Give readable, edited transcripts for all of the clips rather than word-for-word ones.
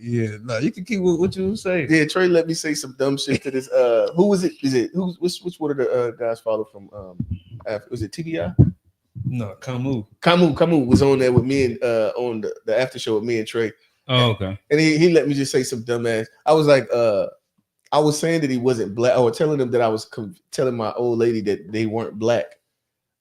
Yeah, no, you can keep what you say. Yeah, Trey let me say some dumb shit to this. Who was it? Is it which one of the guys follow from was it TBI? No, Camus. Camus was on there with me and on the after show with me and Trey. Oh, okay. And he let me just say some dumb ass. I was like, I was saying that he wasn't black, or telling him that I was telling my old lady that they weren't black.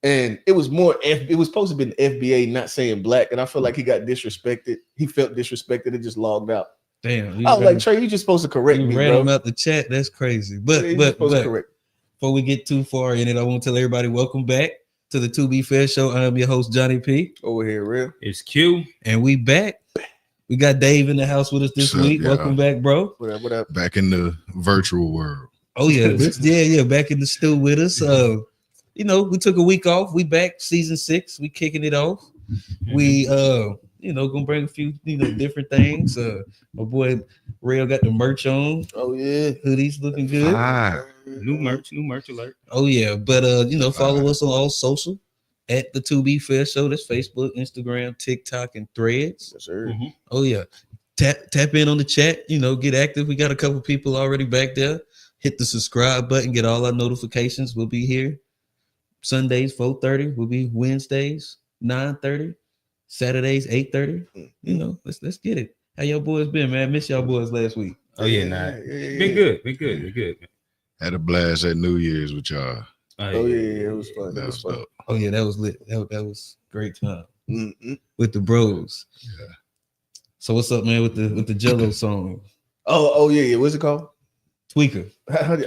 And it was more, it was supposed to be an FBA, not saying black. And I feel like he got disrespected. He felt disrespected and just logged out. Damn. I was like, Trey, you just supposed to correct me, ran bro. him out the chat. That's crazy. But before we get too far in it, I want to tell everybody, welcome back to the To Be Fair Show. I'm your host, Johnny P. Over here, real. It's Q. And we back. We got Dave in the house with us this week. Welcome back, bro. What up? Back in the virtual world. Oh, yeah. yeah. Back in the stew with us. We took a week off. We back season 6. We kicking it off. We gonna bring a few different things. My boy Rail got the merch on. Oh yeah, hoodies looking good. New merch alert. Oh yeah, but follow us on all social at the To Be Fair Show. That's Facebook, Instagram, TikTok, and Threads. Yes, sir. Mm-hmm. Oh yeah, tap in on the chat. Get active. We got a couple people already back there. Hit the subscribe button. Get all our notifications. We'll be here Sundays 4:30. We'll be Wednesdays 9:30. Saturdays 8:30. Let's get it. How y'all boys been, man? Miss y'all boys last week. Oh yeah, Been good. Had a blast at New Year's with y'all. Oh yeah, it was fun. That was fun. Oh yeah, that was lit. That was great time with the bros. Yeah. So what's up, man? With the Jello song? Oh yeah. What's it called? Tweaker.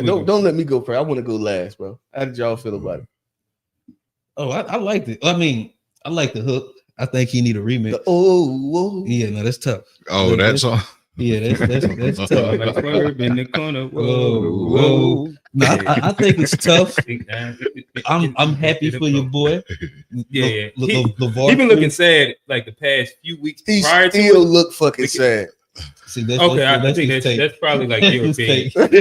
Don't let me go first. I want to go last, bro. How did y'all feel about it? Oh, I liked it. I mean, I like the hook. I think he need a remix. Whoa. Yeah, no, that's tough. Oh, that's all. Yeah, that's tough. Like swerve in the corner. Whoa. No, I think it's tough. I'm happy for your boy. Yeah. He been looking sad like the past few weeks. He still look fucking sad. See, I think that's probably like your opinion. But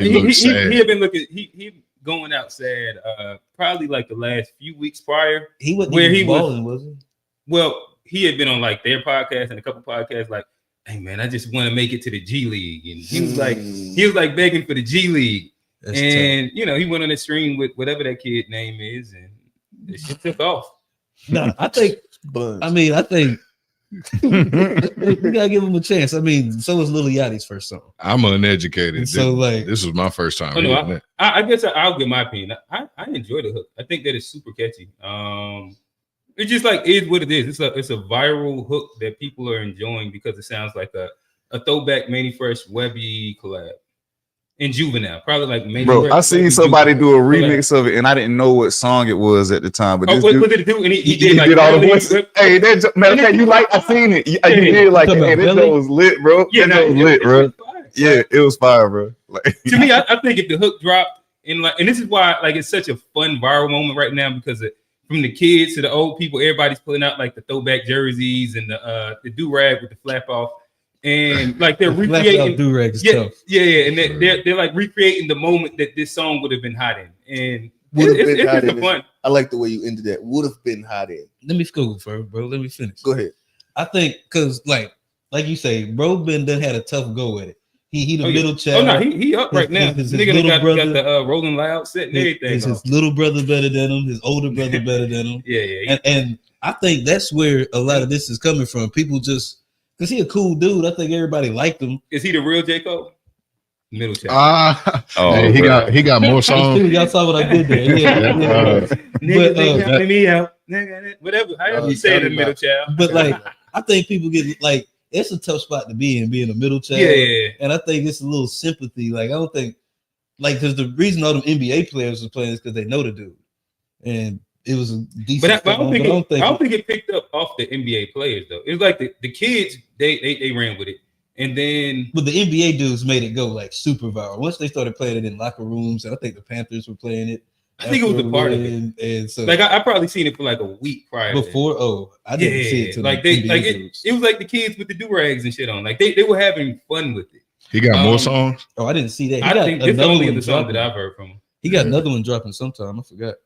he had been looking. He going out sad. Probably like the last few weeks prior. He was. Well, he had been on like their podcast and a couple podcasts. Like, hey man, I just want to make it to the G League, and he was like begging for the G League. That's and tough. He went on the stream with whatever that kid name is, and it shit took off. No, I think. We gotta give him a chance. I mean, so was Lil Yachty's first song. I'm uneducated. So this was my first time. I guess I'll give my opinion. I enjoy the hook. I think that it's super catchy. It's just like is what it is. It's a viral hook that people are enjoying because it sounds like a throwback Manny Fresh Webby collab. And Juvenile, probably like Manny Fresh. I seen somebody do a remix of it, and I didn't know what song it was at the time. But what did it do? And he did all the voices. Hey, I seen it. You did like, hey, this show was lit, bro. Yeah, that was lit, bro. Yeah, it was fire, bro. To me, I think if the hook dropped and this is why it's such a fun viral moment right now because from the kids to the old people, everybody's pulling out like the throwback jerseys and the do-rag with the flap off. And like they're recreating and they're like recreating the moment that this song would have been hot in, and it's just fun. I like the way you ended that. Would have been hot in. Let me go first, bro. Let me finish. Go ahead. I think because like you say, bro, done had a tough go at it. He the middle child. Oh no, he up right now. His nigga got the Rolling Loud set and everything. His little brother better than him. His older brother better than him. And I think that's where a lot of this is coming from. People just. Cause he a cool dude. I think everybody liked him. Is he the real J. Cole? Middle child. He got more songs. Y'all saw what I did there. Yeah. Niggas counting me out. Whatever. However you say the middle child. But like, I think people get like it's a tough spot to be in, being a middle child. Yeah. And I think it's a little sympathy. Like I don't think because the reason all them NBA players was playing is because they know the dude. And it was a decent. But I don't think it picked up off the NBA players though. It was like the kids they ran with it, and then the NBA dudes made it go like super viral. Once they started playing it in locker rooms, and I think the Panthers were playing it. I think it was a part of it, and so like I probably seen it for like a week prior before. I didn't see it till like it was like the kids with the do rags and shit on. Like they were having fun with it. He got more songs. Oh, I didn't see that. I think it's only the song that I've heard from him. He got another one dropping sometime. I forgot.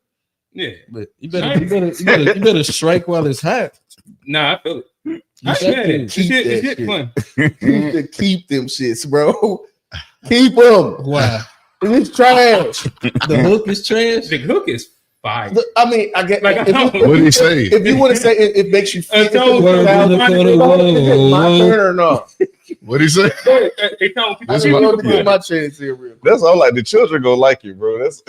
Yeah, but you better strike while it's hot. Nah, I feel it. I get it. Keep that It's shit. fun. Keep them shits, bro. Keep them. Why? It's trash. The hook is trash. The hook is fire. Look, I mean, I get Like, if I you- don't- What did he say? If you want to say it makes you feel Word in the corner, whoa, my whoa. turn or not? What did he say? They tell people That's I'm my- going to get my chance here real quick. That's all. Like the children go like you, bro. That's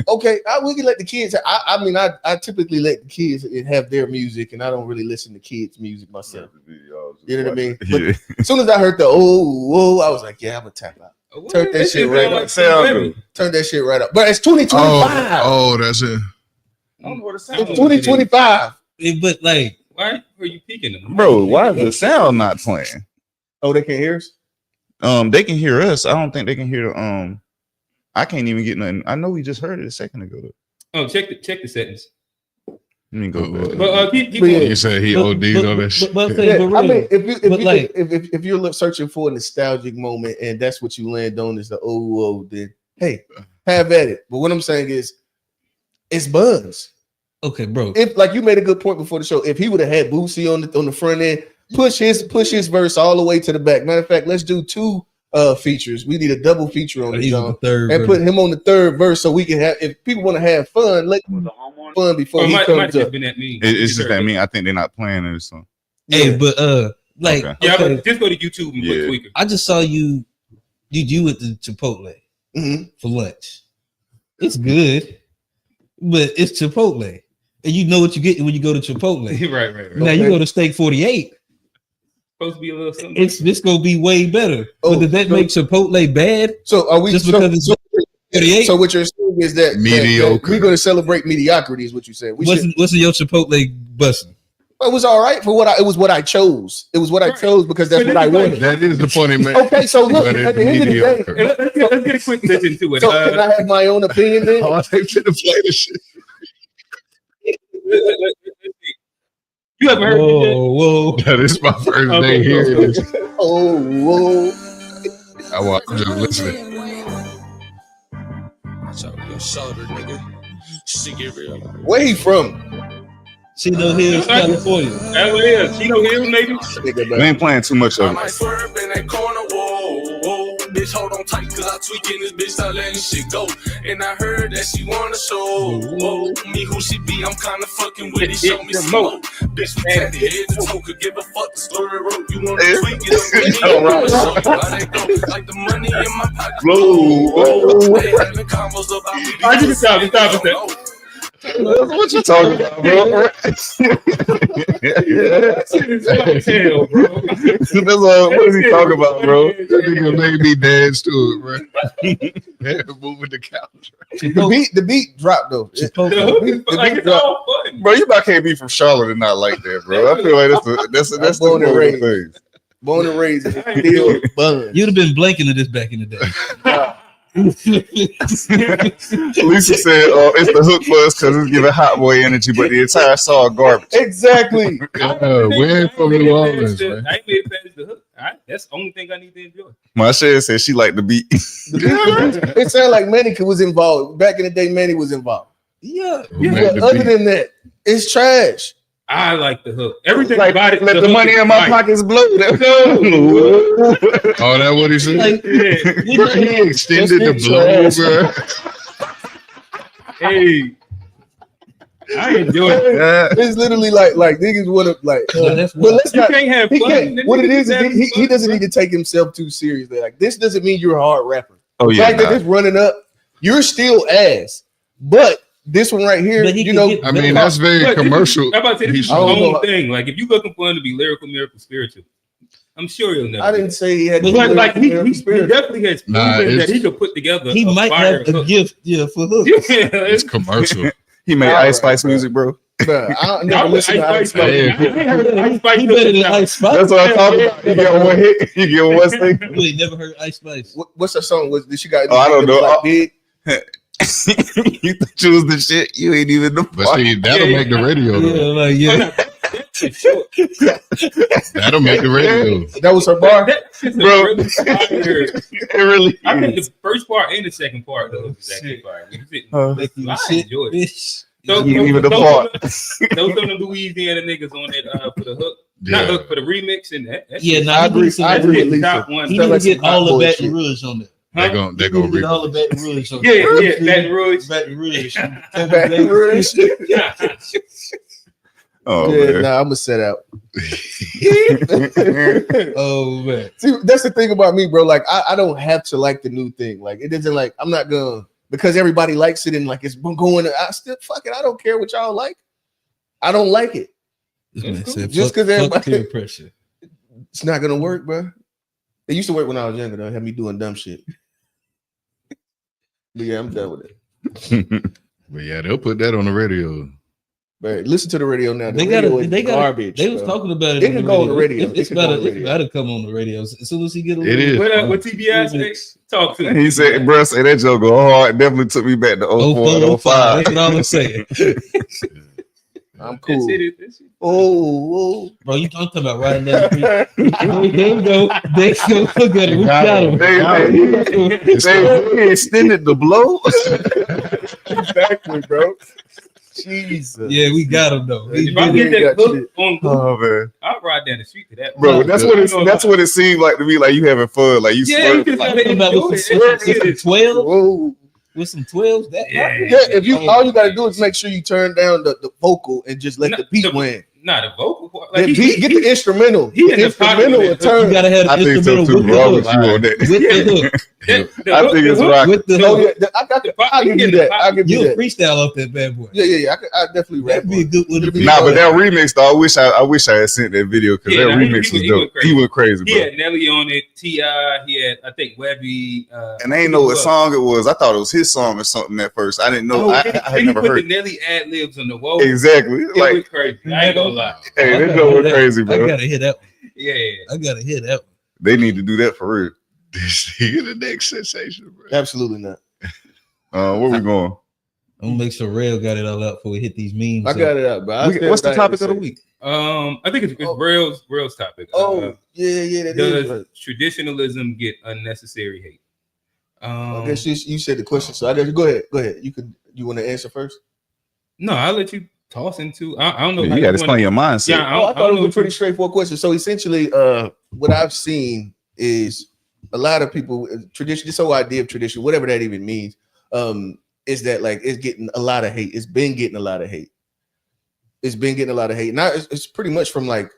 Okay, we can let the kids. I mean, I typically let the kids have their music, and I don't really listen to kids' music myself. You know what I mean? But Yeah. as soon as I heard the oh, I was like, yeah, I'm gonna tap out. Turn that shit right up. Turn that shit right up. But it's 2025. Oh, that's it. I don't know what it It's sounds like. 2025. But like, Why are you peeking them? Bro, why is the sound not playing? Oh, they can't hear us. They can hear us. I don't think they can hear the I can't even get nothing. I know we just heard it a second ago. Oh, check the settings. Let me go back. But keep But yeah. going. He said he OD'd on that shit. but Yeah, for I real, mean, if you're searching for a nostalgic moment and that's what you land on is the oh, then hey, have at it. But what I'm saying is, it's Buns. okay, bro. If like you made a good point before the show, if he would have had Boosie on the front end, push his verse all the way to the back. Matter of fact, let's do 2 features. We need a double feature on this, He's on John, the third. and put him on the 3rd verse so we can have. If people want to have fun, let them have fun before Oh, he it might comes just up. been that mean. It's just that I think they're not playing it. So Hey, but like, Okay. Yeah, okay, but just go to YouTube and Yeah. put Tweaker. I just saw you at the Chipotle Mhm. for lunch. It's good, but it's Chipotle, and you know what you get when you go to Chipotle. right. Now you Okay. go to Steak 48. Supposed to be a little something. It's gonna be way better. Oh, but does that so- make Chipotle bad? So are we Just because it's 48? So what you're saying is that Mediocre. we're going to celebrate mediocrity, is what you said. We should. What's in your Chipotle busting? It was all right for it was what I chose. It was what I chose because that's what I wanted. That is the point he made. Okay, so look, But at it's the end of the day, mediocre. Hey, let's get a quick listen to it. so can I have my own opinion then? Oh, they finna play the shit. You haven't heard it yet? Whoa. That is my first Okay, day hearing this. Oh, whoa. I'm just listening. Where he from? Chino Hills, California. That's what it is. Chino Hills, maybe? we ain't playing too much I of might it. swerve in that corner, whoa. Bitch, hold on tight, cause I tweaking this bitch, not letting shit go. And I heard that she wanna show me who she be. I'm kinda fucking with it, show me some more. Bitch, we tatted head to toe, could give a fuck the story wrote. You wanna tweak it, I'm All right. so how they go, like the money in my pocket. Whoa. They having combos about me. I just stop it. What you talking about, bro? Hell, bro. What is he talking about, bro? That nigga made me dance to it, bro. Yeah, moving the couch. The beat dropped though. Like it's all fun. Bro, you about can't be from Charlotte and not like that, bro. I feel like that's the Born and one of raised. the things. Born and raised in still Buns. You'd have been blanking to this back in the day. Lisa said, it's the hook for us because it's giving hot boy energy, but the entire song garbage. Exactly. We're from New Orleans, man. I ain't made it past the hook. That's the only thing I need to enjoy. My shit said she liked the beat. It sounded like Manny was involved. Back in the day, Manny was involved. Yeah. Who made But the other beat? than that, it's trash. I like the hook. Everything Like, about it. let the hook money is in my fire. pockets blow. Oh, that what he said? Like, Yeah. Bro, he extended the blow, bro. Hey, I enjoy it. Yeah. It's literally like niggas want to like. that's But let's You not. can't have He fun. can't. Then What it niggas is have he fun, doesn't bro. need to take himself too seriously. Like this doesn't mean you're a hard rapper. Oh, The yeah. fact that it's running up, you're still ass. But this one right here, But he you can know, get- I mean, that's very But commercial. I'm about to say this is He's- his I don't own know. thing. Like if you looking for him to be lyrical, miracle, spiritual, I'm sure he'll never. I didn't say he had. But But like he spirit. definitely has proven Nah, that it's- he could put together. he a might fire have a hook. gift, for hook. Yeah, It's commercial. He made All Ice right, Spice bro. music, bro. Bruh, I I never was listened to Ice Spice. Hey. I ain't heard of Ice Spice He hook better than now. Ice Spice. That's what I'm talking about. You get one hit, you get one thing. You ain't never heard Ice Spice. What's her song? Did she got? Oh, I don't know. Like, big? You thought you was the shit. You ain't even the But see, that'll Yeah, make the radio. Yeah, Though. like Oh, no, yeah. that's short. That'll make the radio. That was her bar. That's just a Bro. really fire. It really I think is. the first part and the second part though is actually fire. You sit- Make you I shit, enjoy it. bitch. Those You ain't even the part. those some of the Louisiana niggas on that for the hook. Not look for the remix and that. Yeah, shit- I agree. I agree with Lisa. top one. He Sound need like to get some hot all of boy Baton shit. Rouge on there. They're gonna He need to get all rip. of Baton Rouge on Yeah, there. yeah, Baton Rouge. Baton Rouge. Baton Rouge. Oh Yeah, man. nah, I'm gonna set out. Oh man. See, that's the thing about me, bro. Like, I don't have to like the new thing. Like, it isn't like I'm not gonna because everybody likes it and like it's going. I still fuck it. I don't care what y'all like. I don't like it. This man said, Just fuck 'cause everybody- peer pressure. It's not gonna work, bro. It used to work when I was younger. Though, it had me doing dumb shit. But yeah, I'm done with it. But yeah, they'll put that on the radio. But listen to the radio now. The They radio got is they got garbage. they was bro. talking about it. It can go on the radio. It's It can go on about the to radio. come on the radio as soon as he get a It is. What TBI say? Talk to him. He said, bro, say that joke go hard. Definitely took me back to 04 and 05. That's what all I'm saying. I'm cool. That shit. Oh, Bro, you talking about riding down the street? There you go. There you go. Look at him. We got him. They extended the blow. exactly, bro. Jesus. Yeah, we got him though. If I get that got hook on Google, Oh man, I'll ride down the street to that. bro, that's what it seemed like to me. Like you having fun, like you Yeah, you swerve. just Like, gotta About enjoy with it. some 12, Whoa. with some 12s. That Yeah. Yeah, if you all you gotta do is make sure you turn down the vocal and just let No, the beat the- win. Not a vocal part. Get the instrumental. he in The the pocket instrumental with will it. you turn. gotta have the I think so instrumental too, with the bro. I'm hook. with you on that. With the hook. I think it's rocking. With the Oh hook. yeah, I got The the. pop- I'll you give get you the that. pop- I'll give you You'll that. freestyle up that bad boy. Yeah. I definitely rap. That'd be a good one to be. Nah, but that remix though, I wish I had sent that video because Yeah, that nah, he remix was went dope. crazy. He went crazy, He bro. had Nelly on it. T.I. He had, I think, Webby. And I ain't know what song it was. I thought it was his song or something at first. I didn't know. I had never put heard. the Nelly ad libs on the wall. Exactly. It Like, was crazy. I ain't gonna lie. hey, I that gotta joke hear was that. crazy, I bro. gotta hear that. Yeah. I gotta hear that. They need to do that for real. This nigga the next sensation, bro. Absolutely not. Where we going? I'm gonna make sure Rail got it all out before we hit these memes. I got it up, bro. What's the topic of the week? I think it's Oh. Rail's topic. Oh, yeah, that is. Does traditionalism get unnecessary hate? I guess you said the question, so I guess go ahead. You want to answer first? No, I'll let you toss into. I don't know. You how got to wanna- explain your mindset. Yeah, I thought it was a pretty straightforward question. So essentially, what I've seen is a lot of people tradition. This whole idea of tradition, whatever that even means, is that like it's getting a lot of hate. It's been getting a lot of hate. Now it's pretty much from like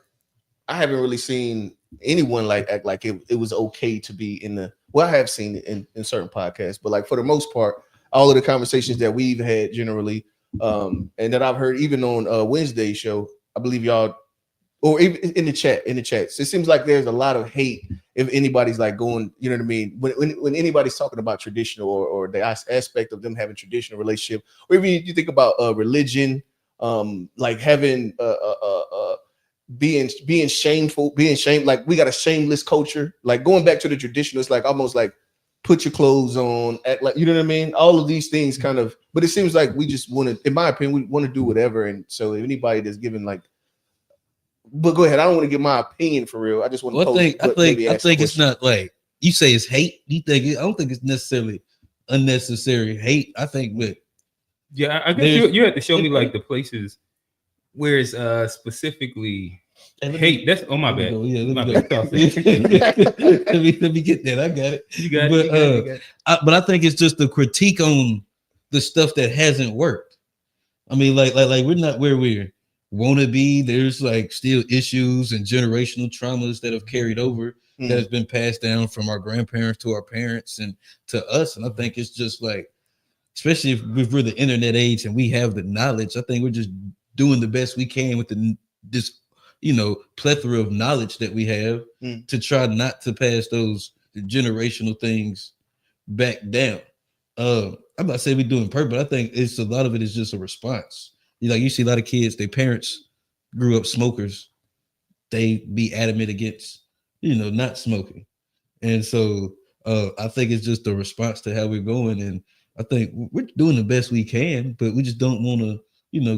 I haven't really seen anyone like act like it was okay to be in the. Well, I have seen it in certain podcasts, but like for the most part, all of the conversations that we've had generally, and that I've heard even on Wednesday's show, I believe y'all, or even in the chats, it seems like there's a lot of hate if anybody's like going, you know what I mean? When anybody's talking about traditional or the aspect of them having traditional relationship, or even you think about religion, like having being shameful, like we got a shameless culture, like going back to the traditional, it's like almost like put your clothes on, act like, you know what I mean? All of these things kind of, but it seems like we just want to, in my opinion, we want to do whatever. And so if anybody that's giving like, but go ahead. I don't want to give my opinion for real. I just want to. Well, I think it's not like you say it's hate. I don't think it's necessarily unnecessary hate. I think with I guess you have to show me like the places where it's specifically hate. That's my bad. Let me bad. let me get that. I got it. You got it. But I think it's just a critique on the stuff that hasn't worked. I mean, like we're not where we want to be. There's like still issues and generational traumas that have carried over that has been passed down from our grandparents to our parents and to us. And I think it's just like, especially if we're the internet age and we have the knowledge, I think we're just doing the best we can with this plethora of knowledge that we have to try not to pass those generational things back down. I'm not saying we're doing perfect, but I think it's a lot of it is just a response. You see a lot of kids, their parents grew up smokers. They be adamant against, not smoking. And so I think it's just a response to how we're going. And I think we're doing the best we can, but we just don't want to,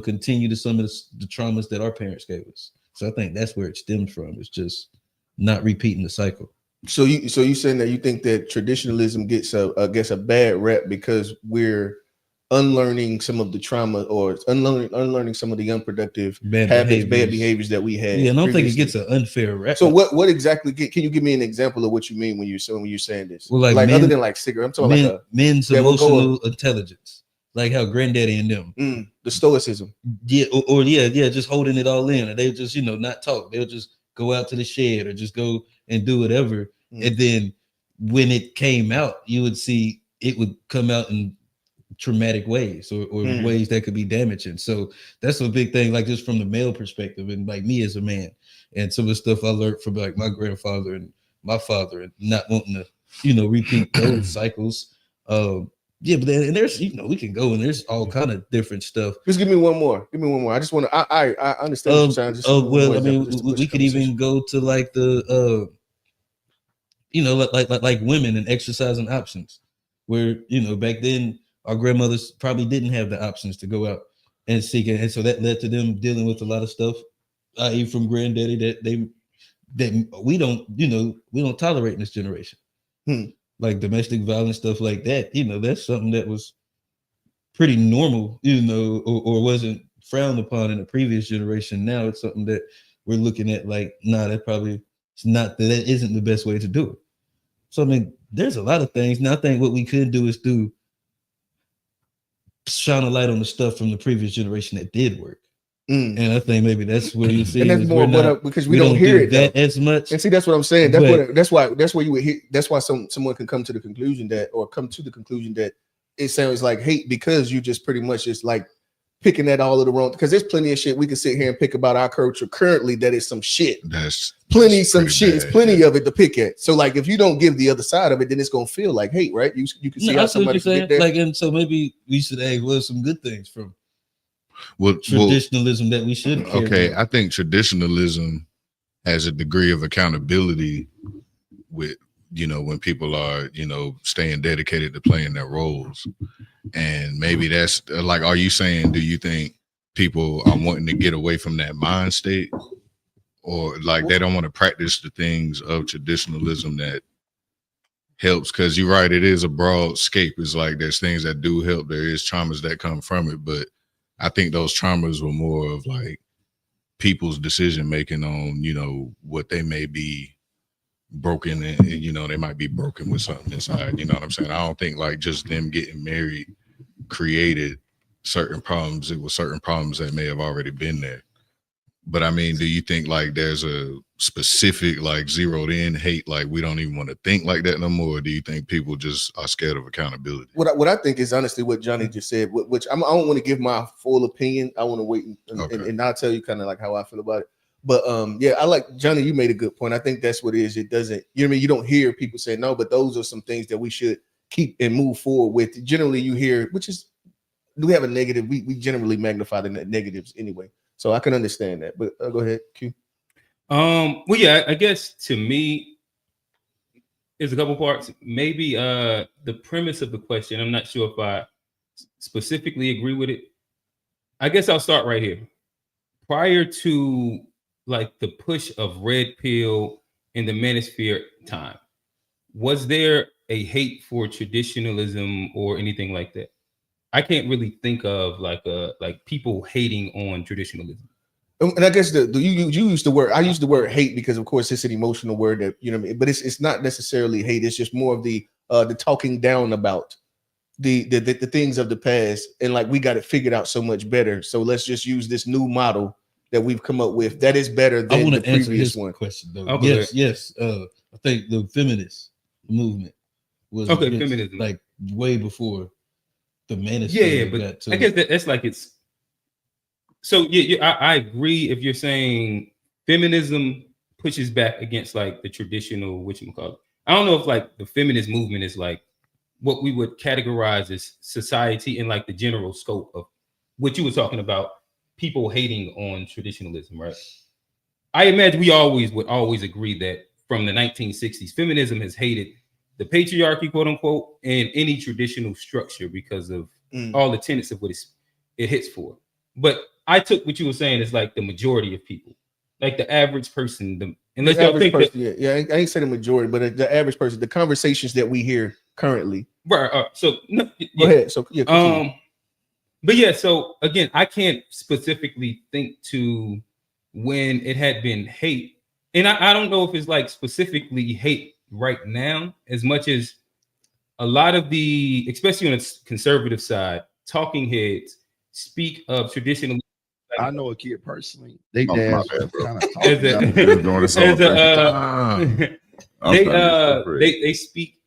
continue to some of the traumas that our parents gave us. So I think that's where it stems from. It's just not repeating the cycle. So you saying that you think that traditionalism gets a bad rep because we're unlearning some of the trauma or unlearning some of the unproductive bad behaviors that we had. Yeah, and I don't think it previously. gets an unfair rap. So what exactly? Can you give me an example of what you mean when you're saying this? Well, like other than like cigarette, I'm talking like men's emotional intelligence, like how Granddaddy and them, the stoicism. Yeah, or just holding it all in, and they just not talk. They'll just go out to the shed or just go and do whatever, and then when it came out, you would see it would come out in traumatic ways or ways that could be damaging. So that's a big thing, like just from the male perspective, and like me as a man, and some of the stuff I learned from like my grandfather and my father, and not wanting to repeat those cycles. Yeah, but then there's we can go and there's all kind of different stuff. Just give me one more. I just want to. I understand what you're saying. Well, I mean, we could even go to like the like women and exercising options, where back then our grandmothers probably didn't have the options to go out and seek it, and so that led to them dealing with a lot of stuff, i.e. from Granddaddy that we don't tolerate in this generation. Like domestic violence, stuff like that. That's something that was pretty normal, or wasn't frowned upon in the previous generation. Now it's something that we're looking at like, nah, that isn't the best way to do it. So I mean, there's a lot of things. Now I think what we could do is shine a light on the stuff from the previous generation that did work. And I think maybe that's where you see, and that's more because we don't hear it that as much. And see, that's what I'm saying. That's why you would hear. That's why someone can come to the conclusion that it sounds like hate, because you just pretty much just like picking at all of the wrong. Because there's plenty of shit we can sit here and pick about our culture currently that is some shit. It's plenty of it to pick at. So like, if you don't give the other side of it, then it's gonna feel like hate, right? You can see how somebody can get there. Like, and so maybe we should ask what are some good things from traditionalism that we should. Okay, I think traditionalism has a degree of accountability with when people are staying dedicated to playing their roles, and maybe that's like, are you saying, do you think people are wanting to get away from that mind state, or like they don't want to practice the things of traditionalism that helps? Because you're right, it is a broad scape. It's like there's things that do help, there is traumas that come from it, but I think those traumas were more of like people's decision making on, what they may be broken and they might be broken with something inside. You know what I'm saying? I don't think like just them getting married created certain problems. It was certain problems that may have already been there. But I mean, do you think like there's a specific like zeroed in hate, like we don't even want to think like that no more? Or do you think people just are scared of accountability? What I think is honestly what Johnny just said, which I don't want to give my full opinion. I want to wait and I'll tell you kind of like how I feel about it. But yeah, I like Johnny. You made a good point. I think that's what it is. It doesn't, you don't hear people say no, but those are some things that we should keep and move forward with. Generally, you hear, which is, do we have a negative? We generally magnify the negatives anyway. So I can understand that, but go ahead, Q. Well, yeah, I guess to me, there's a couple parts. Maybe the premise of the question, I'm not sure if I specifically agree with it. I guess I'll start right here. Prior to like the push of Red Pill in the Manosphere time, was there a hate for traditionalism or anything like that? I can't really think of like people hating on traditionalism. And I guess you use the word. I use the word hate because, of course, it's an emotional word that what I mean. But it's not necessarily hate. It's just more of the talking down about the things of the past, and like we got it figured out so much better. So let's just use this new model that we've come up with that is better than the previous one. Question though. Okay. Yes. I think the feminist movement was feminism, like way before the Manosphere. Yeah, but I guess that's like it's. So I agree if you're saying feminism pushes back against like the traditional whatchamacallit. I don't know if like the feminist movement is like what we would categorize as society in like the general scope of what you were talking about, people hating on traditionalism, right? I imagine we would always agree that from the 1960s, feminism has hated the patriarchy, quote unquote, and any traditional structure because of all the tenets of what it hits for. But I took what you were saying as like the majority of people, like the average person. Unless y'all think that, I ain't saying the majority, but the average person, the conversations that we hear currently. Right. So no, go ahead. So yeah. But yeah, so again, I can't specifically think to when it had been hate. And I don't know if it's like specifically hate right now, as much as a lot of the, especially on the conservative side, talking heads speak of traditional. I know a kid personally. They My dads bad, bro. kind of As a, doing this whole as thing.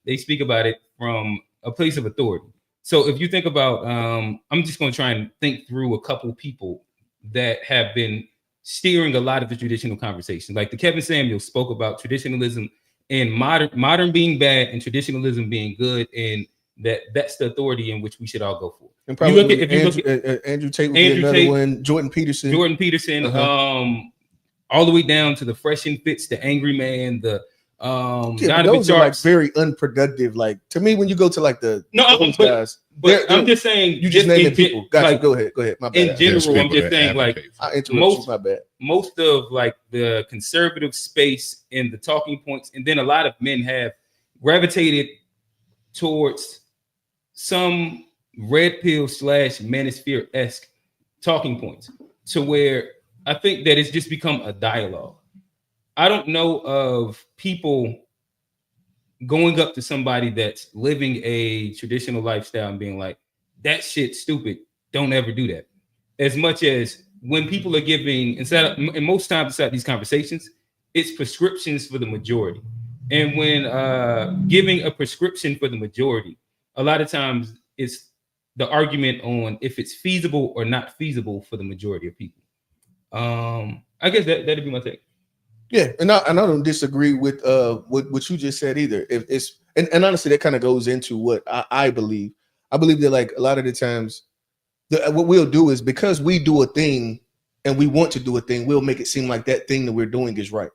they speak about it from a place of authority. So if you think about, I'm just going to try and think through a couple people that have been steering a lot of the traditional conversation. Like the Kevin Samuels spoke about traditionalism and modern being bad and traditionalism being good, and that's the authority in which we should all go for. And probably Andrew Tate would be another one. Jordan Peterson, all the way down to the Fresh and Fits, the Angry Man, the those are like very unproductive. Like to me, when you go to like the guys, but I'm just saying, you just naming people. Gotcha. Go ahead. My bad. In general, I'm just saying, like my bad. Most of like the conservative space and the talking points, and then a lot of men have gravitated towards some red pill / manosphere-esque talking points, to where I think that it's just become a dialogue. I don't know of people going up to somebody that's living a traditional lifestyle and being like, that shit's stupid, don't ever do that. As much as when people are giving, and most times inside these conversations, it's prescriptions for the majority. And when giving a prescription for the majority, a lot of times it's the argument on if it's feasible or not feasible for the majority of people. I guess that'd be my take. Yeah, and I don't disagree with what you just said either. If it's and honestly, that kind of goes into what I believe. I believe that like a lot of the times, what we'll do is because we do a thing and we want to do a thing, we'll make it seem like that thing that we're doing is right.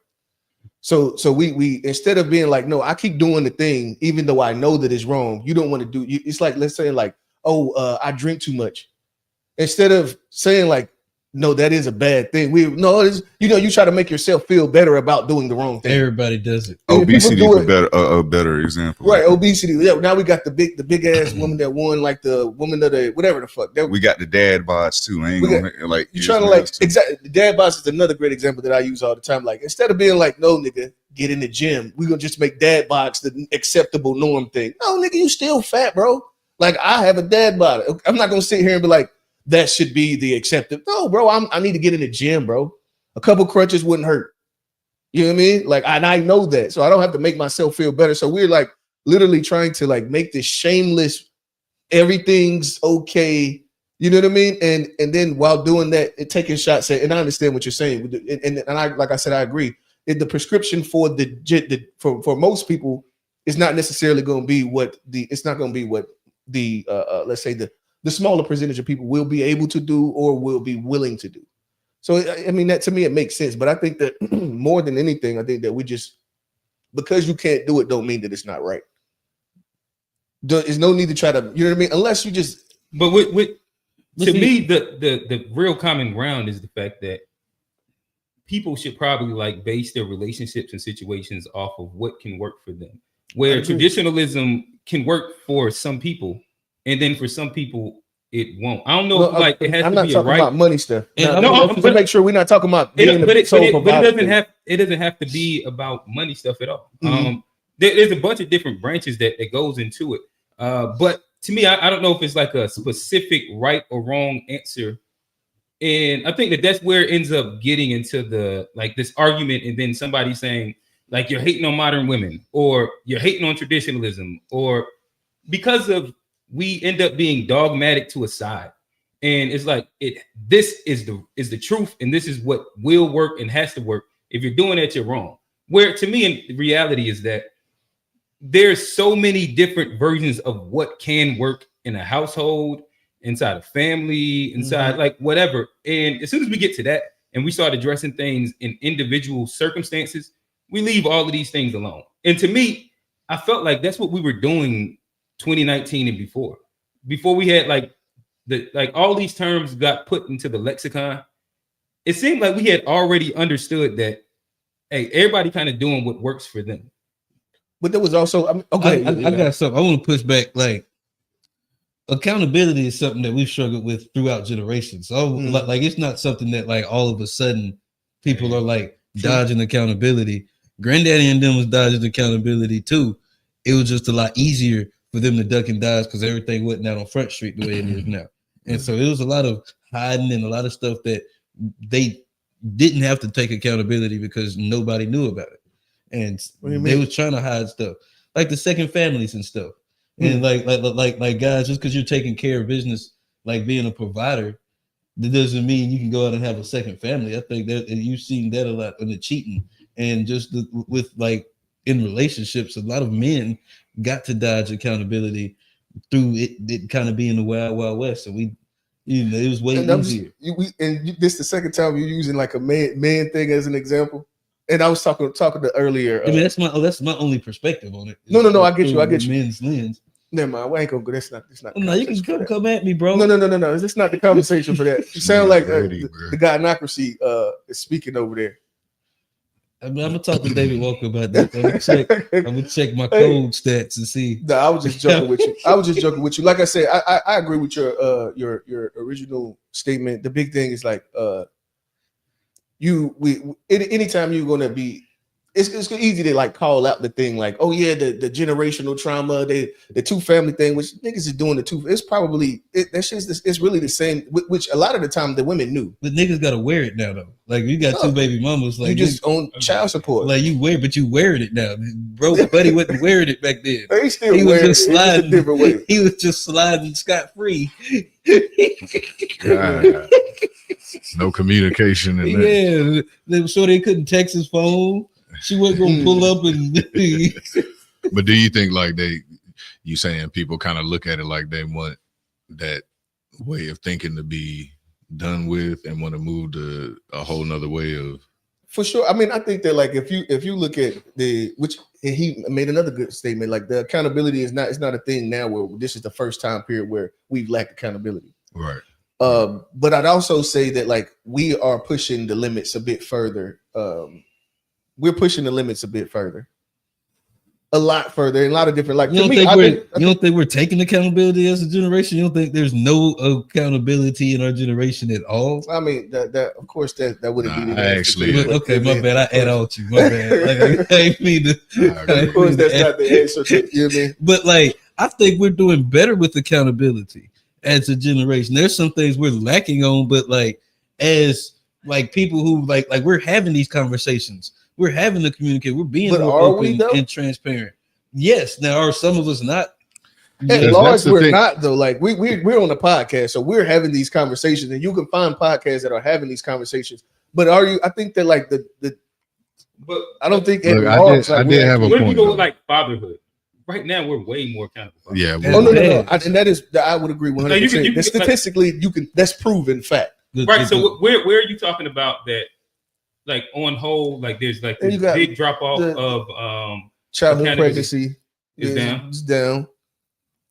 So we instead of being like, no, I keep doing the thing even though I know that it's wrong. You don't want to do. It's like, let's say like, I drink too much. Instead of saying like, no, that is a bad thing. You try to make yourself feel better about doing the wrong thing. Everybody does it. Obesity is a better example. Right, obesity. Yeah, now we got the big ass woman that won, like the woman of the whatever the fuck. We got the dad bods too. Like you trying to like exactly. The dad bods is another great example that I use all the time. Like instead of being like, no nigga, get in the gym, we gonna just make dad bods the acceptable norm thing. No nigga, you still fat, bro. Like I have a dad bod. I'm not gonna sit here and be like, that should be the accepted. No, bro, I need to get in the gym, bro. A couple crunches wouldn't hurt. You know what I mean? Like, and I know that, so I don't have to make myself feel better. So we're like literally trying to like make this shameless, everything's okay. You know what I mean? And then while doing that, taking shots at, and I understand what you're saying. And I, like I said, I agree. The prescription for for most people is not necessarily going to be what the let's say the smaller percentage of people will be able to do or will be willing to do. So, I mean, that to me, it makes sense. But I think that more than anything, I think that we just, because you can't do it, don't mean that it's not right. There's no need to try to, you know what I mean? Unless you just. But to me, the real common ground is the fact that people should probably like base their relationships and situations off of what can work for them. Where traditionalism can work for some people, and then for some people it won't. I don't know. Well, like it has I'm to not be talking right. about money stuff. But make sure we're not talking about. It doesn't have to be about money stuff at all. Mm-hmm. There's a bunch of different branches that goes into it. But to me, I don't know if it's like a specific right or wrong answer. And I think that's where it ends up getting into the like this argument, and then somebody saying like you're hating on modern women or you're hating on traditionalism, or because of we end up being dogmatic to a side. And it's like this is the truth, and this is what will work and has to work. If you're doing that, you're wrong. Where to me, in reality, is that there's so many different versions of what can work in a household, inside a family, inside like whatever. And as soon as we get to that and we start addressing things in individual circumstances, we leave all of these things alone. And to me, I felt like that's what we were doing 2019 and before we had like all these terms got put into the lexicon. It seemed like we had already understood that, hey, everybody kind of doing what works for them. But there was also, I got something. I want to push back. Like, accountability is something that we've struggled with throughout generations. So like it's not something that like all of a sudden people are like dodging accountability. Granddaddy and them was dodging accountability too. It was just a lot easier for them to duck and dodge because everything wasn't out on Front Street the way it is now. And so it was a lot of hiding and a lot of stuff that they didn't have to take accountability because nobody knew about it. And they was trying to hide stuff like the second families and stuff. And like guys, just because you're taking care of business, like being a provider, that doesn't mean you can go out and have a second family. I think that you've seen that a lot in the cheating and just with like in relationships, a lot of men got to dodge accountability through it kind of being the wild, wild west. So we, it was way easier. This the second time you're using like a man thing as an example. And I was talking to earlier. I mean, that's my only perspective on it. No, I get you. Men's lens. Never mind. We ain't gonna go. That's not. No, you can come at me, bro. No. That's not the conversation for that. You sound like the gynocracy is speaking over there. I mean, I'm gonna talk to David Walker about that. I'm gonna check my code stats and see. No, I was just joking with you. Like I said, I agree with your original statement. The big thing is like anytime you're gonna be, it's easy to like call out the thing like, oh yeah, the generational trauma, the two family thing, which niggas is doing it's probably it's really the same, which a lot of the time the women knew. But niggas gotta wear it now though. Like you got two baby mamas, like you just own child support. Like you wearing it now. Bro, buddy wasn't wearing it back then. He was just sliding different way. He was just sliding scot free. No communication in that. They were sure they couldn't text his phone. She wasn't gonna pull up and. But do you think like you saying people kind of look at it like they want that way of thinking to be done with and want to move to a whole nother way of? For sure. I mean, I think that like if you look at which he made another good statement, like the accountability it's not a thing now where this is the first time period where we've lacked accountability. Right. But I'd also say that like we are pushing the limits a bit further. We're pushing the limits a bit further, a lot further, in a lot of different. Like you don't think we're taking accountability as a generation? You don't think there's no accountability in our generation at all? I mean, that of course that wouldn't be the actually. Okay, my bad. I add on to you. My bad. Like, I mean, of course, that's not the answer. You know what I mean? But like, I think we're doing better with accountability as a generation. There's some things we're lacking on, but like as like people who like we're having these conversations. We're having to communicate. We're being more open and transparent. Yes. Now, are some of us not? At large, we're not though. Like we're on a podcast, so we're having these conversations, and you can find podcasts that are having these conversations. But are you? I think that like but I don't think. Look, I did have a point. When we go with like fatherhood, right now we're way more accountable. Yeah. No. And that is, I would agree 100%. Statistically, that's proven fact. Right. So where are you talking about that? Like on whole, like there's like this big drop off of childhood pregnancy is down. It's down.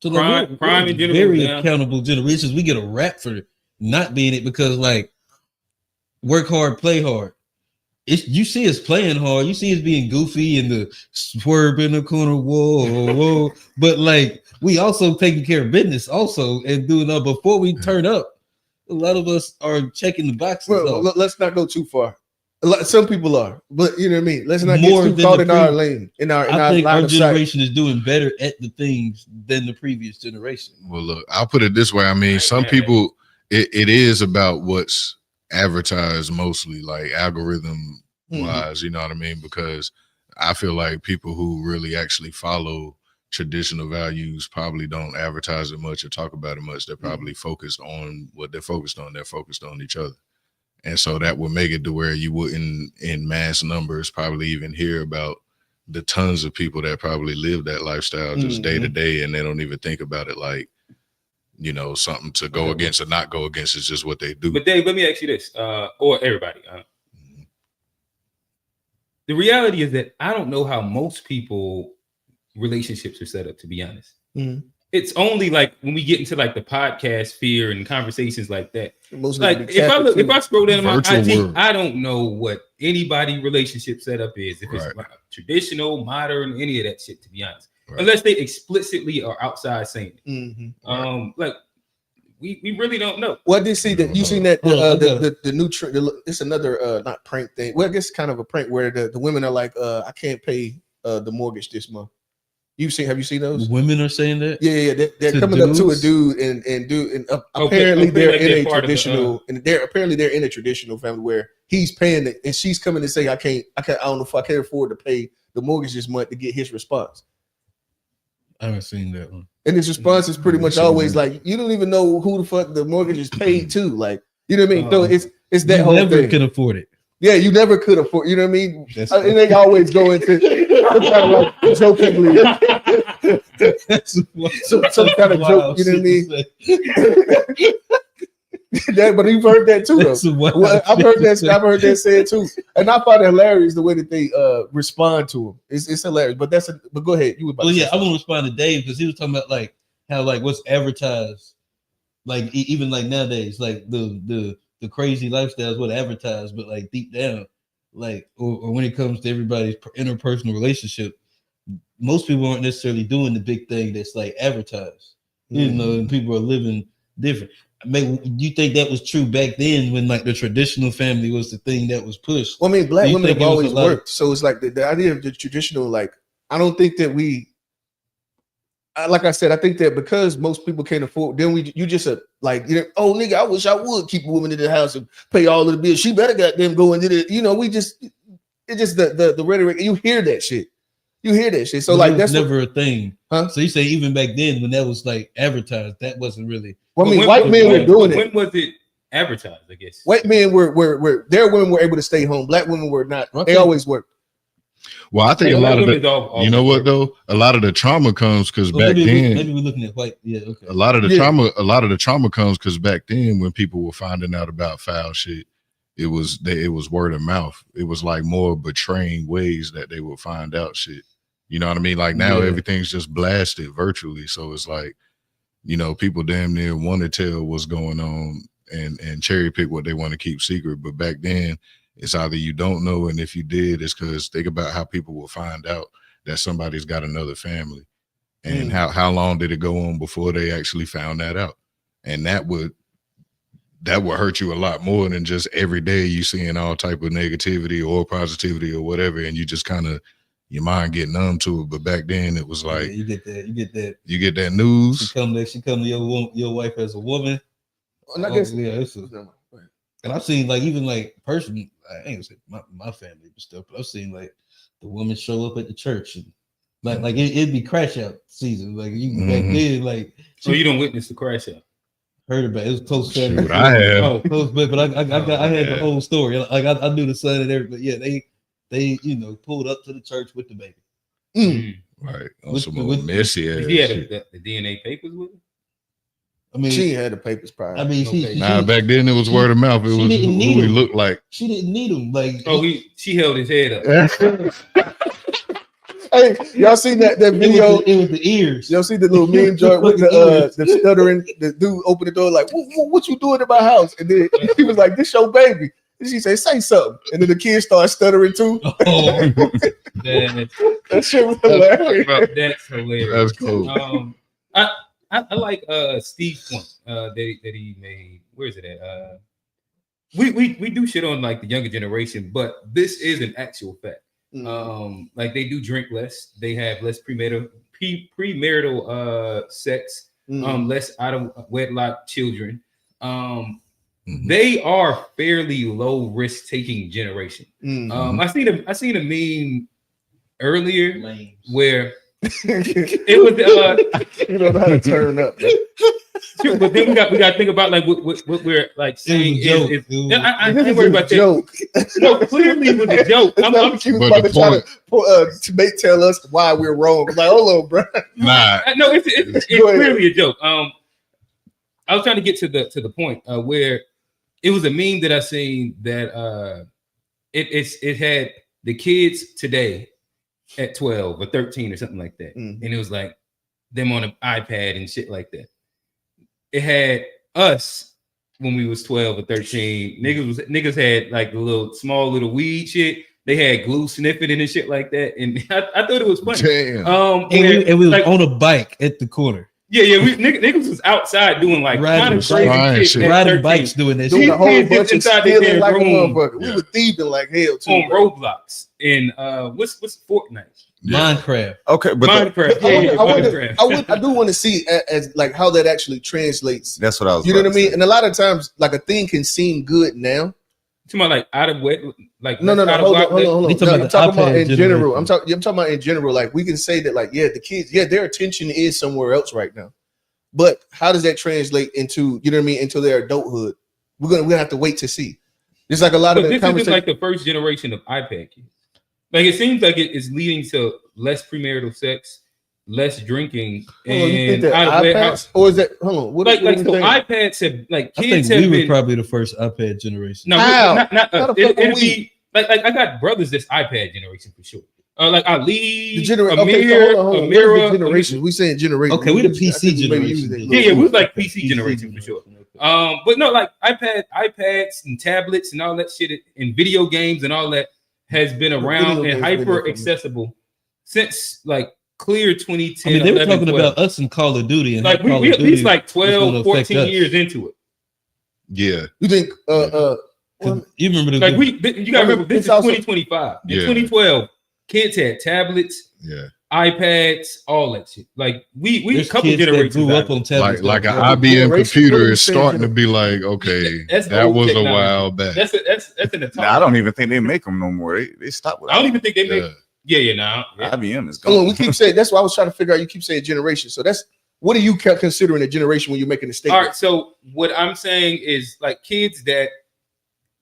So crime in general, very accountable generations. We get a rap for not being it because like work hard, play hard. You see us playing hard. You see us being goofy and the swerve in the corner. Whoa. But like we also taking care of business also and doing that before we turn up. A lot of us are checking the boxes. Well, let's not go too far. Some people are, but you know what I mean. Let's not get too caught in our lane. I think our generation is doing better at the things than the previous generation. Well, look, I'll put it this way. I mean, some people, it is about what's advertised mostly, like algorithm wise. You know what I mean? Because I feel like people who really actually follow traditional values probably don't advertise it much or talk about it much. They're probably focused on what they're focused on. They're focused on each other. And so that would make it to where you wouldn't in mass numbers probably even hear about the tons of people that probably live that lifestyle just day to day. And they don't even think about it like, you know, something to go against or not go against. It's just what they do. But Dave, let me ask you this, or everybody. The reality is that I don't know how most people relationships are set up, to be honest. It's only like when we get into like the podcast sphere and conversations like that. Like if I scroll down my IG, I don't know what anybody relationship setup is. If it's traditional, modern, any of that shit, to be honest. unless they explicitly are outside saying it. Mm-hmm. Like we really don't know. Well, I did see that. You seen that the new it's another not prank thing. Well, I guess kind of a prank where the women are like, I can't pay the mortgage this month. Have you seen those? Women are saying that? Yeah. They're coming up to a dude and apparently they're in a traditional and they're in a traditional family where he's paying it and she's coming to say, I don't know if I can't afford to pay the mortgage this month to get his response. I haven't seen that one. And his response is pretty much always like, you don't even know who the fuck the mortgage is paid to. Like, you know what I mean? So it's that whole never thing. can afford it. Yeah, you never could afford. You know what I mean? And they always go into some kind of like jokingly, some kind of joke. You know what I mean? But you've heard that too, though. Well, I've heard that said too, and I find it hilarious the way that they respond to him. It's hilarious. But go ahead. You were about I want to respond to Dave because he was talking about like how like what's advertised, like even like nowadays, like the crazy lifestyles what advertised, but like deep down, like or when it comes to everybody's interpersonal relationship, most people aren't necessarily doing the big thing that's like advertised. You know, and people are living different. You think that was true back then when like the traditional family was the thing that was pushed? Well, I mean, black women have always worked, so it's like the idea of the traditional. Like, I don't think that like I said, I think that because most people can't afford, then you just like, you know, oh nigga, I wish I would keep a woman in the house and pay all of the bills. She better goddamn go and do it. You know, it's just the rhetoric. You hear that shit. So like that's never a thing, huh? So you say even back then when that was like advertised, that wasn't really. Well, I mean, white men were doing it. When was it advertised? I guess white men were their women were able to stay home. Black women were not. They always worked. Well, I think a lot of the, you know what though, a lot of the trauma comes because back then. Maybe we're looking at white. Yeah, okay. A lot of the trauma comes because back then when people were finding out about foul shit, it was word of mouth. It was like more betraying ways that they would find out shit. You know what I mean? Like now everything's just blasted virtually. So it's like, you know, people damn near want to tell what's going on and cherry pick what they want to keep secret. But back then, it's either you don't know, and if you did, it's because think about how people will find out that somebody's got another family, and how long did it go on before they actually found that out, and that would hurt you a lot more than just every day you seeing all type of negativity or positivity or whatever, and you just kind of your mind get numb to it. But back then it was like you get that news. She come to your wife as a woman. And I guess and I've seen like even like personally, I ain't gonna say my family and stuff, but I've seen like the woman show up at the church and like it'd be crash out season. Like you back then, like so you don't witness the crash out. Heard about it. It was close family. I have. Oh, close, but I had the whole story. Like I knew the son and everything. Yeah, they you know pulled up to the church with the baby. Right. On some old messy ass. He had the DNA papers with him. I mean, she had the papers prior. I mean, back then it was word of mouth. It was who he looked like. She didn't need him. Like, she held his head up. Hey, y'all seen that video? It was the ears. Y'all see the little meme joint with the stuttering? The dude opened the door like, "What you doing in my house?" And then he was like, "This your baby." And she said, "Say something." And then the kids start stuttering too. Oh, that shit was hilarious. That's hilarious. That's cool. I like Steve's point that he made. Where is it at? We do shit on like the younger generation, but this is an actual fact. Like they do drink less, they have less premarital sex, less out of wedlock children. They are fairly low risk taking generation. I seen a meme earlier where it was you don't know how to turn up. But then we got to think about like what we're like saying is I ain't worried about that. Joke. No, clearly it was a joke. I'm she was about to try to tell us why we're wrong. I'm like, hold on, bro. Nah. No, it's clearly a joke. I was trying to get to the point where it was a meme that I seen that it had the kids today at 12 or 13 or something like that, and it was like them on an iPad and shit like that. It had us when we was 12 or 13. Niggas had like the small little weed shit. They had glue sniffing and shit like that, and I thought it was funny. Damn. And we was like, on a bike at the corner. Yeah, niggas was outside doing like kind of crazy shit. Riding bikes, doing this. Doing Shit. a whole bunch of stealing like a room. motherfucker. We were thieving like hell too. On Roblox and what's Fortnite? Minecraft. Okay, but Minecraft. I do want to see as like how that actually translates. that's what I was. You know what I mean? And a lot of times, like a thing can seem good now. Talking about like out of wet, like no. Hold on. I'm talking about in general. I'm talking about in general. Like we can say that, like, yeah, the kids, their attention is somewhere else right now. But how does that translate into, you know what I mean, into their adulthood? We're gonna have to wait to see. It's like a lot of the this is like the first generation of iPad kids. Like it seems like it is leading to less premarital sex, less drinking, and iPads, or is that iPads have like kids I think have we been were probably the first iPad generation. No, not it'll be like I got brothers this iPad generation for sure. Like Ali, the generation. We saying generation. Okay, we the PC generation. Yeah, we was like PC generation for sure. But no, like iPads and tablets and all that shit, and video games and all that has been around and hyper accessible since like clear 2010. I mean, they were talking about us in Call of Duty, and like we at least like 12, 14 years into it. Yeah, you think? You remember like you gotta remember this is 2025. In 2012, kids had tablets, iPads, all that shit. Like we a couple generations grew up on tablets. Like an IBM computer is starting to be like, okay, that was a while back. That's in the top. I don't even think they make them no more. They stopped with. I don't even think they make. Yeah. IBM is gone. Hold on, we keep saying that's why I was trying to figure out. You keep saying generation, so that's what are you considering a generation when you're making a statement? All right, so what I'm saying is like kids that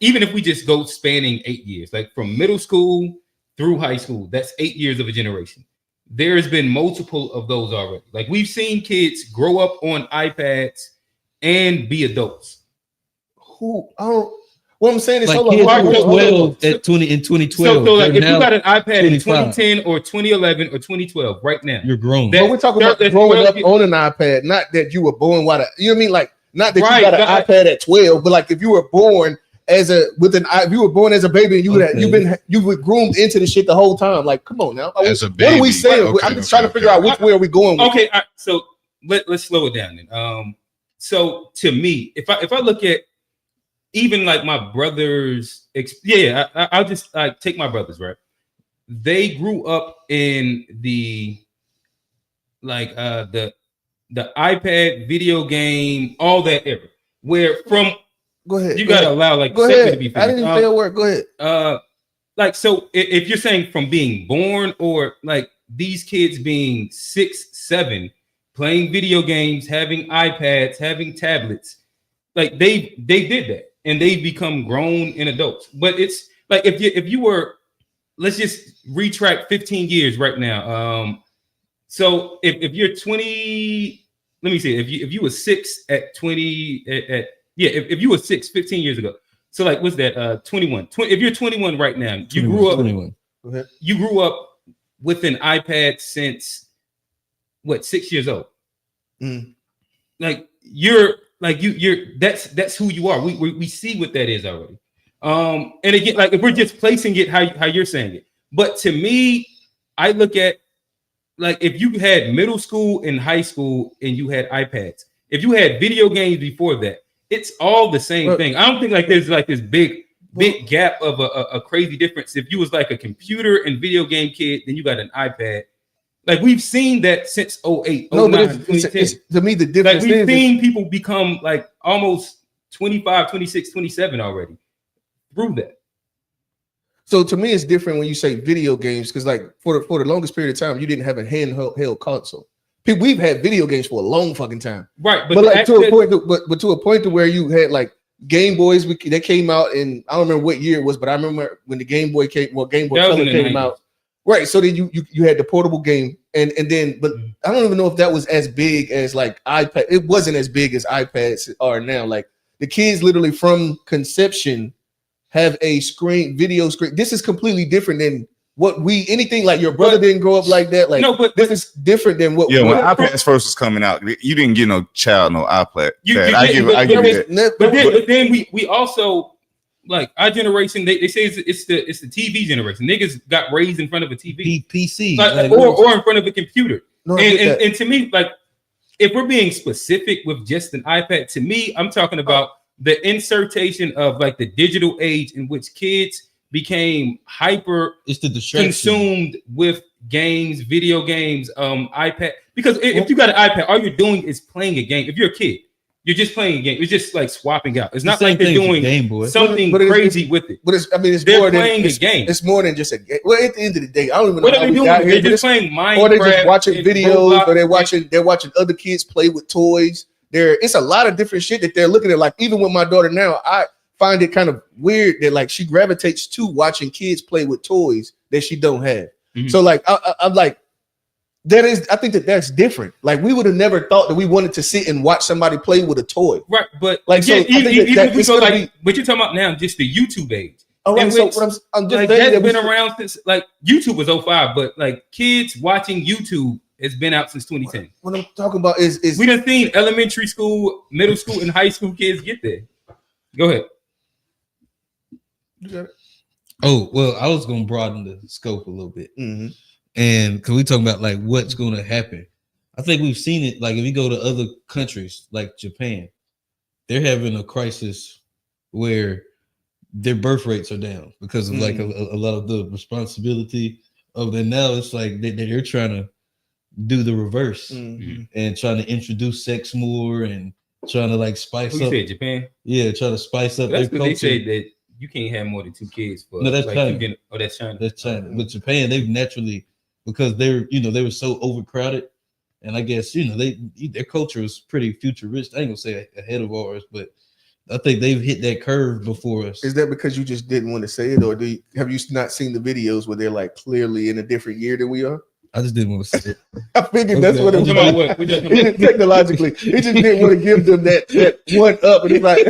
even if we just go spanning 8 years, like from middle school through high school, that's 8 years of a generation. There has been multiple of those already. Like we've seen kids grow up on iPads and be adults. What I'm saying is, like kids were 12 in 2012. So like if you got an iPad 25. In 2010 or 2011 or 2012, right now, you're grown. But we're talking about growing up on an iPad, not that you were born you know what I mean? Like not that you got an iPad at 12, but like if you were born if you were born as a baby and you were groomed into the shit the whole time. Like, come on now. As a baby. What are we saying? I'm just trying to figure out which way are we going with. Okay, so let's slow it down then. So to me, if I look at even like my brothers, I'll just like take my brothers, right? They grew up in the the iPad, video game, all that era. Where from go ahead. You gotta allow like go ahead. To be I didn't say a word. Go ahead. Like so, if you're saying from being born or like these kids being 6, 7, playing video games, having iPads, having tablets, like they did that. And they've become grown and adults. But it's like if you were, let's just retract 15 years right now. So if you're 20, let me see. If you were 6 at 20 if you were 6 15 years ago. So like what's that? 21. If you're 21 right now, you grew up. 21. You grew up with an iPad since what 6 years old. Like you're that's who you are. We see what that is already. And again, like if we're just placing it how you're saying it. But to me, I look at like if you had middle school and high school and you had iPads, if you had video games before that, it's all the same thing. I don't think like there's like this big gap of a crazy difference. If you was like a computer and video game kid, then you got an iPad. Like we've seen that since 08, 09, 2010. To me, the difference like we've seen people become like almost 25, 26, 27 already through that. So to me, it's different when you say video games because like for the longest period of time, you didn't have a handheld console. We've had video games for a long fucking time, right? But like to a point to where you had like Game Boys that came out in I don't remember what year it was, but I remember when the Game Boy Game Boy Color came out. Right, so then you had the portable game, and then, but I don't even know if that was as big as like iPad. It wasn't as big as iPads are now. Like the kids literally from conception have a video screen. This is completely different than what anything like your brother didn't grow up like that. Like no, but this is different than what. Yeah, when iPads first was coming out, you didn't get no child no iPad. I give but then we also like our generation, they say it's the TV generation. Niggas got raised in front of a TV, PC, or in front of a computer. No, and to me, like, if we're being specific with just an iPad, to me, I'm talking about the insertion of like the digital age in which kids became hyper consumed with games, video games, iPad. Because if you got an iPad, all you're doing is playing a game. If you're a kid, you're just playing a game. It's just like swapping out. It's not like they're doing something crazy with it. But it's they're more playing than a game. It's more than just a game. Well, at the end of the day, I don't even know what how are they we doing. got here. They're just playing Minecraft, or they're just watching videos, Roblox, or they're watching other kids play with toys. It's a lot of different shit that they're looking at. Like even with my daughter now, I find it kind of weird that like she gravitates to watching kids play with toys that she don't have. Mm-hmm. So like I'm like, I think that's different. Like we would have never thought that we wanted to sit and watch somebody play with a toy. Right, but like yeah, so what you're talking about now, just the YouTube age. All right, so what I'm just like that's been around since like YouTube was 05, but like kids watching YouTube has been out since 2010. What I'm talking about is we done seen elementary school, middle school, and high school kids get there. Go ahead. You got it. Oh, well, I was going to broaden the scope a little bit. Mm-hmm. And because we talking about like what's going to happen. I think we've seen it. Like if you go to other countries like Japan, they're having a crisis where their birth rates are down because of like a lot of the responsibility of them. Now it's like they're trying to do the reverse and trying to introduce sex more and trying to like spice up. You said Japan? Yeah, trying to spice up their culture. They say that you can't have more than 2 kids. For, no, that's like, China. That's China. That's China. But Japan, they've naturally, because they were so overcrowded, and I guess their culture is pretty futuristic. I ain't gonna say ahead of ours, but I think they've hit that curve before us. Is that because you just didn't want to say it, or have you not seen the videos where they're like clearly in a different year than we are? I just didn't want to say it. I figured that's what it was. Technologically, he just didn't want to give them that one up, and he's like,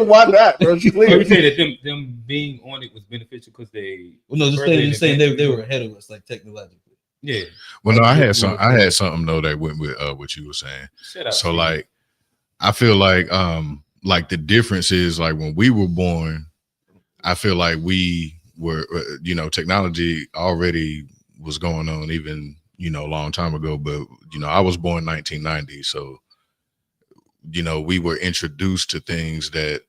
"Why not, bro?" You say that them being on it was beneficial because they. Well, no, just saying they were ahead of us, like technologically. Yeah. Well, no, I had something though that went with what you were saying. So like, I feel like the difference is like when we were born, I feel like we were technology already was going on even a long time ago, but I was born 1990, so we were introduced to things that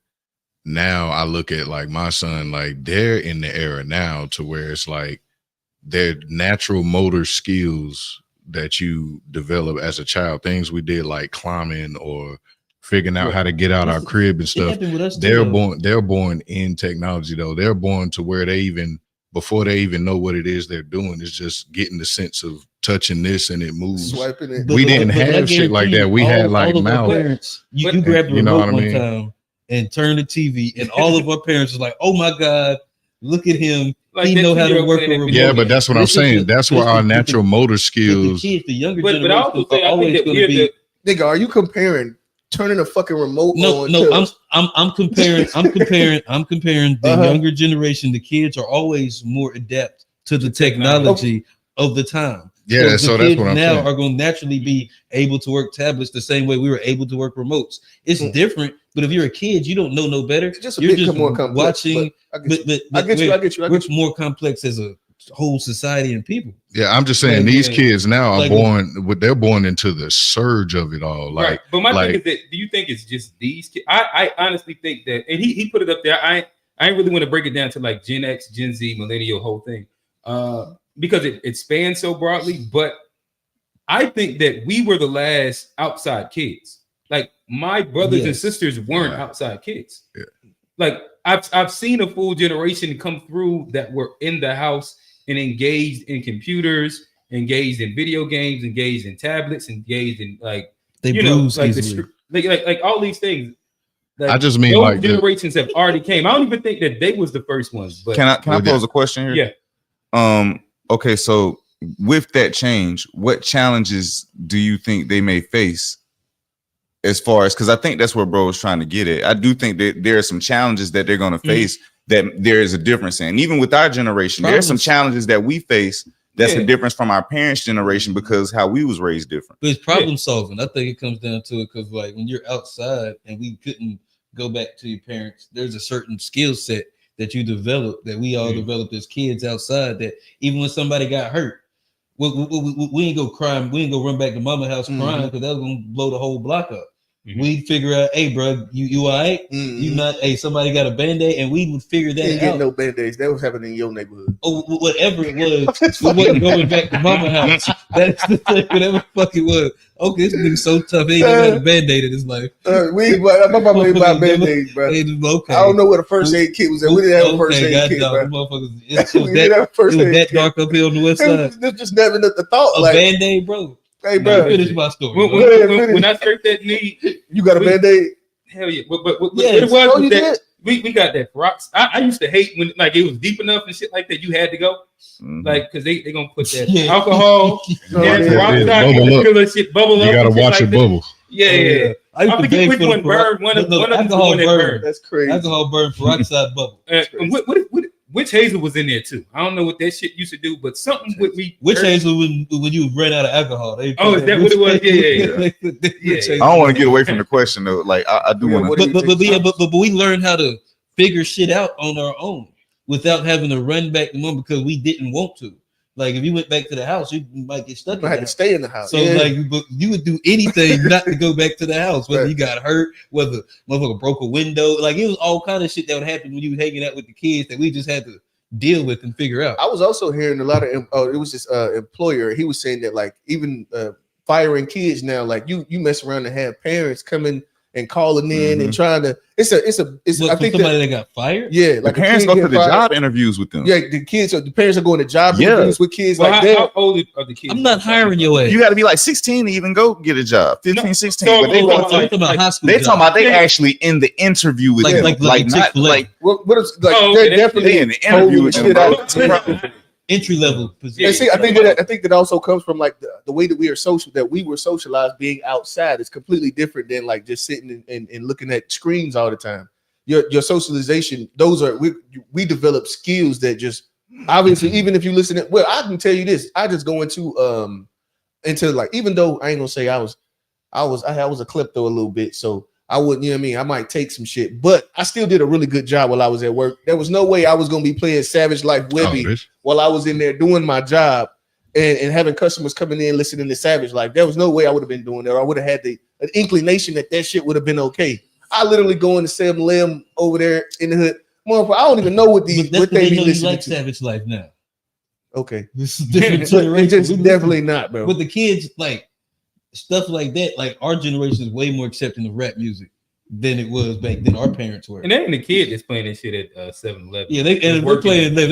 now I look at like my son, like they're in the era now to where it's like their natural motor skills that you develop as a child, things we did like climbing or figuring out how to get out our crib and stuff. They're born in technology though. They're born to where before they even know what it is they're doing, it's just getting the sense of touching this and it moves. Swiping it. We didn't have shit like that. We had like mouse. You grabbed the remote one time and turned the TV, and all of our parents was like, "Oh my God, look at him! Like he know how to work a remote." Yeah, but that's what I'm saying. That's where our natural motor skills. The younger generation, but I also say I think that we're the nigga. Are you comparing turning a fucking remote on? No, I'm comparing the younger generation. The kids are always more adept to the technology of the time. Yeah, so that's what I'm saying. Now are going to naturally be able to work tablets the same way we were able to work remotes. It's different, but if you're a kid, you don't know no better. You're just more complex, watching. But I get you. We're more complex as a whole society and people. Yeah, I'm just saying these kids now are they're born into the surge of it all. Like, right. But my thing is that, do you think it's just these kids? I honestly think that, and he put it up there. I ain't really want to break it down to like Gen X, Gen Z, millennial, whole thing. Because it spans so broadly, but I think that we were the last outside kids. Like my brothers and sisters weren't outside kids. Yeah. Like I've seen a full generation come through that were in the house and engaged in computers, engaged in video games, engaged in tablets, engaged in like like all these things. Like, I just mean those like generations have already came. I don't even think that they was the first ones. But can I pose a question here? Yeah. Okay, so with that change, what challenges do you think they may face as far as, because I think that's where bro was trying to get at. I do think that there are some challenges that they're going to face that there is a difference in. Even with our generation, there are some challenges that we face that's a difference from our parents' generation because how we was raised different. But it's problem solving. I think it comes down to it because like when you're outside and we couldn't go back to your parents. There's a certain skill set that you develop that we all developed as kids outside. That even when somebody got hurt, we ain't go crying. We ain't go run back to mama house crying because that was gonna blow the whole block up. We figure out, hey, bro, you all right? You not? Hey, somebody got a Band-Aid, and we would figure that out. Didn't get no Band-Aids. That was happening in your neighborhood. Oh, whatever it was, we wasn't going back to mama house. That's the thing. Whatever the fuck it was. Okay, this nigga's so tough. He ain't never had a Band-Aid in his life. My mama ain't buy Band-Aids, bro. Okay. I don't know where the first aid kit was at. We didn't have a first aid kit, bro. It was that dark up here on the west side. It was just never the thought. A like, Band-Aid, bro. Hey, bro. Finish my story. When I scraped that knee, you got a Band-Aid? Hell yeah. But what it was that did? we got that rocks. I used to hate when like it was deep enough and shit like that. You had to go. Like, because they gonna put that alcohol and rock shit bubble up. You gotta watch it bubble. Yeah. I forget which one burned. One of them burned. That's crazy. Alcohol burned peroxide bubble. Which hazel was in there too? I don't know what that shit used to do, but something with me. Which hazel when you ran out of alcohol? Is that what it was? Yeah. I don't want to get away from the question though. Like I do want to. But we learned how to figure shit out on our own without having to run back to mom because we didn't want to. Like if you went back to the house, you might get stuck. You might have to stay in the house. So like you would do anything not to go back to the house, whether you got hurt, whether motherfucker broke a window. Like it was all kind of shit that would happen when you were hanging out with the kids that we just had to deal with and figure out. I was also hearing a lot of it was this employer. He was saying that like even firing kids now, like you mess around and have parents coming and calling in and trying to. I think somebody that got fired. Yeah, like the parents go to the job interviews with them. Yeah, the parents are going to job interviews with kids like that. How old are the kids? I'm not hiring your ass. You got to be like 16 to even go get a job. 15, 16. So, but they talking about high school. They talking about they actually in the interview with them. Like not like what is like they're definitely in the interview with them. Entry level position. And see, I think that also comes from like the way that we were socialized being outside is completely different than like just sitting and looking at screens all the time. Your socialization, those are we develop skills that just obviously even if you listen to, well, I can tell you this, I just go into like, even though I ain't gonna say I was a klepto a little bit, so I wouldn't, you know what I mean? I might take some shit, but I still did a really good job while I was at work. There was no way I was going to be playing Savage Life Webby while I was in there doing my job and having customers coming in listening to Savage Life. There was no way I would have been doing that. Or I would have had an inclination that shit would have been okay. I literally go into Sam Lim over there in the hood. Motherfucker, I don't even know what they be listening like to. Savage Life now. Okay. This is different generation. Definitely not, bro. With the kids, like, stuff like that, like our generation is way more accepting of rap music than it was back then. Our parents were. And that ain't the kid that's playing that shit at 7-Eleven. Yeah, they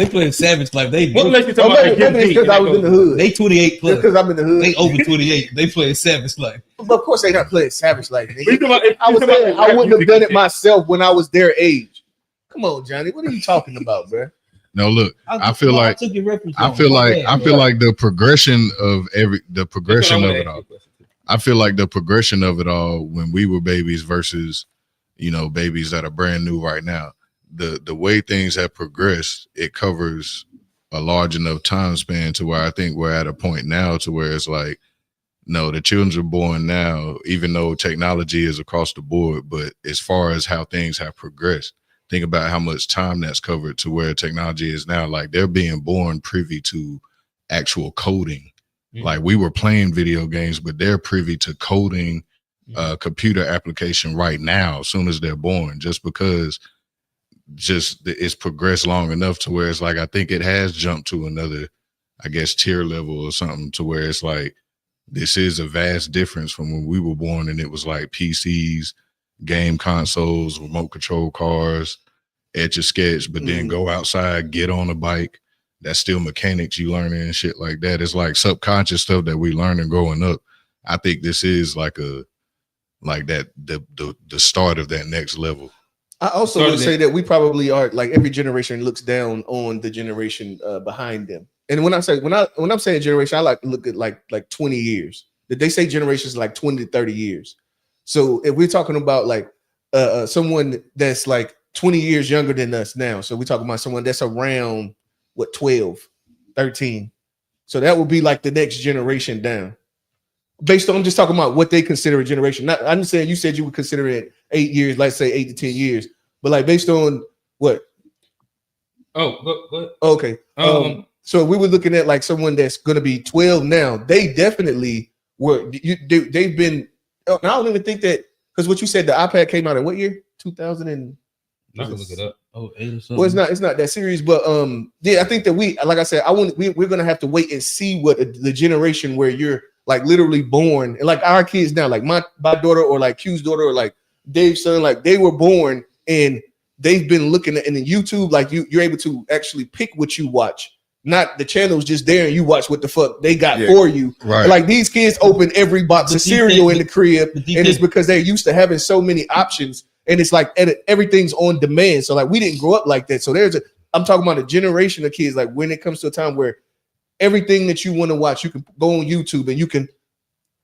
playing Savage Life. Maybe because I was in the hood. They 28 plus. Because I'm in the hood. They over 28. They playing Savage Life. But of course they not playing Savage Life. I wouldn't have done it myself when I was their age. Come on, Johnny. What are you talking about, bro? No, look, I feel like the progression of it all. I feel like the progression of it all when we were babies versus, babies that are brand new right now. The way things have progressed, it covers a large enough time span to where I think we're at a point now to where it's like, no, the children are born now, even though technology is across the board. But as far as how things have progressed, think about how much time that's covered to where technology is now. Like they're being born privy to actual coding. Like we were playing video games, but they're privy to coding computer application right now, as soon as they're born, just because it's progressed long enough to where it's like, I think it has jumped to another, I guess, tier level or something to where it's like, this is a vast difference from when we were born and it was like PCs, game consoles, remote control cars, etch a sketch, but then go outside, get on a bike. That's still mechanics you learning and shit like that. It's like subconscious stuff that we learning growing up. I think this is like the start of that next level. I also would say that we probably are, like, every generation looks down on the generation behind them. And when I'm saying generation, I like to look at like 20 years. They say generations like 20 to 30 years. So if we're talking about like someone that's like 20 years younger than us now, so we're talking about someone that's around 12, 13. So that would be like the next generation down. Based on, I'm just talking about what they consider a generation. I'm saying you said you would consider it 8 years, let's say 8 to 10 years. But like based on what? Oh, go. Okay. So we were looking at like someone that's going to be 12 now. They definitely were. They've been. I don't even think that because what you said, the iPad came out in what year? 2000 and. I can look it up. Oh, 8 or something. Well, it's not that serious, but yeah, I think that like I said, we're gonna have to wait and see what the generation where you're like literally born, and like our kids now, like my daughter or like Q's daughter or like Dave's son, like they were born and they've been looking at in the YouTube, like you're able to actually pick what you watch. Not the channel's just there and you watch what the fuck they got for you. Right. Like these kids open every box of cereal in the crib, and it's because they're used to having so many options, and it's like everything's on demand. So like we didn't grow up like that. So I'm talking about a generation of kids. Like when it comes to a time where everything that you want to watch, you can go on YouTube and you can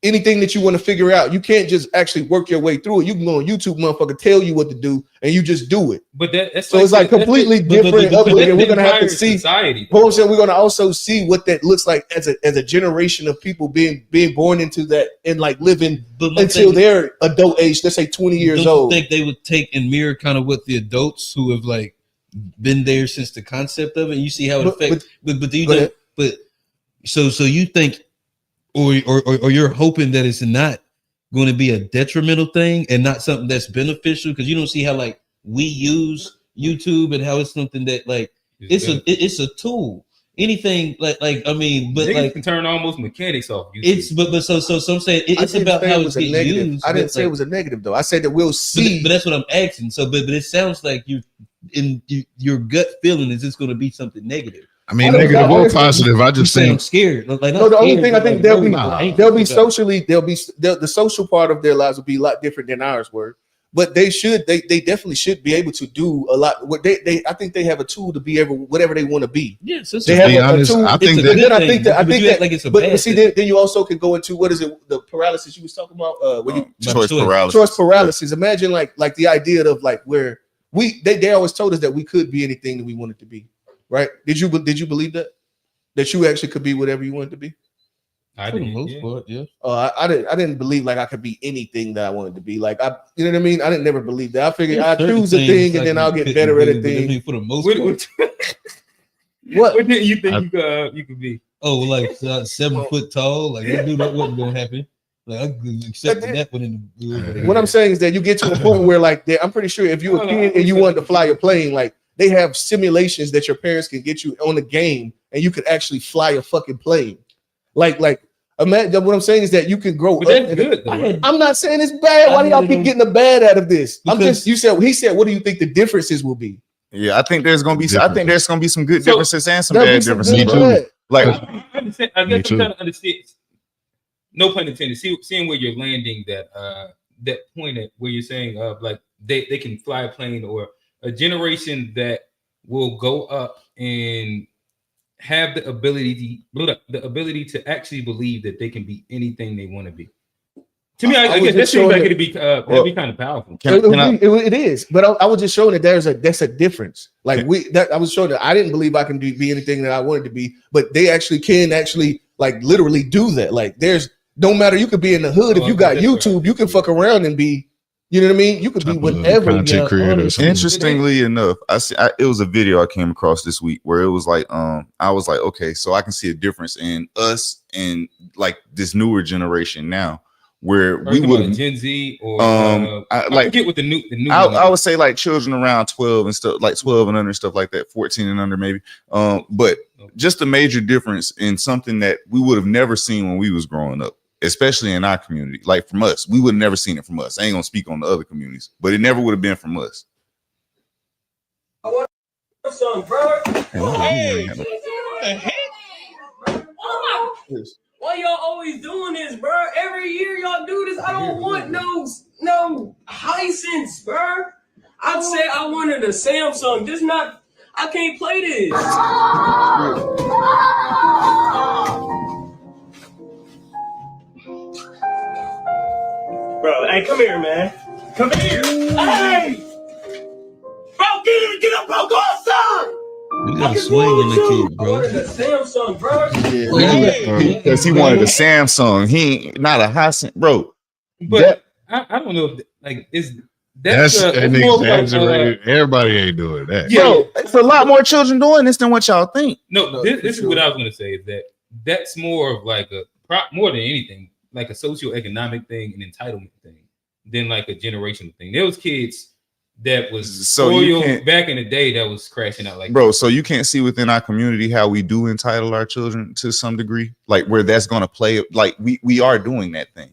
anything that you want to figure out. You can't just actually work your way through it. You can go on YouTube, motherfucker, tell you what to do, and you just do it. But that's so it's like completely different. And we're gonna have to see. Society. We're gonna also see what that looks like as a generation of people being born into that and like living until they're adult age. Let's say 20 years old. Think they would take and mirror kind of what the adults who have like been there since the concept of it. You see how it affects. But do you know? But so you think. Or you're hoping that it's not going to be a detrimental thing and not something that's beneficial, because you don't see how like we use YouTube and how it's something that like it's a tool. Anything like I mean, but niggas like can turn almost mechanics off YouTube. It's but so some say it's about how it's getting used. I didn't say it was a negative though. I said that we'll see. But that's what I'm asking. So but it sounds like your gut feeling is it's going to be something negative. I mean, negative or positive. I just think I'm scared. Like, no, the only thing I think they'll be socially, the social part of their lives will be a lot different than ours were. But they definitely should be able to do a lot. What I think they have a tool to be whatever they want to be. Yeah, so they have a tool. I think that. Like it's a but see, then you also can go into what is it? The paralysis you was talking about? Choice paralysis. Choice paralysis. Imagine like the idea of like where they always told us that we could be anything that we wanted to be. Right? Did you believe that you actually could be whatever you wanted to be? I for the most part, yeah. I didn't believe like I could be anything that I wanted to be. Like you know what I mean? I didn't never believe that. I figured I choose a thing and then I'll get better at a thing. For the most part. What did you think you could be? Oh, like 7 foot tall. Like I knew that wasn't gonna happen. Like I accepted that one in the What I'm saying is that you get to a point where like I'm pretty sure if you were a kid and you wanted to fly a plane, like they have simulations that your parents can get you on the game and you could actually fly a fucking plane. Like imagine what I'm saying is that you can grow but up. That's good, though. I'm not saying it's bad. Why do y'all keep getting the bad out of this? He said, what do you think the differences will be? Yeah, I think there's gonna be some good differences and some bad differences. Like I guess I'm trying to understand. No pun intended. Seeing where you're landing that point at where you're saying like they can fly a plane, or a generation that will go up and have the ability to actually believe that they can be anything they want to be. To me, I guess that seems like it'd be kind of powerful. It is, but I was just showing that that's a difference. Like I was showing that I didn't believe I can be anything that I wanted to be, but they actually can like literally do that. Like there's no matter, you could be in the hood if you got YouTube, you can fuck around and be. You know what I mean? You could be whatever. Content creator. Interestingly enough, it was a video I came across this week where it was like, I was like, okay, so I can see a difference in us and like this newer generation now, where we would Gen Z or I forget what the new. I would say like children around 12 and stuff, like 12 and under, stuff like that, 14 and under maybe. But just a major difference in something that we would have never seen when we was growing up. Especially in our community, like from us, we would have never seen it from us. I ain't gonna speak on the other communities, but it never would have been from us. I want some, bro. Hey. Why y'all always doing this, bro? Every year y'all do this. I don't want no Hisense, bro. I'd say I wanted a Samsung. I can't play this. Bro, hey, come here, man. Come here. Hey! Bro, get up, bro. Go outside. You gotta swing in the kid, bro. I wanted a Samsung, bro. Because he wanted a Samsung. He ain't not a Hisense, bro. But I don't know if like That's an more like, exaggerated. Everybody ain't doing that. Yeah. Bro, it's a lot more children doing this than what y'all think. No, this is what I was gonna say. Is that's more of like more than anything, like a socioeconomic thing, an entitlement thing, than like a generational thing. There was kids that was spoiled back in the day that was crashing out like bro. So you can't see within our community how we do entitle our children to some degree, like where that's gonna play. Like we are doing that thing.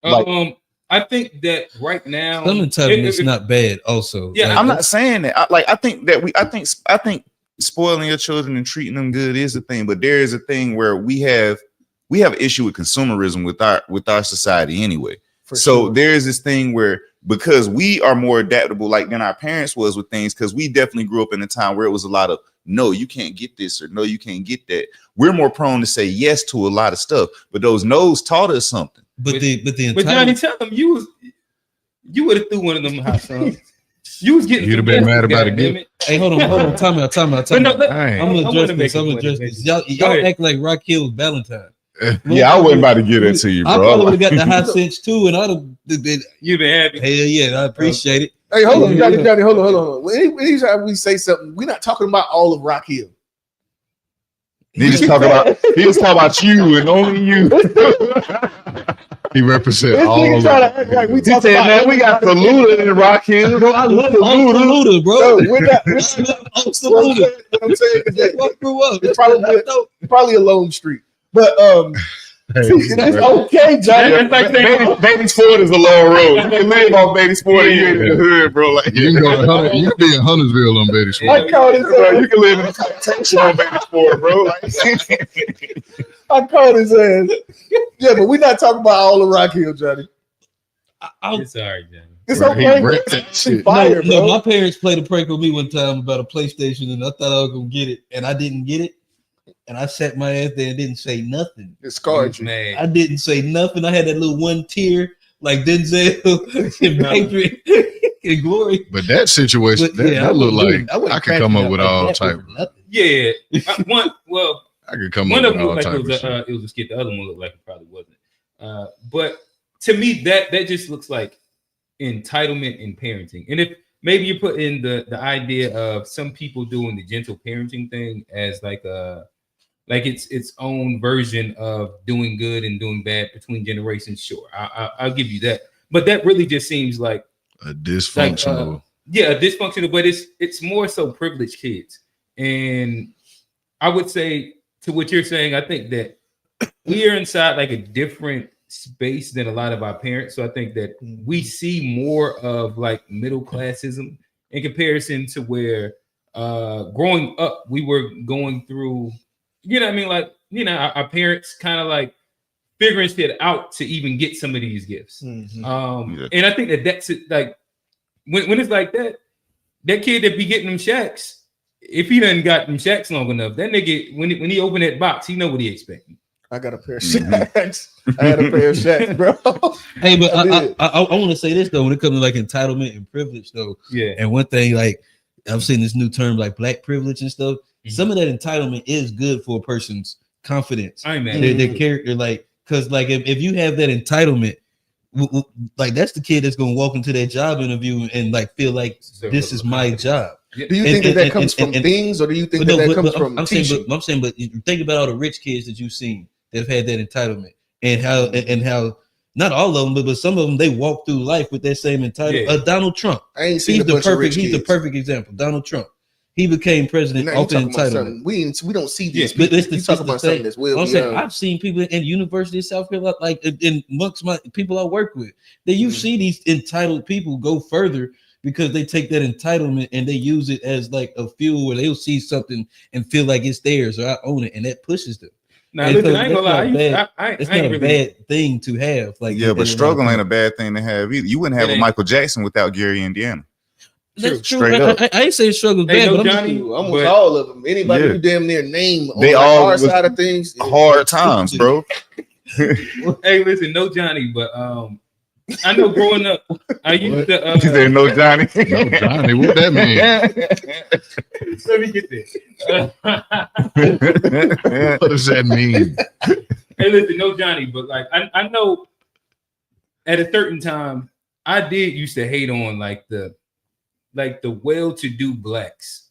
Like, I think that right now, some entitlement's not bad. Also, yeah, like, I'm not saying that. I think spoiling your children and treating them good is a thing, but there is a thing where we have issue with consumerism with our society anyway. There is this thing where, because we are more adaptable like than our parents was with things, because we definitely grew up in a time where it was a lot of no, you can't get this, or no, you can't get that. We're more prone to say yes to a lot of stuff, but those no's taught us something. But Johnny, tell them you would have threw one of them hot songs. You was getting. You'd have been mad about it again. Hey, hold on, time out. I'm gonna address this. Y'all act like Rock Hill was Valentine. Yeah, I wasn't about to get it to you, bro. I probably would have got the high cinch too, and I'd have been. You'd been happy. Hell yeah, I appreciate it. Hey, hold on, Johnny, hold on. Anytime we say something, we're not talking about all of Rock Hill. He was talking about you and only you. He represents all of it. Like we said, man, we got Saluda in Rock Hill. Bro, I love Saluda, bro. No, we're not. Saluda. I'm saying it's probably a lone street, but that's okay, Johnny. Baby's Ford is a long road. You can live on Baby's Ford and you ain't in the hood, bro. Like you can go. You can be in Huntersville on Baby's Ford. I call his bro. You can live in a plantation on Baby's Ford, bro. I called his ass. Yeah, but we're not talking about all of Rock Hill, Johnny. It's all right, Johnny. It's okay. It's fire, bro. My parents played a prank with me one time about a PlayStation, and I thought I was gonna get it, and I didn't get it. And I sat my ass there and didn't say nothing. It scarred you. Man. I didn't say nothing. I had that little one tear like Denzel and Patriot and Glory. But that situation, that looked like I could come up with all type. Yeah, I could come up with all type of shit. It was a skit. The other one looked like it probably wasn't. But to me, that just looks like entitlement in parenting. And if maybe you put in the idea of some people doing the gentle parenting thing as like its own version of doing good and doing bad between generations, sure, I'll give you that. But that really just seems like a dysfunctional. A dysfunctional, but it's more so privileged kids. And I would say, to what you're saying, I think that we are inside like a different space than a lot of our parents. So I think that we see more of like middle classism in comparison to where growing up we were going through, you know what I mean? Like, you know, our parents kind of like figuring shit out to even get some of these gifts. And I think that's it. Like when it's like that kid that be getting them shacks, if he done got them shacks long enough, that nigga, when he opened that box, he know what he expecting. I got a pair of shacks. I had a pair of shacks, bro. Hey, but I want to say this though, when it comes to like entitlement and privilege though. Yeah. And one thing, like I've seen this new term like black privilege and stuff. Mm-hmm. Some of that entitlement is good for a person's confidence. I mean, their character, like, because like if you have that entitlement, like that's the kid that's gonna walk into that job interview and like feel like this is my job. Do you think that comes from things, or do you think that comes from? I'm saying, but you think about all the rich kids that you've seen that have had that entitlement, and how not all of them, but some of them, they walk through life with that same entitlement. Yeah. Donald Trump, I ain't seen he's the perfect example. Donald Trump, he became president off the entitlement. We don't see this. But it's you talk about something that's well. I'm saying I've seen people in University of South Carolina, like in amongst my people I work with, that you see these entitled people go further because they take that entitlement and they use it as like a fuel where they'll see something and feel like it's theirs or I own it, and that pushes them. Now, listen, I ain't gonna lie. It's not a bad thing to have. Like, yeah, but struggle ain't a bad thing to have either. You wouldn't have a Michael Jackson without Gary, Indiana. That's true. I ain't saying struggle bad, but almost all of them. Anybody who damn near name on they the all hard side of things, hard times, bro. Hey, listen, no Johnny, but I know growing up, I used to. You said no Johnny. No Johnny, what that mean? Let me get this. What does that mean? Hey, listen, no Johnny, but like I know at a certain time, I did used to hate on like the well-to-do blacks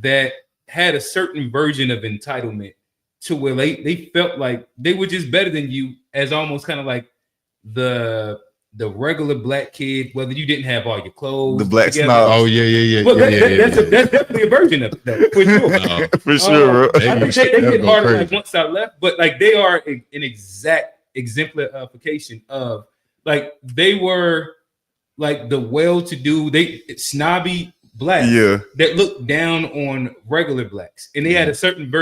that had a certain version of entitlement to where they felt like they were just better than you, as almost kind of like the regular black kid, whether you didn't have all your clothes, The black together. snob. Oh yeah. Well, that's definitely a version of it, though, for sure. For sure, bro. I think they hit harder like once I left, but like they are an exact exemplification of like they were like the well-to-do, they snobby blacks that looked down on regular blacks, and they had a certain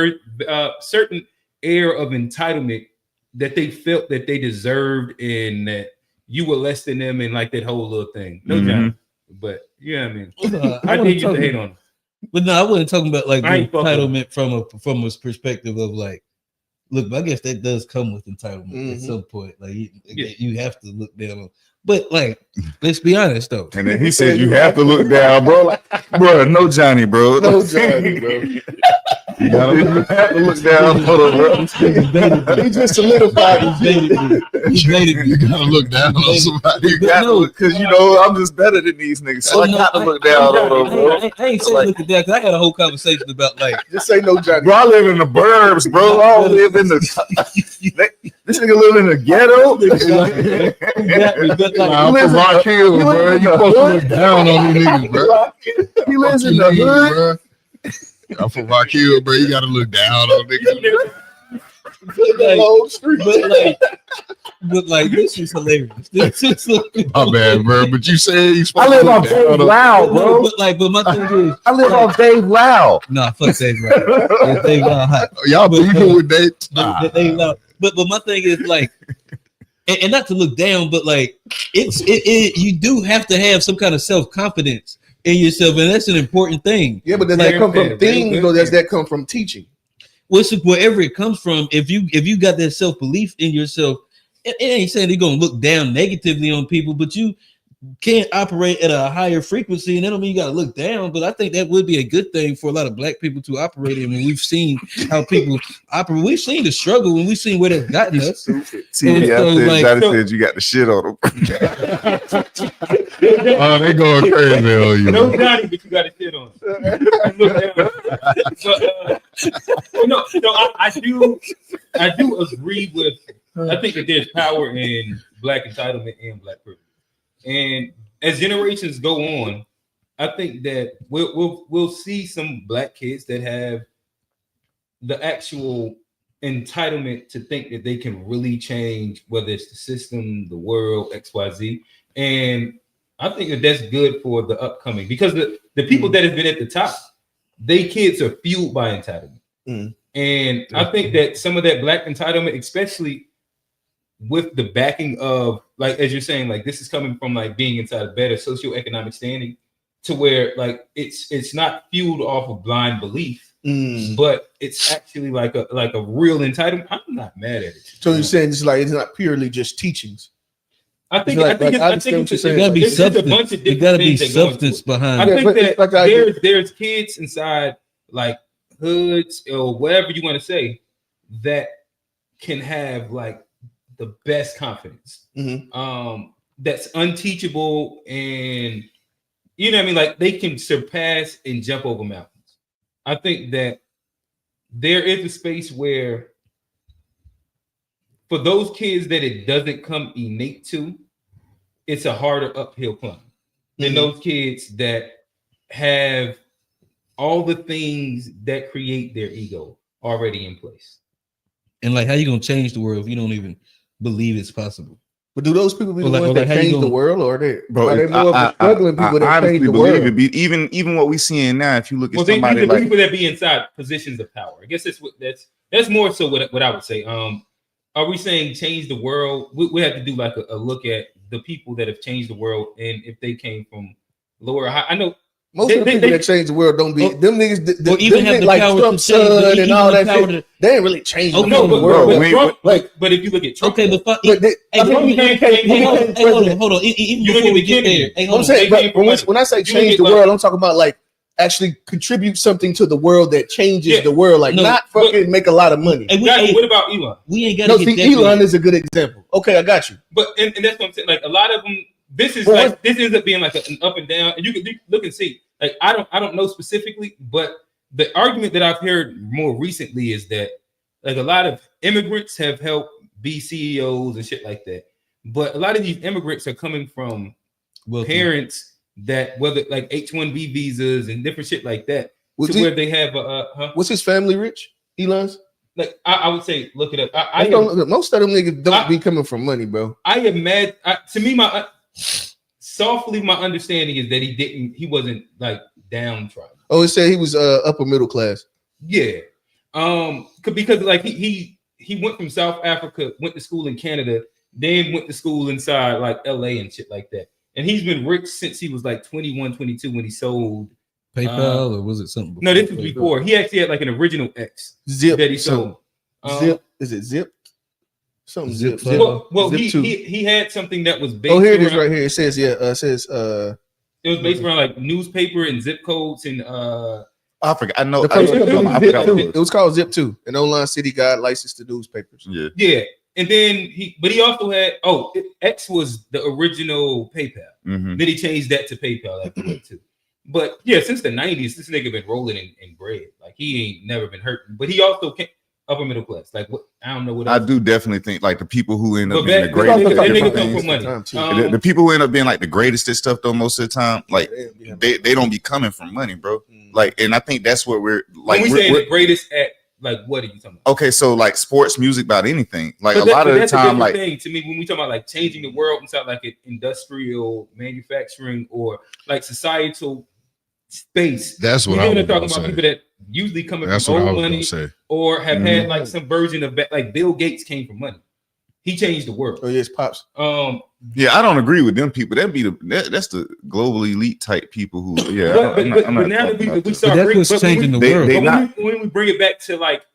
certain air of entitlement that they felt that they deserved, and that you were less than them, and like that whole little thing. No doubt, but yeah, I mean, I did used to hate on them. But no, I wasn't talking about like the entitlement from a perspective of like, look, I guess that does come with entitlement at some point. Like you have to look down on. But like, let's be honest though. And then he said you have to look down, bro. Like, bro, no Johnny, bro. No Johnny, bro. You have to look down for him, bro. He just solidified his You gotta look down on somebody. You got to, because you know I'm just better than these niggas. So I got to look down on them, bro. I ain't saying look at that, because I had a whole conversation about like, just say no Johnny. Bro, I live in the burbs, bro. I don't live in the. This nigga live in the ghetto. I'm from Rock Hill, bro. You supposed to look down on these niggas, bro. He lives in the hood, bro. I'm from Rock Hill, bro. You gotta look down on niggas. But like this is hilarious. This is My bad, bro. But you said you supposed I live to off look Dave down on. Lau, bro. But my thing is, I live off Dave Lau. nah, fuck Dave Lau. Dave Lau hot. Y'all beefing with that? Dave Lau. But my thing is like, and not to look down, but like you do have to have some kind of self-confidence in yourself, and that's an important thing. Yeah, but does that come from things, or does that come from teaching? Wherever it comes from, if you got that self-belief in yourself, it ain't saying you're gonna look down negatively on people, but you can't operate at a higher frequency, and that don't mean you gotta look down. But I think that would be a good thing for a lot of black people to operate in. When we've seen how people operate, we've seen the struggle, and we've seen where they've gotten us. See, Johnny said you got the shit on him. Oh, they going crazy on you. No Johnny, but you got a shit on. I do agree with. I think that there's power in black entitlement and black privilege. And as generations go on, I think that we'll see some black kids that have the actual entitlement to think that they can really change, whether it's the system, the world, XYZ. And I think that that's good for the upcoming, because the people that have been at the top, they kids are fueled by entitlement. And I think that some of that black entitlement, especially with the backing of, like, as you're saying, like this is coming from like being inside a better socioeconomic standing, to where like it's not fueled off of blind belief, but it's actually like a real entitlement. I'm not mad at it. So you're saying it's not purely just teachings. I think there gotta be substance. There gotta be substance behind. I think that there's kids inside like hoods or whatever you want to say that can have like the best confidence. That's unteachable, and you know what I mean, like they can surpass and jump over mountains. I think that there is a space where for those kids that it doesn't come innate to, it's a harder uphill climb than those kids that have all the things that create their ego already in place. And like, how you gonna change the world if you don't even believe it's possible? But do those people be the ones that change the world, or are they more of the struggling people that change the world? Even what we seeing now, if you look at somebody like people that be inside positions of power, I guess that's more so what I would say. Are we saying change the world? We have to do like a look at the people that have changed the world, and if they came from lower or high. I know most of the people that change the world don't be them niggas. Or even have the like power Trump's to change, son and all that shit. They ain't really changed the world. But if you look at Trump, okay, but hold on. Even before we get there, I'm saying, but when I say change the world, I'm talking about like actually contribute something to the world that changes the world, like not fucking make a lot of money. What about Elon? We ain't got to get Elon is a good example. Okay, I got you. But and that's what I'm saying. Like a lot of them, this is like this ends up being like an up and down, and you can look and see. Like I don't know specifically, but the argument that I've heard more recently is that like a lot of immigrants have helped be CEOs and shit like that, but a lot of these immigrants are coming from parents that whether like H-1B visas and different shit like that, where they have Was his family rich? Elon's? Like I would say, look it up. Most of them niggas don't be coming from money, bro. I imagine to me, my understanding is that he wasn't like downtrodden. Oh, it said he was upper middle class. Yeah, because like he went from South Africa, went to school in Canada, then went to school inside like LA and shit like that. And he's been rich since he was like 21, 22 when he sold PayPal, or was it something before? No, this was before. He actually had like an original X Zip that he sold. Zip, is it Zip? Something Zip. Well, he had something that was based. Oh, here it is right here. It says it was based around like newspaper and zip codes and I forgot. I know. It was called Zip 2, an online city guide licensed to newspapers. Yeah. And then he also had X was the original PayPal. Mm-hmm. Then he changed that to PayPal after that too. But yeah, since the 90s, this nigga been rolling in bread. Like he ain't never been hurting. But he also came upper middle class. Like what I don't know what else. I do definitely think like the people who end up being the greatest the people who end up being like the greatest at stuff though most of the time, like they don't be coming from money, bro. Like, and I think that's what we're like. When we say the greatest at like what are you talking about? Okay, so like sports, music, about anything. Like a lot of the time, like thing to me when we talk about like changing the world inside like an industrial manufacturing or like societal space. That's what I'm talking about. People that usually coming from old money or have had like some version of like Bill Gates came from money. He changed the world. Oh yes, pops. Yeah, I don't agree with them people. That'd be that's the global elite type people who. Yeah, but now that we start changing the world. When we bring it back to like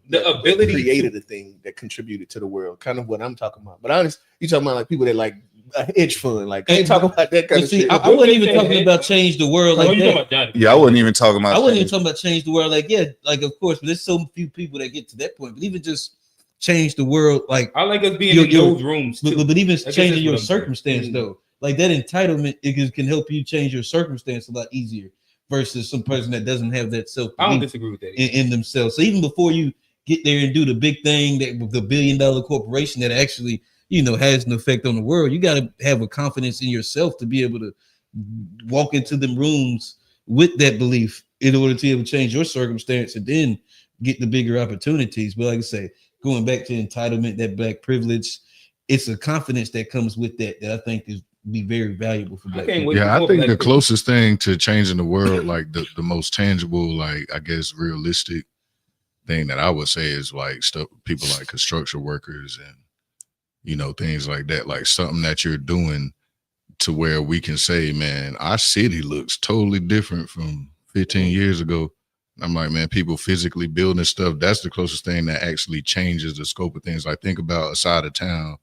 the ability created a thing that contributed to the world, kind of what I'm talking about. But honestly, you talking about like people that like a hedge fund, like they talk about that kind of shit. I wasn't even talking about change the world like that. Yeah, I wasn't even talking about. I wasn't even talking about change the world like like of course, but there's so few people that get to that point. But even just change the world, like I like us being in those rooms too. But even changing your circumstance though, like that entitlement, it can help you change your circumstance a lot easier versus some person that doesn't have that self. I don't disagree with that in themselves. So even before you get there and do the big thing, that with the $1 billion corporation that actually has an effect on the world, you got to have a confidence in yourself to be able to walk into them rooms with that belief in order to be able to change your circumstance and then get the bigger opportunities. But like I say, going back to entitlement, that black privilege, it's a confidence that comes with that I think is be very valuable for black people. Yeah, I think the closest thing to changing the world, like the most tangible, like I guess realistic thing that I would say is like stuff people like construction workers and things like that, like something that you're doing to where we can say, man, our city looks totally different from 15 years ago. I'm like, man, people physically building stuff, that's the closest thing that actually changes the scope of things. Like think about a side of town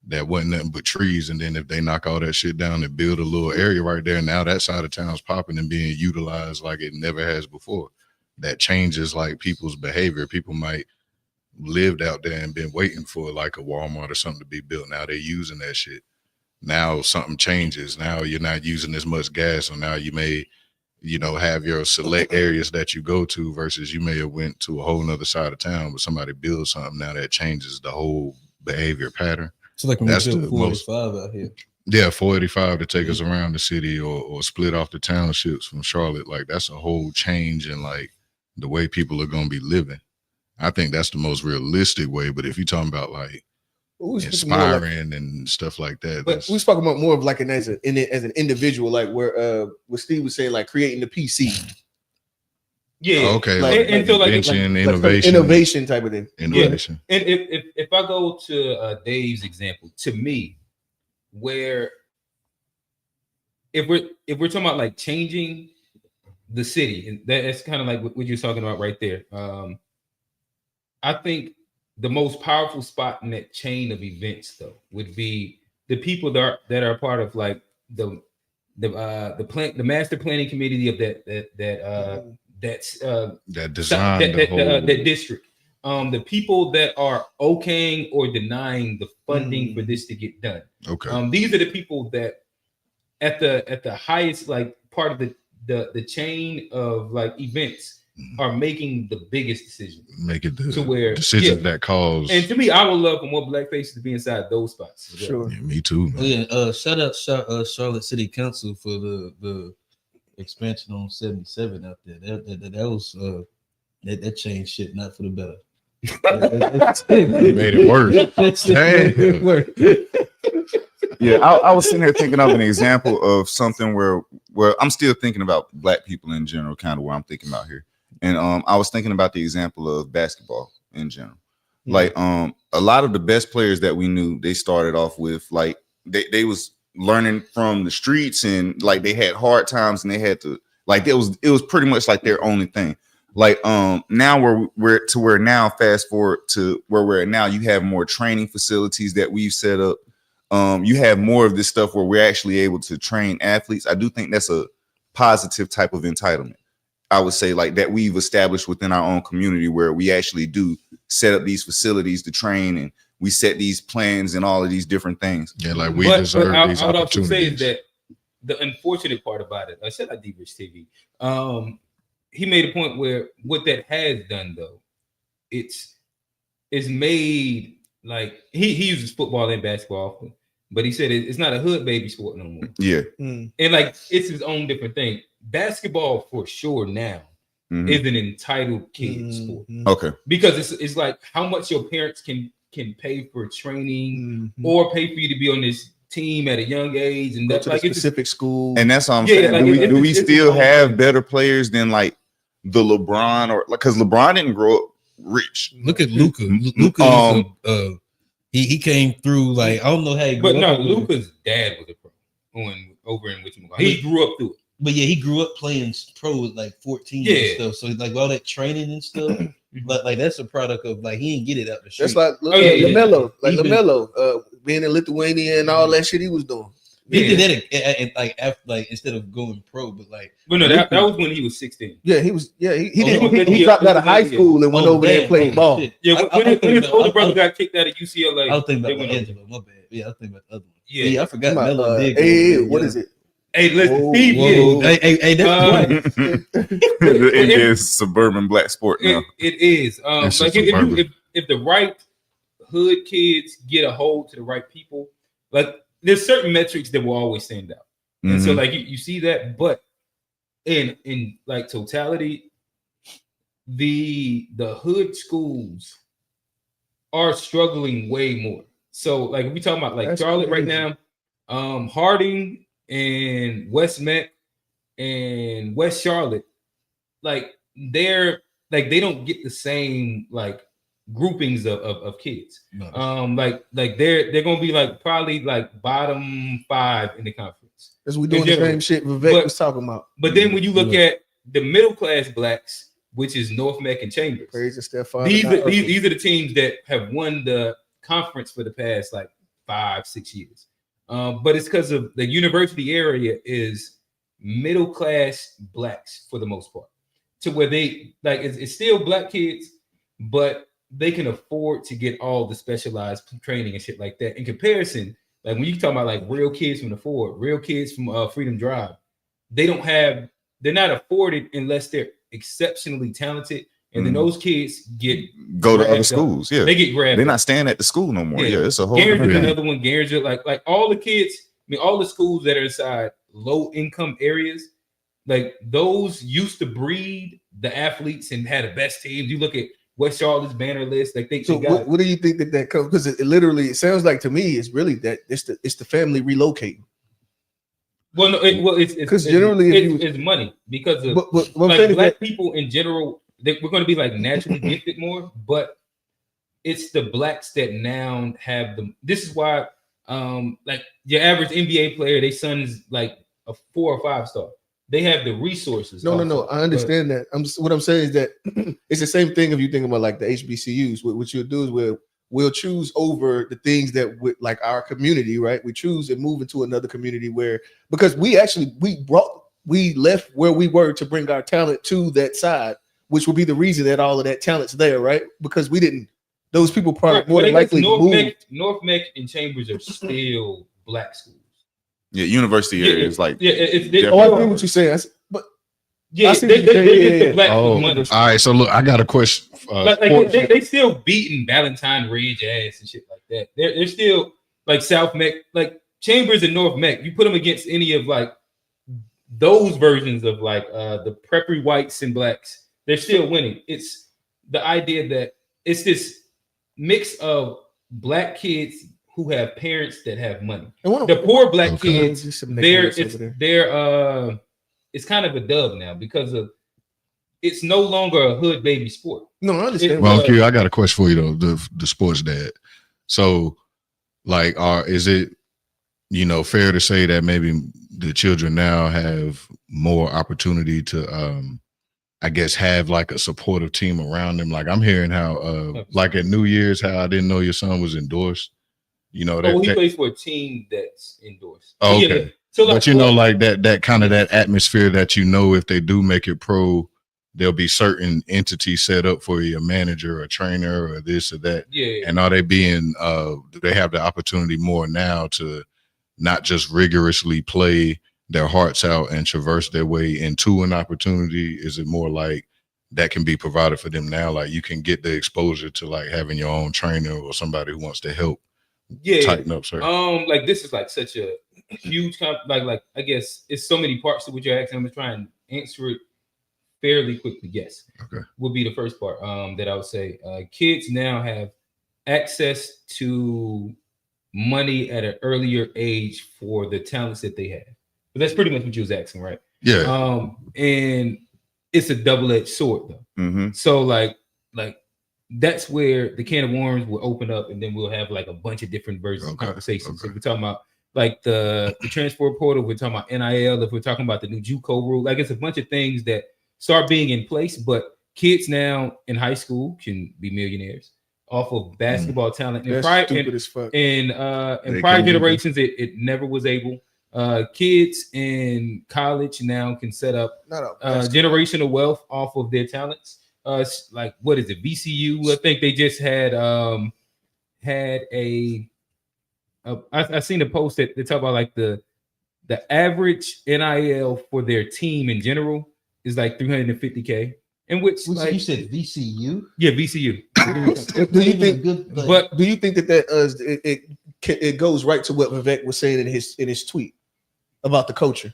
that wasn't nothing but trees, and then if they knock all that shit down and build a little area right there, now that side of town's popping and being utilized like it never has before. That changes like people's behavior. People might lived out there and been waiting for like a Walmart or something to be built. Now they're using that shit. Now something changes. Now you're not using as much gas, so now you may have your select areas that you go to versus you may have went to a whole nother side of town, but somebody builds something now that changes the whole behavior pattern. So like when that's we built 485 out here. Yeah, 485 to take us around the city or split off the townships from Charlotte. Like that's a whole change in like the way people are going to be living. I think that's the most realistic way. But if you're talking about like inspiring and stuff like that, but we was talking about more of like as an individual, like where what Steve was saying, like creating the PC. Yeah. Okay. Like innovation type of thing. Innovation. Yeah. And if I go to Dave's example, to me, where if we're talking about like changing the city, and that's kind of like what you're talking about right there. I think the most powerful spot in that chain of events, though, would be the people that are part of like the master planning committee of that designed that district. the people that are okaying or denying the funding for this to get done. Okay. These are the people that at the highest like part of the chain of like events are making the biggest decisions. Make it the to where decisions that cause. And to me, I would love for more black faces to be inside those spots. Sure. Yeah, me too. Man. Oh, yeah. Shout out Charlotte City Council for the expansion on 77 out there. That was that changed shit, not for the better. Made it worse. Yeah, I was sitting here thinking of an example of something where I'm still thinking about black people in general, kind of where I'm thinking about here. And I was thinking about the example of basketball in general. Like a lot of the best players that we knew, they started off with like they was learning from the streets, and like they had hard times, and they had to like it was pretty much like their only thing. Like now we're now fast forward to where we're at now, you have more training facilities that we've set up. You have more of this stuff where we're actually able to train athletes. I do think that's a positive type of entitlement. I would say like that we've established within our own community, where we actually do set up these facilities to train, and we set these plans and all of these different things. Yeah, like we deserve these I would also say is opportunities. that the unfortunate part about it, I said I D-Rich TV. He made a point where what that has done though, it's made like he uses football and basketball, but he said it's not a hood baby sport no more. Yeah, and like it's his own different thing. Basketball for sure now is an entitled kid sport. Okay, because it's like how much your parents can pay for training or pay for you to be on this team at a young age, and that's like specific school. And that's what I'm saying. Like, do we still have better players than like the LeBron, or like, because LeBron didn't grow up rich. Look at Luka. Luka, he came through like I don't know how. But no, Luka's dad was a pro over in Wichita. He grew up through it. But yeah, he grew up playing pro at like 14 and stuff. So like all that training and stuff, but like that's a product of like he didn't get it out the street. That's like LaMelo, LaMelo, being in Lithuania and all that shit he was doing. He did that and like after, like instead of going pro, but like. But no, that was when he was 16. Yeah, he was. Yeah, he dropped out of high school and went over there and played ball. Shit. Yeah, when his older brother got kicked out of UCLA. I was thinking about Angelo. My bad. Yeah, I was thinking about the other one. Yeah, I forgot Melo did. Hey, what is it? Hey, listen, Steve. Hey, that's it is suburban black sport now. It is. Like if the right hood kids get a hold to the right people, like there's certain metrics that will always stand out, and so like you see that, but in like totality, the hood schools are struggling way more. So like if we talking about like that's Charlotte crazy. Right now, Harding and West Met and West Charlotte, like they don't get the same like groupings of kids. No. Like they're gonna be like probably like bottom 5 in the conference. Because we doing the same shit Vivek was talking about. But then when you look at the middle class blacks, which is North Meck and Chambers, these are the teams that have won the conference for the past like 5-6 years. But it's because of the university area is middle class blacks for the most part, to where they like it's still black kids, but they can afford to get all the specialized training and shit like that. In comparison, like when you talk about like real kids from the Ford, real kids from Freedom Drive, they're not afforded unless they're exceptionally talented. And then those kids go to other schools. Yeah, they get grabbed. They're not staying at the school no more. Yeah, it's a whole. Garrett's another one. Garrett's like all the kids. I mean, all the schools that are inside low income areas, like those used to breed the athletes and had the best teams. You look at West Charlotte's banner list. Like they. So what do you think that comes? Because it sounds like to me it's really that it's the family relocating. Well, no, it's because generally it's money because of like black people in general. We're going to be like naturally gifted more, but it's the blacks that now have them. This is why, like your average NBA player, their son's like a 4 or 5 star. They have the resources. No. I understand that. What I'm saying is that it's the same thing if you think about like the HBCUs. What you'll do is we'll choose over the things that like our community, right? We choose and move into another community because we left where we were to bring our talent to that side. which would be the reason that all of that talent's there, right? Because we didn't. Those people probably Right, more but than I guess likely moved. North Mech and Chambers are still black schools. Yeah, university areas like Oh, I agree what you're saying. But yeah, see they what you're saying. get the black Oh, money. all right. So look, I got a question. They still beating Valentine Ridge ass and shit like that. They're still like South Mech, like Chambers and North Mech. You put them against any of like those versions of like the preppy whites and blacks, they're still winning. It's the idea that it's this mix of black kids who have parents that have money. The poor black kids, it's kind of a dub now because of it's no longer a hood baby sport. No, I understand. Well, Q, I got a question for you though, the sports dad. So, like, is it fair to say that maybe the children now have more opportunity to, I guess, have like a supportive team around them? Like, I'm hearing how, like at New Year's, how I didn't know your son was endorsed. He plays for a team that's endorsed. Oh, okay. Yeah. So, like, but that kind of that atmosphere that if they do make it pro, there'll be certain entities set up for you, a manager, a trainer, or this or that. Yeah. And are they being? Do they have the opportunity more now to not just rigorously play their hearts out and traverse their way into an opportunity? Is it more like that can be provided for them now? Like you can get the exposure to like having your own trainer or somebody who wants to help. Tighten up, sir. Like this is like such a huge like I guess it's so many parts to what you're asking. I'm gonna try and answer it fairly quickly. Yes, okay, would be the first part that I would say. Kids now have access to money at an earlier age for the talents that they have. But that's pretty much what you was asking, right? Yeah. And it's a double-edged sword though. Mm-hmm. So like that's where the can of worms will open up, and then we'll have like a bunch of different versions of conversations. So we're talking about like the transfer portal, we're talking about NIL, if we're talking about the new JUCO rule, like it's a bunch of things that start being in place, but kids now in high school can be millionaires off of basketball talent. That's stupid as fuck. In prior generations, it never was able. Kids in college now can set up generational wealth off of their talents. Like what is it? VCU. I think they just had I seen a post that they talk about like the average NIL for their team in general is like $350K. In which like, you said VCU? Yeah, VCU. Do you think that it goes right to what Vivek was saying in his tweet about the culture?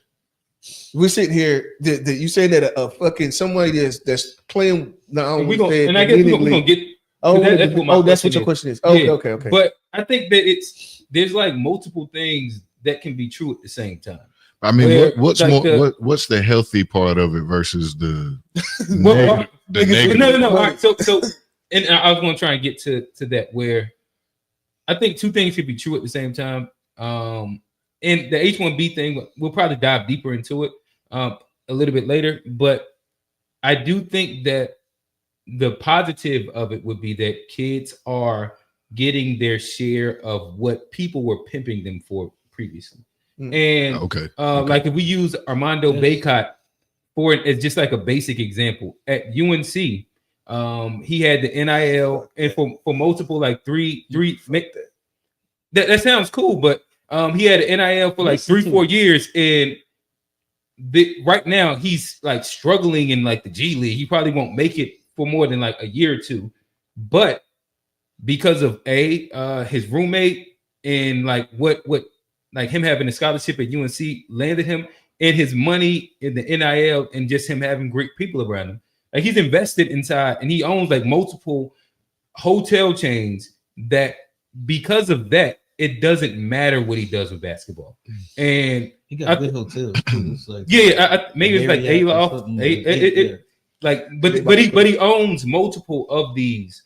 We're sitting here. You saying that a fucking somebody that's playing. No, we're gonna get. That's what your question is. Okay. But I think that there's like multiple things that can be true at the same time. I mean, what's the healthy part of it versus the negative? No. All right, so, and I was going to try and get to that where I think two things could be true at the same time. And the H-1B thing, we'll probably dive deeper into it a little bit later. But I do think that the positive of it would be that kids are getting their share of what people were pimping them for previously. And like if we use Armando Bacot as just like a basic example at UNC, he had the NIL and for multiple like three that sounds cool, but he had an NIL for like 3-4 years, and right now he's like struggling in like the G League. He probably won't make it for more than like a year or two, but because of his roommate and like what like him having a scholarship at UNC landed him, and his money in the NIL and just him having great people around him. Like he's invested inside, and he owns like multiple hotel chains that because of that, it doesn't matter what he does with basketball. And he got good hotels too. It's like maybe it's like but he owns multiple of these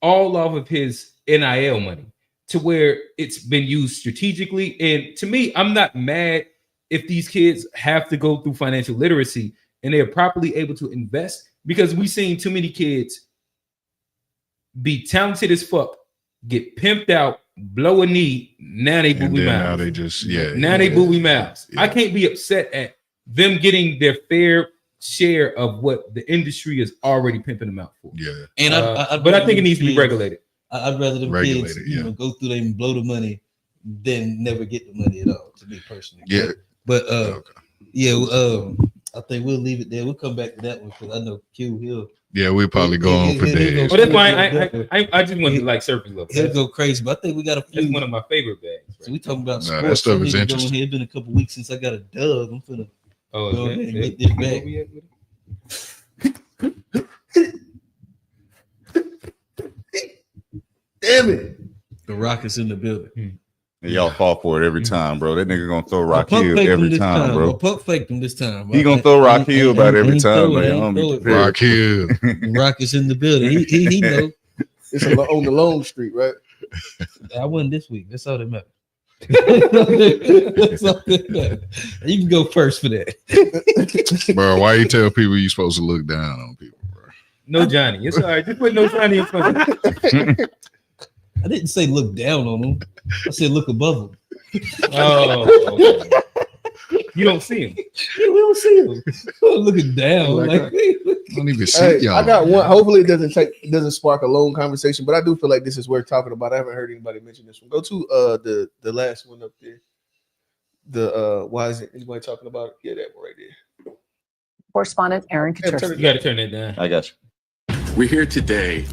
all off of his NIL money to where it's been used strategically. And to me, I'm not mad if these kids have to go through financial literacy and they're properly able to invest, because we've seen too many kids be talented as fuck, get pimped out, blow a knee, now they booby mouths. Now they just they booby mouths. I can't be upset at them getting their fair share of what the industry is already pimping them out for. Yeah. And But I think it needs to be regulated. I'd rather them kids, go through there and blow the money than never get the money at all. To me personally. Yeah. But I think we'll leave it there. We'll come back to that one because I know Q Hill. Yeah, we'll probably go on for days. But that's why I just want to like surface level. He'll go crazy, but I think we got a few. That's one of my favorite bags. Right? So we talking about sports. That stuff is interesting. It's been a couple weeks since I got a dub. I'm finna go ahead and get this back. Damn it. The Rockets in the building. Y'all fall for it every time, bro. That nigga gonna throw Rock Hill every time, bro. Pump faked him this time. He gonna throw Rock Hill about every time, man. Rock Hill. Rockets in the building. He know. It's on the long street, right? I won this week. That's all that matters. You can go first for that. Bro, why you tell people you supposed to look down on people, bro? No Johnny. It's all right. Just put no Johnny in front of him. I didn't say look down on them. I said look above them. Oh, okay. You don't see him. Yeah, we don't see him. Looking down. I don't even see y'all. I got one. Hopefully it doesn't spark a long conversation, but I do feel like this is worth talking about. I haven't heard anybody mention this one. Go to the last one up there. The why isn't anybody talking about it? Yeah, that one right there. Correspondent Aaron Kaczynski. You got to turn that down. I got you. We're here today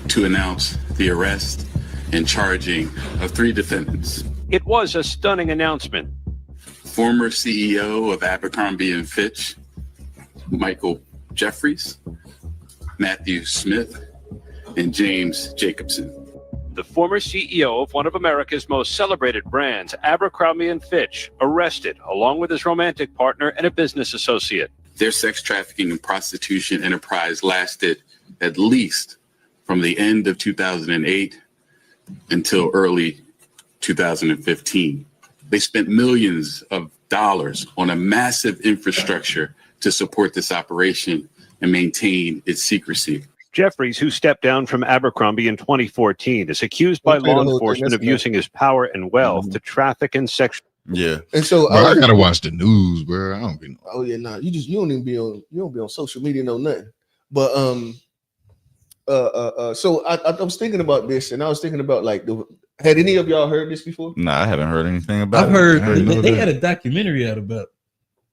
to announce the arrest and charging of 3 defendants. It was a stunning announcement. Former CEO of Abercrombie & Fitch, Michael Jeffries, Matthew Smith, and James Jacobson. The former CEO of one of America's most celebrated brands, Abercrombie & Fitch, arrested along with his romantic partner and a business associate. Their sex trafficking and prostitution enterprise lasted at least from the end of 2008 until early 2015. They spent millions of dollars on a massive infrastructure to support this operation and maintain its secrecy. Jeffries, who stepped down from Abercrombie in 2014, is accused by law enforcement of using his power and wealth to traffic in sexual. Yeah, and so bro, I gotta watch the news, bro. I don't be. Oh yeah, nah. You don't even be on. You don't be on social media, no nothing. But so I was thinking about this, and I was thinking about like had any of y'all heard this before? Nah, I haven't heard anything about it. I've heard they had a documentary out about.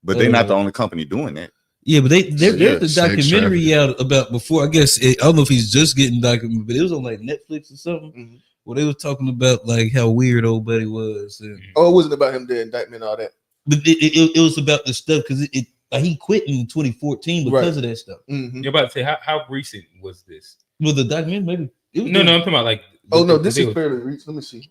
But they're not the only company doing that. Yeah, but there's a documentary out about before. I guess I don't know if he's just getting documented, but it was on like Netflix or something. Mm-hmm. Where they were talking about like how weird old buddy was. And, it wasn't about him, the indictment, all that. But it was about the stuff because he quit in 2014 because of that stuff. Mm-hmm. You're about to say how recent was this? Well, the documentary maybe. No, I'm talking about like. This is fairly recent. Let me see.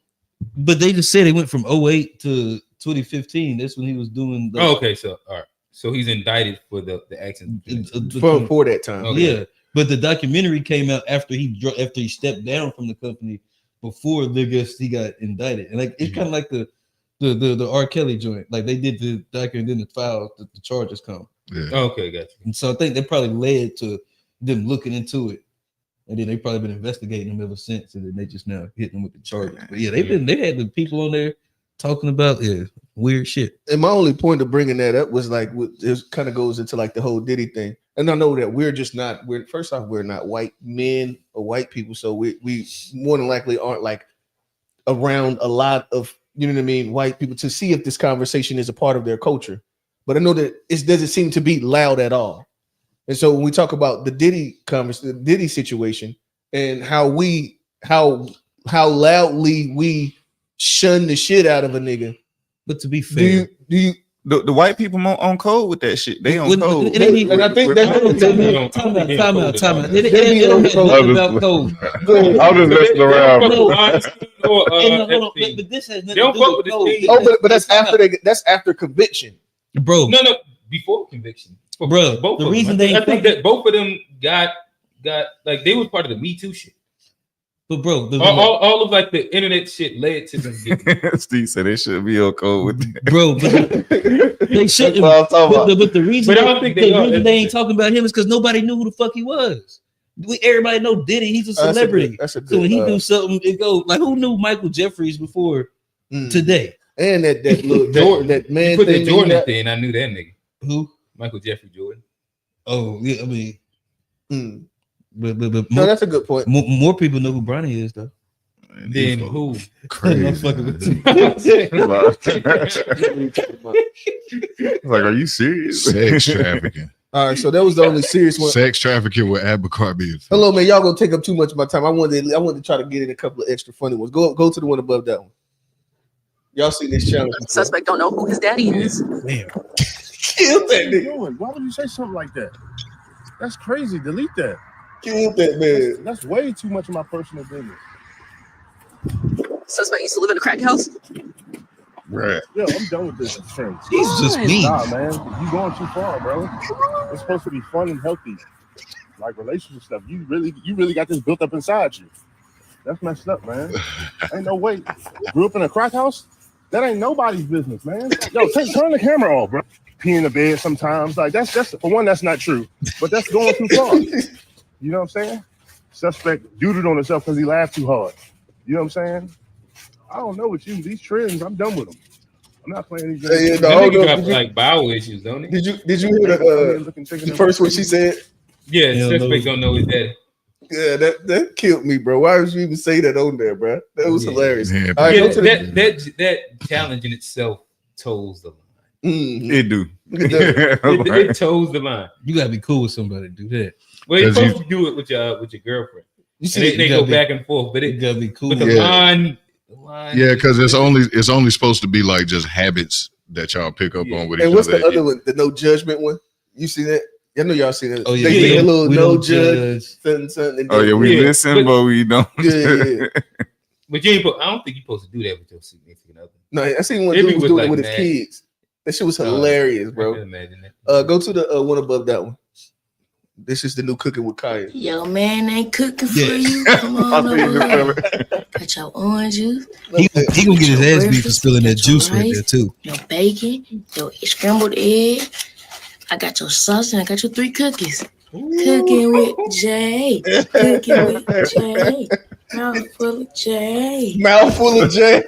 But they just said they went from 08 to 2015. That's when he was doing. Okay, so all right. So he's indicted for the actions for that time. Okay. Yeah, but the documentary came out after he stepped down from the company before he got indicted, and like it's kind of like the R. Kelly joint. Like they did the documentary, and then the files, the charges come. Yeah. Okay, gotcha. And so I think that probably led to them looking into it, and then they probably been investigating them ever since, and then they just now hitting them with the charges. But yeah, they had the people on there talking about weird shit. And my only point of bringing that up was like it kind of goes into like the whole Diddy thing. And I know that we're first off, we're not white men or white people, so we more than likely aren't like around a lot of, you know what I mean, white people to see if this conversation is a part of their culture. But I know that it doesn't seem to be loud at all. And so when we talk about the Diddy situation and how loudly we shun the shit out of a nigga. But to be fair, do you the white people on code with that shit? They on code. And I think that's time out. It ain't about code. I'm just messing around. But this has nothing to do with code. But that's after conviction, bro. No, before conviction, bro. Both the reason I think that both of them got like they was part of the Me Too shit. But bro, all of like the internet shit led to them getting. Steve said they should be on code with that. Bro, but they shouldn't. But the reason, they ain't talking about him is because nobody knew who the fuck he was. Everybody know Diddy. He's a celebrity. So when he do something, it goes like, who knew Michael Jeffries before today? And that little Jordan, that man. You put the Jordan thing. I knew that nigga. Who? Michael Jeffrey Jordan. Oh yeah, I mean, but No, more, that's a good point. more people know who Bronny is though. Man, Then these who? folks Crazy. I'm fucking with you. Like, are you serious? Sex trafficking. All right, so that was the only serious one. Sex trafficking with Abercrombie. Hello, man. Y'all gonna take up too much of my time. I wanted to try to get in a couple of extra funny ones. Go to the one above that one. Y'all seen this challenge before? Suspect don't know who his daddy is. Damn. Kill that nigga. Why would you say something like that? That's crazy. Delete that. Kill that man. That's way too much of my personal business. Suspect used to live in a crack house. Right. Yo, I'm done with this trend. He's just mean. Nah, man, you going too far, bro. It's supposed to be fun and healthy, like relationship stuff. You really got this built up inside you. That's messed up, man. Ain't no way. Grew up in a crack house? That ain't nobody's business, man. Yo, turn the camera off, bro. Pee in the bed sometimes. Like that's for one, that's not true. But that's going too far. You know what I'm saying? Suspect doodled on himself because he laughed too hard. You know what I'm saying? I don't know what these trends. I'm done with them. I'm not playing these games. That nigga got like bowel issues, don't he? Did you hear the first one she said? Yeah, suspect don't know his daddy. Yeah, that killed me, bro. Why would you even say that on there, bro? That was hilarious. Yeah, All right, Yeah, go to the- that challenge in itself toes the line. It do. It toes the line. You gotta be cool with somebody to do that. Well, you're 'Cause supposed to do it with your girlfriend. You And they go back and forth, but it it gotta be cool. but the Yeah. line. Yeah, because it's only supposed to be like just habits that y'all pick up on with each And what's other. the other one? The no judgment one? You see that? I know y'all seen that. Oh, yeah. They Yeah. did a little We no don't judge. judge. Something, Oh yeah, we Yeah, listen, but we don't. Yeah. But you ain't. I don't think you're supposed to do that with your significant other. No, I seen one Maybe dude was with, doing like, it with his Matt. kids. That shit was hilarious, I bro. can imagine that. Go to the one above that one. This is the new cooking with Kaya. Yo, man ain't cooking for Yeah. you. Come on over. Got your orange juice, He gonna get his ass beat for spilling that juice right there too. your bacon, your scrambled egg. I got your sauce and I got your 3 cookies. Cooking with Jay. Cooking with Jay. Mouthful of Jay. Mouthful of Jay.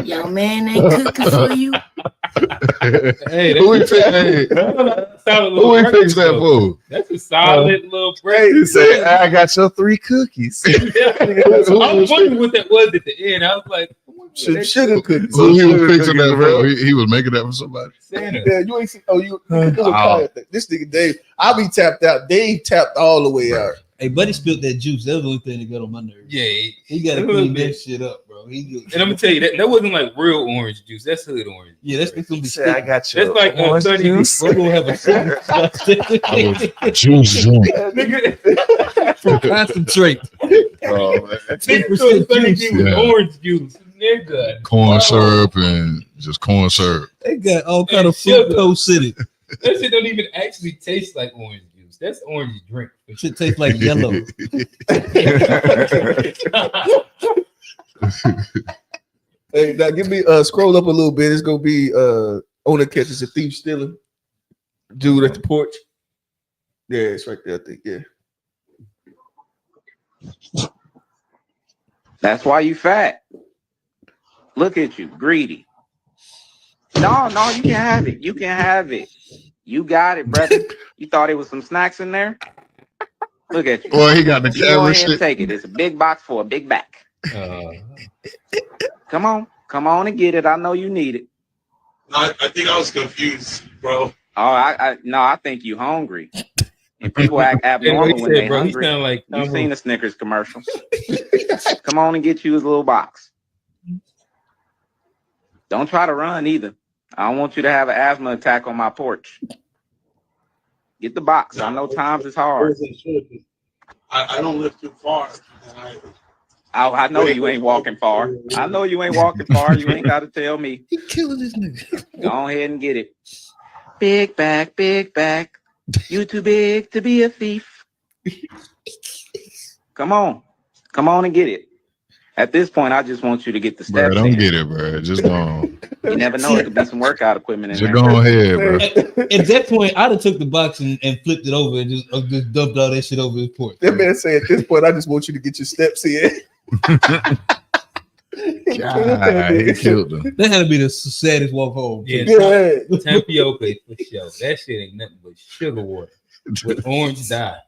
Yo, man ain't cooking for you. Hey, Who we solid little fix that for? That's a solid little break. He said, "I got your 3 cookies." I was wondering what that was at the end. I was like, Sugar cookies. Who he was fixing that for? He was making that for somebody. Santa. Yeah, you ain't see. Oh, you cooking with Kaya. This nigga Dave. I'll be tapped out. Dave tapped all the way out. Hey, buddy spilled that juice. That was the only thing that got on my nerves. Yeah, He gotta a little clean bit. that shit up, bro. And I'm gonna tell you that wasn't like real orange juice. That's hood orange. Yeah, that's gonna be Said, "I sticky. got your That's like orange Sunny juice." We're gonna have a Juice. Nigga, from concentrate. Oh, man. nigga so Sunny D with Yeah. orange juice. Nigga. Corn syrup and just corn syrup. They got all kind And of sugar. fructose in it. That shit don't even actually taste like orange juice. That's orange drink. It should taste like yellow. Hey, now give me scroll up a little bit. It's gonna be owner catches a thief stealing. Dude at the porch. Yeah, it's right there. I think. Yeah. That's why you fat. Look at you, greedy. No, you can have it. You can have it. You got it, brother. You thought it was some snacks in there? Look at you. Boy, he got the You go camera ahead and shit. take it. It's a big box for a big back. Come on and get it. I know you need it. I think I was confused, bro. Oh, I think you hungry. And people act abnormal when they bro, he hungry. sound like You've seen the Snickers commercial. Come on and get you his little box. Don't try to run either. I don't want you to have an asthma attack on my porch. Get the box. I know times is hard. I don't live too far. I know you ain't walking far. I know you ain't walking far. You ain't got to tell me. He killing this nigga. Go ahead and get it. Big back, big back. You too big to be a thief. Come on and get it. At this point, I just want you to get the Bro, steps don't in. get it, bro. Just go on. You never know. It could be some workout equipment in Just there. go ahead, bro. At that point, I'd have took the box and flipped it over and just dumped all that shit over his porch. That man say at this point, I just want you to get your steps in. God, he killed him. That had to be the saddest walk home. Yeah, Yeah. tapioca for sure. That shit ain't nothing but sugar water. with orange dye.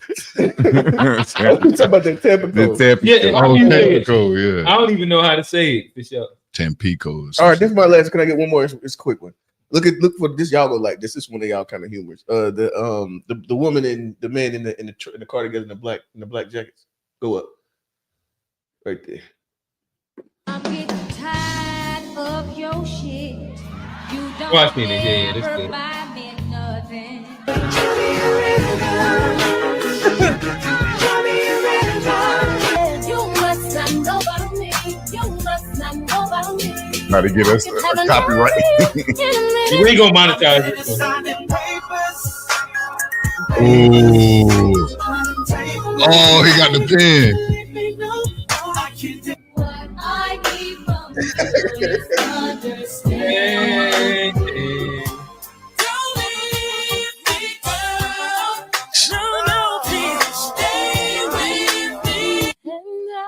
Oh, we talking about that Tampico. Yeah, Oh, Tampico, yeah. I don't even know how to say it for sure. Tampico. All right, this is my last. Can I get one more? It's a quick one. Look for this. Y'all go like this. This is one of y'all kind of humorous. The woman and the man in the car together in the black jackets. Go up. Right there. I'm getting tired of your shit. You don't Watch me, yeah, that's good. buy me nothing. You must not know about me. You must not know about me. Not to get us a copyright. We ain't gonna monetize this one. Ooh. Oh, he got the pen. What I need from you is understanding. Don't leave me down. No, please stay with me. And I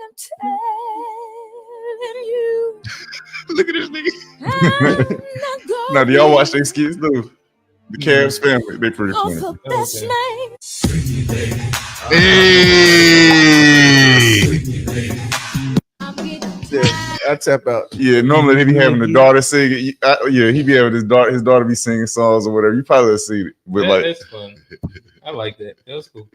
am telling you. Look at this nigga. Now, do y'all watch their skits though? The Cavs family, they pretty funny. I tap out. Yeah, normally they be having the daughter sing it. Yeah, he be having his daughter be singing songs or whatever. You probably have seen it, but That's fun. I like that. That was cool.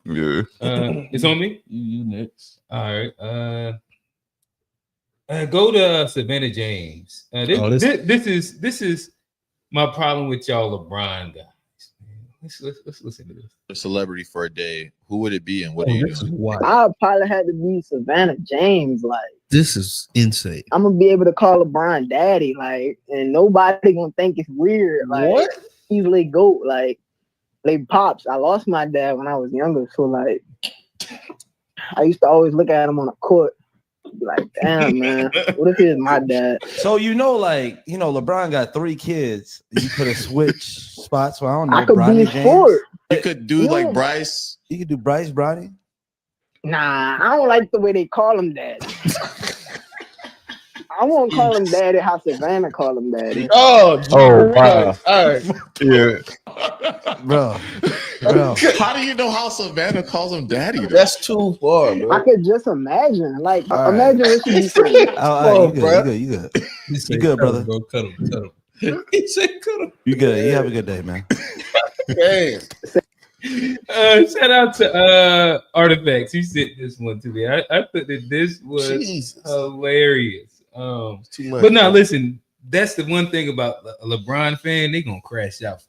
Yeah. It's on me. You next. All right. Go to Savannah James. This is my problem with y'all LeBron guys. Let's listen to this. A celebrity for a day. Who would it be and what are you doing? I probably had to be Savannah James. Like, this is insane. I'm gonna be able to call LeBron daddy, like, and nobody gonna think it's weird. Like, what? Easily GOAT. Like pops. I lost my dad when I was younger, so like, I used to always look at him on the court. Be like, damn, man, what if he was my dad? So LeBron got 3 kids. You could have switched spots. So I don't know. I could Bronny be James. sport. You could do like Bryce. You could do Bryce Bronny. Nah, I don't like the way they call him daddy. I won't call him daddy how Savannah call him daddy. Oh wow. All right. Yeah. Bro. How do you know how Savannah calls him daddy? That's too far, bro. I could just imagine. Like, All right. imagine what you be saying. You good. You good, brother. Bro, cut him. He said cut him. You good. You have a good day, man. Damn. Shout out to Artifacts. He sent this one to me. I thought that this was hilarious. Too much, but now listen, that's the one thing about a LeBron fan, they gonna crash out.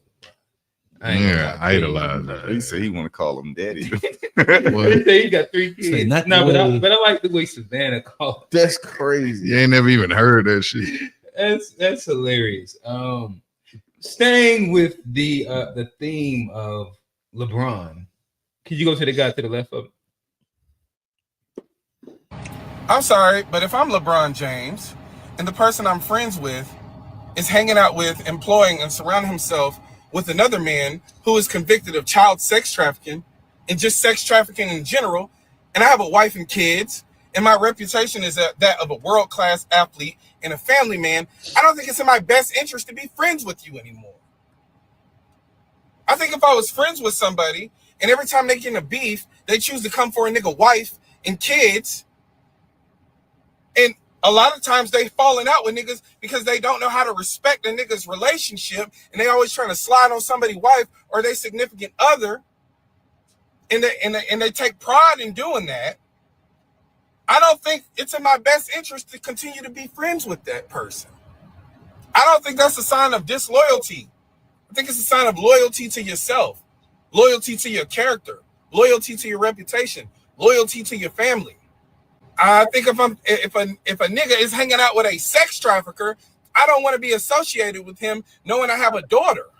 I idolize that. He said he want to call him daddy. They say he got 3 kids. But I like the way Savannah called. That's crazy. You ain't never even heard that shit. That's hilarious. Staying with the theme of LeBron, can you go to the guy to the left of it? I'm sorry, but if I'm LeBron James and the person I'm friends with is hanging out with, employing, and surrounding himself with another man who is convicted of child sex trafficking and just sex trafficking in general, and I have a wife and kids, and my reputation is that of a world-class athlete and a family man, I don't think it's in my best interest to be friends with you anymore. I think if I was friends with somebody and every time they get in a beef, they choose to come for a nigga wife and kids, and a lot of times they falling out with niggas because they don't know how to respect a nigga's relationship, and they always trying to slide on somebody's wife or their significant other, and they take pride in doing that. I don't think it's in my best interest to continue to be friends with that person. I don't think that's a sign of disloyalty. I think it's a sign of loyalty to yourself, loyalty to your character, loyalty to your reputation, loyalty to your family. I think if a nigga is hanging out with a sex trafficker, I don't want to be associated with him knowing I have a daughter.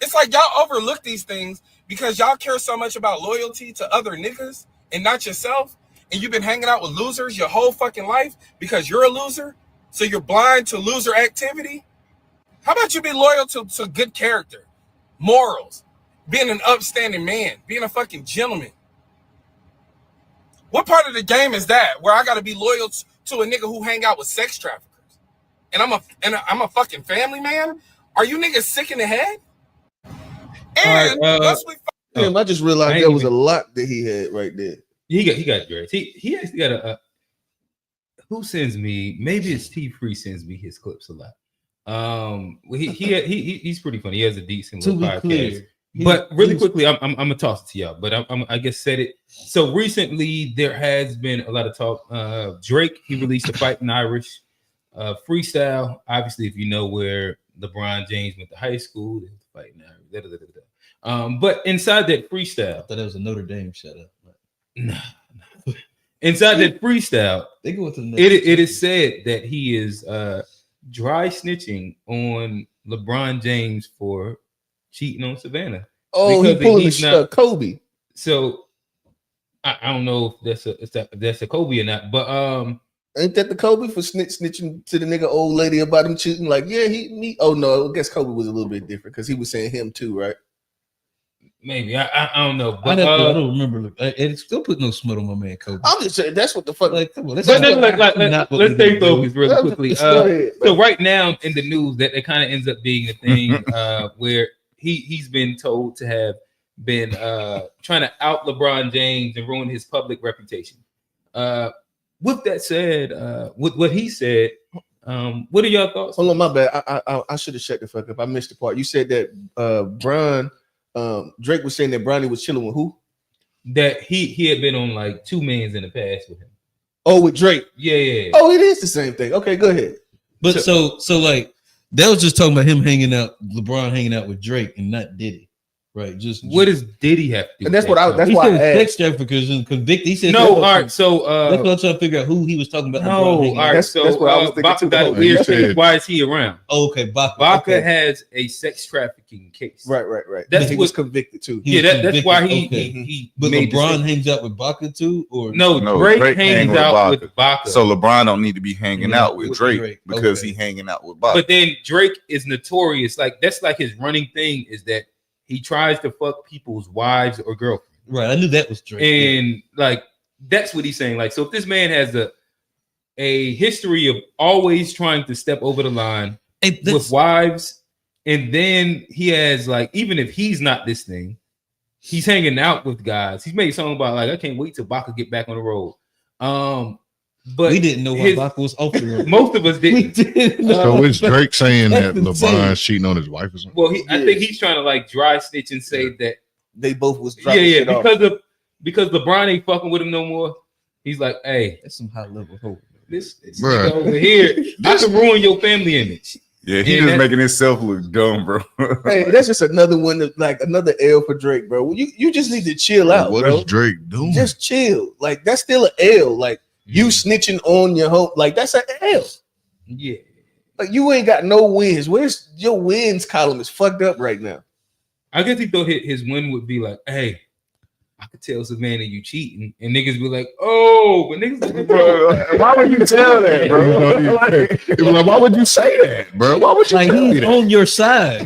It's like y'all overlook these things because y'all care so much about loyalty to other niggas and not yourself. And you've been hanging out with losers your whole fucking life because you're a loser. So you're blind to loser activity. How about you be loyal to good character, morals, being an upstanding man, being a fucking gentleman? What part of the game is that where I got to be loyal to a nigga who hang out with sex traffickers? And I'm a fucking family man? Are you niggas sick in the head? All And right, once we Damn, I just realized there was a lot that he had right there. He got dreads. He actually got a who sends me? Maybe it's T-Free sends me his clips a lot. He's pretty funny. He has a decent little podcast. Clear, But really quickly, I'm gonna toss it to y'all. But I guess said it. So recently, there has been a lot of talk. Drake, he released a Fighting Irish freestyle. Obviously, if you know where LeBron James went to high school, they was Fighting Irish. But inside that freestyle, I thought that was a Notre Dame shut up. No. Inside that freestyle, they go to it is said that he is dry snitching on LeBron James for cheating on Savannah. Oh, he pulling Kobe. So I don't know if that's a Kobe or not, but ain't that the Kobe for snitching to the nigga old lady about him cheating? Like, yeah, me. Oh no, I guess Kobe was a little bit different because he was saying him too, right? Maybe I don't know, but I don't remember. And still put no smut on my man Kobe. I'm just saying that's what the fuck. Like, come on, let's stay focused really quickly. So right now in the news, that it kind of ends up being a thing where he's been told to have been trying to out LeBron James and ruin his public reputation. With that said, with what he said, what are your thoughts? Hold on, my bad. I should have checked the fuck up. I missed the part. You said that Drake was saying that Bronny was chilling with who? That he had been on like 2 mans in the past with him. Oh, with Drake. Yeah. Oh, it is the same thing. Okay, go ahead. But so like that was just talking about him LeBron hanging out with Drake and not Diddy. Right. What does Diddy have to do? And that's what I sex traffickers and convicted. He said no, all right. So that's what I'm trying to figure out who he was talking about. No, all right. That's what I was thinking too. Why is he around? Oh, okay, Baca has a sex trafficking case. Right. That's he was convicted too. That's why he But LeBron hangs out with Baca too, or no? Drake hangs out with Baca. So LeBron don't need to be hanging out with Drake because he hanging out with Baca. But then Drake is notorious. Like that's like his running thing is that he tries to fuck people's wives or girlfriends. Right. I knew that was Drake. And like that's what he's saying. Like, so if this man has a history of always trying to step over the line with wives, and then he has like, even if he's not this thing, he's hanging out with guys. He's made a song about like, I can't wait till Baca get back on the road. But we didn't know what Baca was offering. Most of us didn't. So is Drake saying that LeBron's cheating on his wife or something? Well, I think he's trying to like dry snitch and say that they both was because LeBron ain't fucking with him no more. He's like, hey, that's some high level hope. This nigga over here, I can ruin your family image. Yeah, he just making himself look dumb, bro. Hey, that's just another one, like another L for Drake, bro. You just need to chill out, what bro. Is Drake doing? Just chill. Like that's still an L. Like you snitching on your home, like that's an L. Yeah. Like you ain't got no wins. Where's your wins column is fucked up right now. I guess he thought his win would be like, hey, I could tell Savannah you cheating, and niggas be like, oh, but niggas like, bro, why would you tell that, bro? Like, why would you say that, bro? Why would you like tell he's on your side?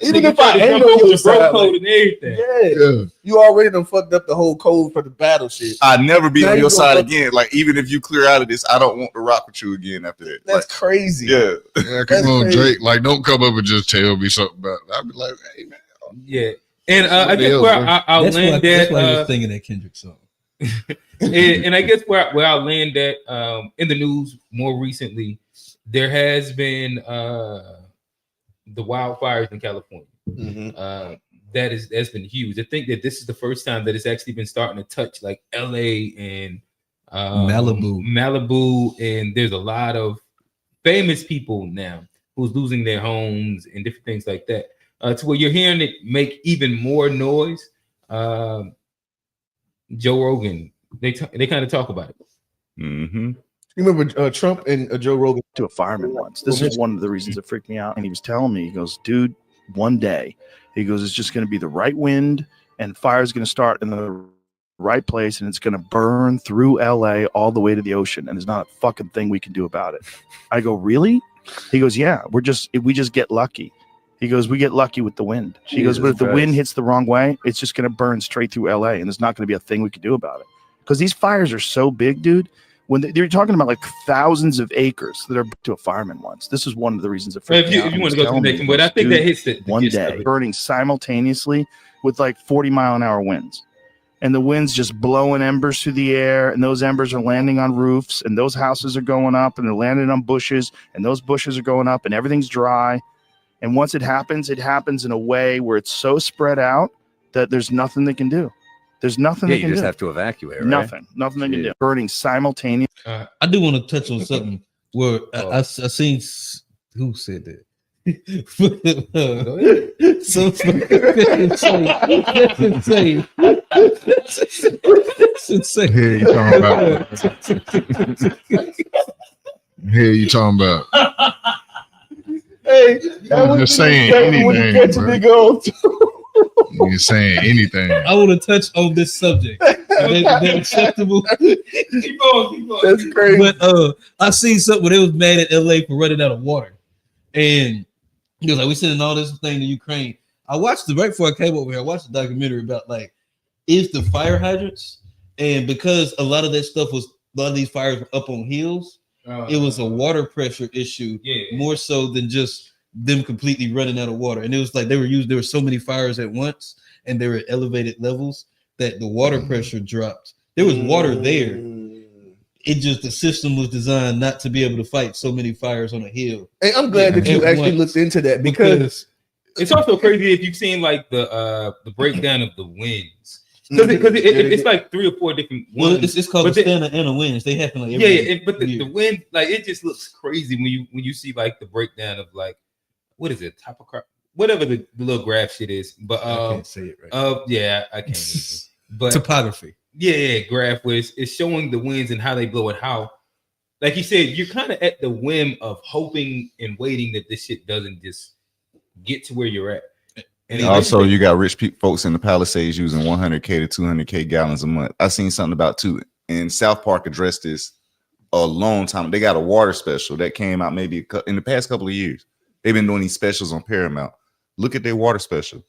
Even if I ain't on your side, code and everything. Yeah, you already done fucked up the whole code for the battle shit. I'd never be on your side again. Like even if you clear out of this, I don't want to rock with you again after that. That's crazy. Yeah, come on, Drake. Like don't come up and just tell me something about it. I'd be like, hey man. Yeah. And I guess where I'll land that. That's why I was thinking that Kendrick song. and I guess where I'll land that in the news more recently, there has been the wildfires in California. Mm-hmm. That's been huge. I think that this is the first time that it's actually been starting to touch like LA and Malibu, and there's a lot of famous people now who's losing their homes and different things like that. To where you're hearing it make even more noise. Joe Rogan, they kind of talk about it. Mm-hmm. You remember Trump and Joe Rogan to a fireman once. This is one of the reasons it freaked me out. And he was telling me, he goes, dude, one day, he goes, it's just going to be the right wind and fire's going to start in the right place and it's going to burn through LA all the way to the ocean. And there's not a fucking thing we can do about it. I go, really? He goes, yeah, we just get lucky. He goes, we get lucky with the wind. He goes, but if the wind hits the wrong way, it's just going to burn straight through LA and there's not going to be a thing we can do about it. Because these fires are so big, dude. when they're talking about like thousands of acres that are to a fireman once. This is one of the reasons that If you want to go to the next one, but I think that hits the one gist of day it. burning simultaneously with like 40-mile-an-hour winds. And the wind's just blowing embers through the air, and those embers are landing on roofs, and those houses are going up, and they're landing on bushes, and those bushes are going up, and everything's dry. And once it happens in a way where it's so spread out that there's nothing they can do. There's nothing Yeah, they you can just do. have to evacuate, right? Nothing they can do. Burning simultaneously. I do want to touch on something where I seen who said that. So that's insane. That's insane. Here you talking about? Here you talking about? Hey, I'm just saying anything, bro. You're saying anything. I want to touch on this subject. They're acceptable. Keep going. That's crazy. But I seen something where they was mad at LA for running out of water, and he was like, "We sending all this thing to Ukraine." I watched right before I came over here. I watched a documentary about like is the fire hydrants, and because a lot of these fires were up on hills, it was a water pressure issue more so than just them completely running out of water. And it was like there were so many fires at once, and they were at elevated levels that the water pressure dropped. There was water there. It just the system was designed not to be able to fight so many fires on a hill. Hey, I'm glad that you actually looked into that because it's also crazy if you've seen like the breakdown of the winds. Because it's like 3 or 4 different ones. Well, it's called the Stana and the winds. They happen like every but the wind, like it just looks crazy when you see like the breakdown of like what is it, topograph, whatever the little graph shit is. But I can't say it right. Yeah, I can't. Even. But topography. Yeah, graph where it's showing the winds and how they blow and how, like you said, you're kind of at the whim of hoping and waiting that this shit doesn't just get to where you're at. And also, you got rich folks in the Palisades using 100K to 200K gallons a month. I seen something about too, and South Park addressed this a long time. They got a water special that came out maybe in the past couple of years. They've been doing these specials on Paramount. Look at their water special.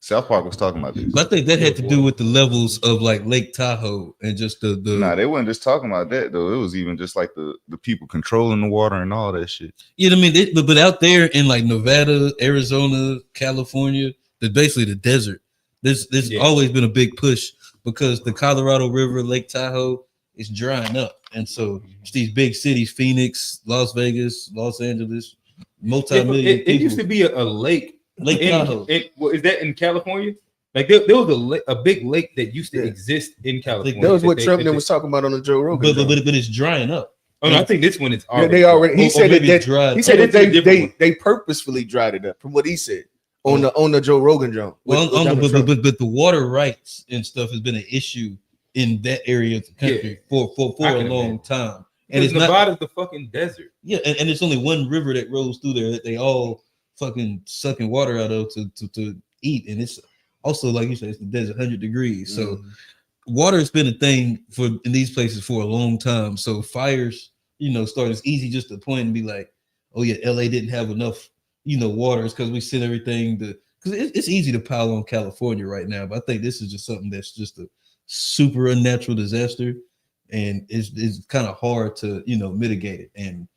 South Park was talking about this. But I think that had to do with the levels of like Lake Tahoe and just the Nah, they weren't just talking about that though. It was even just like the people controlling the water and all that shit. You know what I mean? But out there in like Nevada, Arizona, California, basically the desert. There's always been a big push because the Colorado River, Lake Tahoe is drying up. And so it's these big cities, Phoenix, Las Vegas, Los Angeles, multi-million It used to be a lake. Lake Tahoe. Is that in California? Like there was a big lake that used to exist in California. That was what Trump was talking about on the Joe Rogan. But it's drying up. Oh no, I think this one is already. They already. He said dried. He said that they purposefully dried it up. From what he said on the Joe Rogan joint. But the water rights and stuff has been an issue in that area of the country for a long time. And it's Nevada's the fucking desert. Yeah, and it's only one river that rolls through there that they all fucking sucking water out of to eat, and it's also like you said, it's the desert, 100 degrees. So water has been a thing in these places for a long time. So fires, start as easy just to point and be like, oh yeah, LA didn't have enough, water. It's because we sent everything because it's easy to pile on California right now, but I think this is just something that's just a super unnatural disaster, and it's kind of hard to mitigate it. And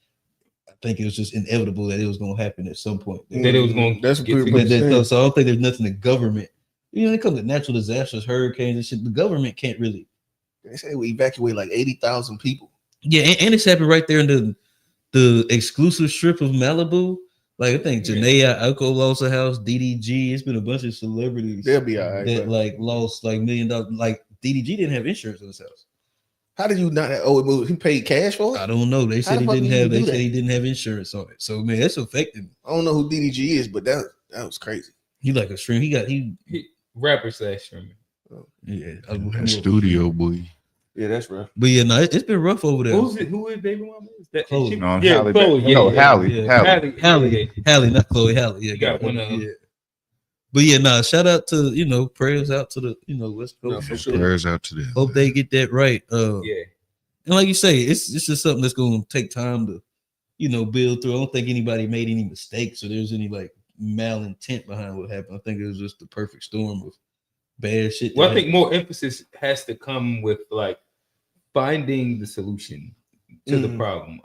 I think it was just inevitable that it was going to happen at some point. That it was going. That's pretty much. So I don't think there's nothing the government. When it comes to natural disasters, hurricanes and shit, the government can't really. They say we evacuate like 80,000 people. Yeah, and it's happened right there in the exclusive strip of Malibu. Like I think Janae Aiko lost a house, DDG. It's been a bunch of celebrities. They'll be all right. That like lost like $1 million. Like DDG didn't have insurance on his house. How did you not? Oh, he paid cash for it. I don't know. They said he didn't have. They said he didn't have insurance on it. So man, that's affecting. I don't know who DDG is, but that was crazy. He like a stream. He rapper / streamer. Oh. Yeah, studio boy. Yeah, that's rough. But yeah, no, it's been rough over there. Who is baby mama? Is that Chloe? No, Halle. Halle, not Chloe. Halle. Yeah, got one of them. Yeah. But yeah, nah, shout out to prayers out to the West Coast. No, sure. Prayers out to them. Hope they get that right. Yeah. And like you say, it's just something that's gonna take time to, build through. I don't think anybody made any mistakes or there's any like malintent behind what happened. I think it was just the perfect storm of bad shit. Well, I think more emphasis has to come with like finding the solution. to the problem.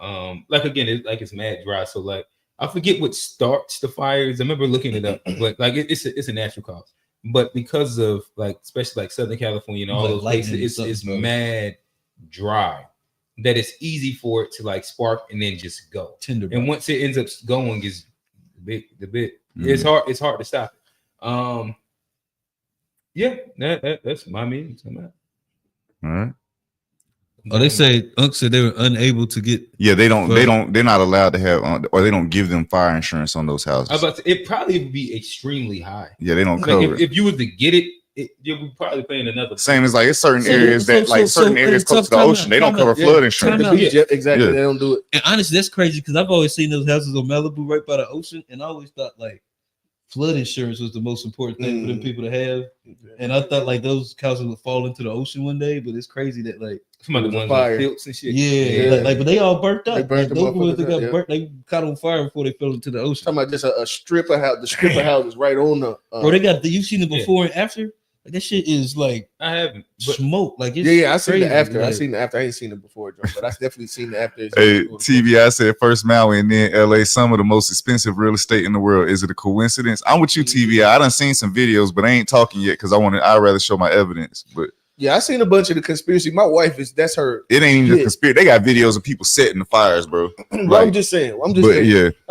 Like again, it's mad dry. So like I forget what starts the fires. I remember looking it up, but like it's a natural cause. But because of like especially like Southern California and all Like those places, it's mad dry. That it's easy for it to like spark and then just go. And once it ends up going, is the bit. It's hard to stop it. Yeah, that's my meaning. All right. Oh, they say Unc said they were unable to get. Yeah, they're not allowed to have, or they don't give them fire insurance on those houses. It probably would be extremely high. Yeah, they don't like cover if you were to get it, you'll be probably paying another. Same as like it's certain areas certain areas close to the ocean, they don't cover flood insurance. Exactly, they don't do it. And honestly, that's crazy because I've always seen those houses on Malibu right by the ocean, and I always thought like flood insurance was the most important thing for them people to have. And I thought like those houses would fall into the ocean one day, but it's crazy that like some of the ones with filts and shit. Yeah. Like but they all burnt up. They burnt them those ones motherfuckers that got up, burnt, they caught on fire before they fell into the ocean. Talking about just a strip of house. The strip of houses right on the. Bro, they got you've seen it before and after. Like that shit is like I haven't smoke. Like it's I seen crazy. the after. Like, I seen the after. I ain't seen it before, Joe, but I definitely seen the after. Hey, TV, I said first Maui and then LA, some of the most expensive real estate in the world. Is it a coincidence? I'm with you, TV. I done seen some videos, but I ain't talking yet because I'd rather show my evidence. But yeah, I seen a bunch of the conspiracy. My wife that's her. It ain't even a conspiracy. They got videos of people setting the fires, bro. Like, I'm just saying. I'm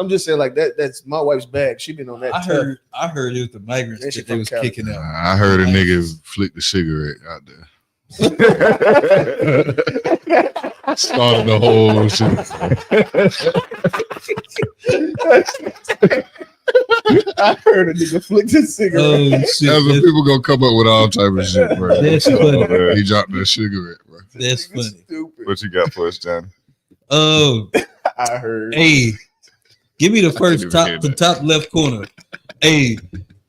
just saying like that. That's my wife's bag. She been on that. I heard it was the migrants that they was kicking out. I heard a nigga flick the cigarette out there. Started the whole shit. I heard a nigga flick his cigarette. Oh, shit. That's what people gonna come up with all type of shit, bro. That's funny. He dropped that cigarette, bro. That's funny. Stupid. What you got for us, Johnny? Oh, I heard. Hey, give me the top left corner. Hey,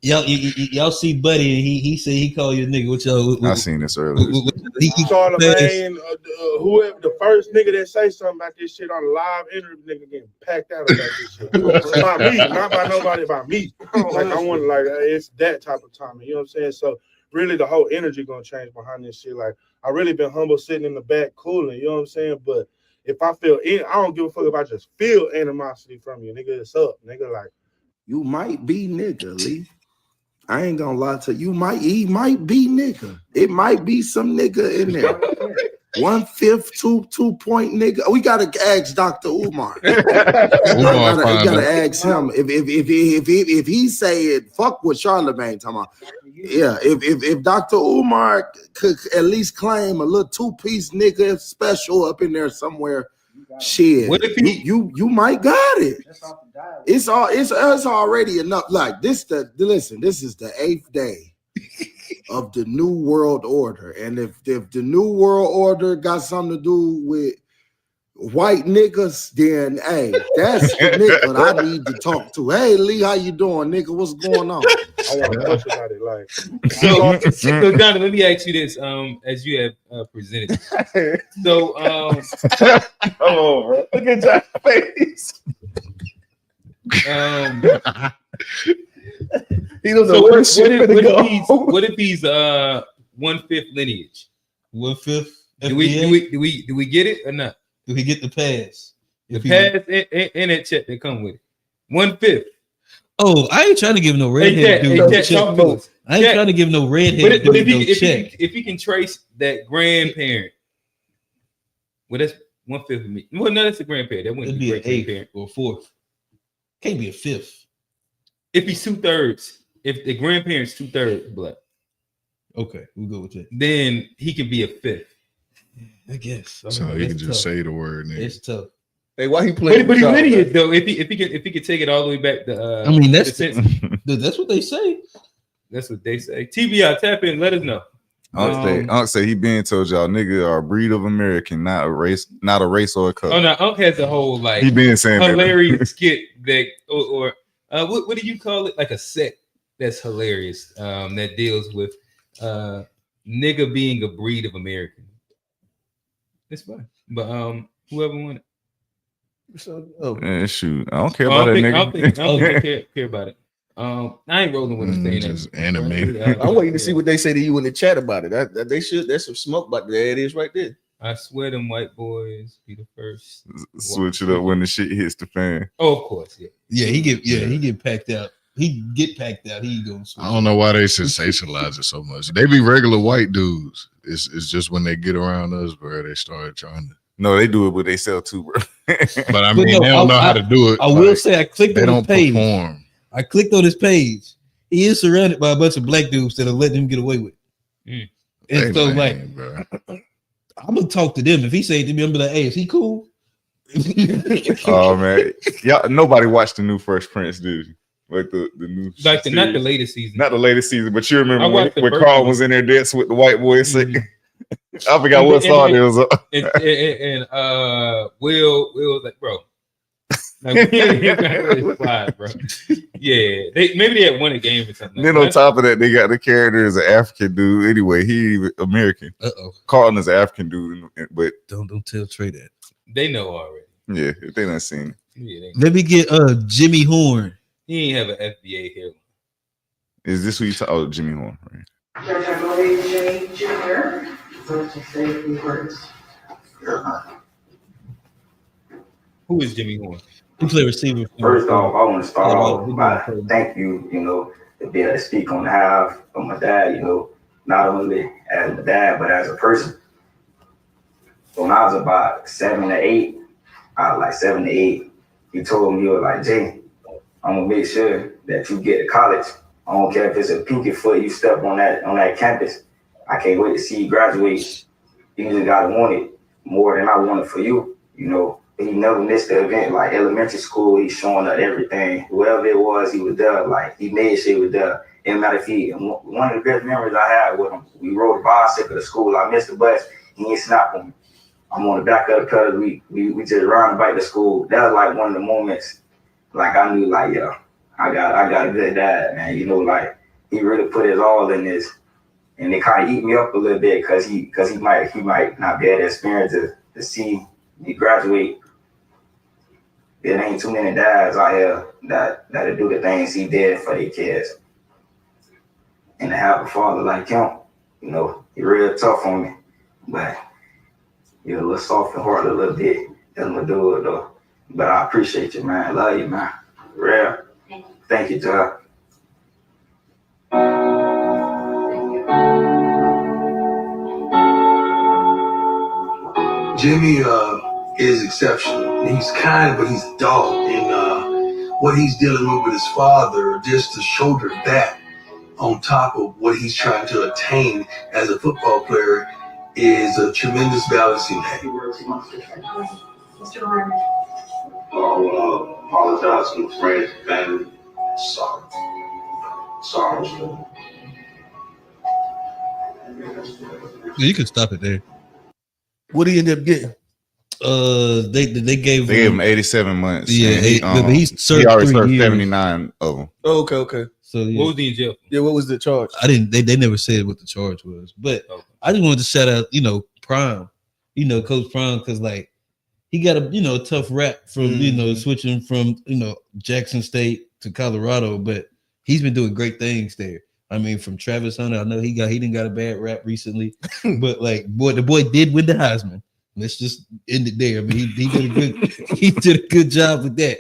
y'all see Buddy and he said he called you a nigga. What y'all? I seen this earlier. Charlamagne, whoever the first nigga that say something about this shit on the live interview, nigga getting packed out about this shit. About me, not by nobody, about me. Like I want, like it's that type of timing. You know what I'm saying? So really, the whole energy gonna change behind this shit. Like I really been humble, sitting in the back, cooling. You know what I'm saying? But if I feel, I don't give a fuck if I just feel animosity from you, nigga. It's up, nigga. Like you might be nigga, Lee. I ain't gonna lie to you. He might be nigga. It might be some nigga in there. 1/5, 2-point nigga. We gotta ask Dr. Umar. We gotta ask him if he say it. Fuck what Charlamagne talking about. Yeah, if Dr. Umar could at least claim a little 2-piece nigga special up in there somewhere. Shit, what if you might got it. It's already enough. Like this, listen. This is the 8th day of the New World Order, and if the New World Order got something to do with white niggas, then hey, that's the nigga I need to talk to. Hey Lee, how you doing, nigga? What's going on? I want to talk about it. Like so Donnie, let me ask you this. As you have presented. So come on, bro. Look at your face. He don't know what if he's 1/5 lineage? 1/5. Do we get it or not? Do we get the pass? The pass and that check that come with it. 1/5. Oh, I ain't trying to give no redhead dude no check. I ain't trying to give no redhead dude no check. If he can trace that grandparent, well, that's 1/5 of me. Well, no, that's a grandparent. That wouldn't be an 8th or 4th. Can't be a 5th. If he's 2/3, if the grandparent's 2/3 black, okay, we'll go with that. Then he can be a 5th. I guess. So he can just say the word. Nigga. It's tough. Hey, why he playing? But he's lineage though. If he could take it all the way back to. I mean, that's what they say. That's what they say. TBI, tap in. Let us know. Unc say he been told y'all nigga are a breed of American, not a race or a color. Oh no, Unc has a whole like he been saying hilarious skit that or what do you call it? Like a set that's hilarious. That deals with nigga being a breed of American. It's fun, but whoever won it. So, shoot, I don't care about that nigga. I don't care about it. I ain't rolling with him saying just animated. I'm waiting to see what they say to you in the chat about it. There's some smoke about that. There it is right there. I swear them white boys be the first. Switch it up when the shit hits the fan. Oh, of course, yeah. Yeah, he get packed out. He get packed out. He gonna switch. I don't know why they sensationalize it so much. They be regular white dudes. It's just when they get around us, bro, they start trying to. No, they do it, but they sell too, bro. But I mean, they don't know how to do it. I will say, I clicked they on his don't page. perform. I clicked on his page. He is surrounded by a bunch of black dudes that are letting him get away with it. And Hey, so, man, like, bro. I'm gonna talk to them. If he say to me, I'm be like, "Hey, is he cool?" Oh man, y'all, nobody watched the new Fresh Prince, did you? Like the new, Like series? not the latest season. Not the latest season, but you I remember watched the when first Carl one. was in there dancing with the white boys. I forgot what song it was. And Will was like, bro. Like, bro. Yeah, maybe they had won a game or something. Then on top of that, they got the character as an African dude. Anyway, he American. Carlton is an African dude, but don't tell Trey that. They know already. Yeah, if they not seen it. Yeah, Let me get Jimmy Horn. He ain't have an FBA here. Is this who you talk? Oh, Jimmy Horn. Right? Who is Jimmy Horn? He play receiver. First off, I want to start off by thank you, to be able to speak on behalf of my dad, not only as my dad, but as a person. When I was about 7 to 8, he told me, he was like, Jay, I'm gonna make sure that you get to college. I don't care if it's a pinky foot you step on that campus. I can't wait to see you graduate. You just gotta want it more than I want it for you, He never missed the event, like elementary school, he's showing up everything. Whoever it was, he was there. Like, he made sure he was there. It didn't matter if one of the best memories I had with him, we rode a bicycle to school. I missed the bus, he ain't snapped on me. I'm on the back of the pedal. We just ride the bike to school. That was like one of the moments, like I knew, like, yeah, I got a good dad, man. Like, he really put his all in this. And it kind of eat me up a little bit because he might not be able to experience to see me graduate. There ain't too many dads out here that do the things he did for their kids. And to have a father like him, he real tough on me. But you're a little soft and hard a little bit. Doesn't do it though. But I appreciate you, man. I love you, man. Real. Thank you, John. Jimmy is exceptional. He's kind, but he's adult. And what he's dealing with his father, just to shoulder that on top of what he's trying to attain as a football player, is a tremendous balancing act. Mr. Harmon. Apologize to friends and family. Sorry. You can stop it there. What did he end up getting? They gave him 87 months. Yeah, and he's served he already 3 served years. 79 of them. Oh, okay. So yeah. What was he in jail? Yeah, what was the charge? I didn't. They never said what the charge was, but I just wanted to shout out, Prime, Coach Prime, because like he got a tough rap from switching from Jackson State to Colorado, but he's been doing great things there. I mean, from Travis Hunter, I know he didn't got a bad rap recently, but like the boy did win the Heisman. Let's just end it there. I mean, he did a good job with that.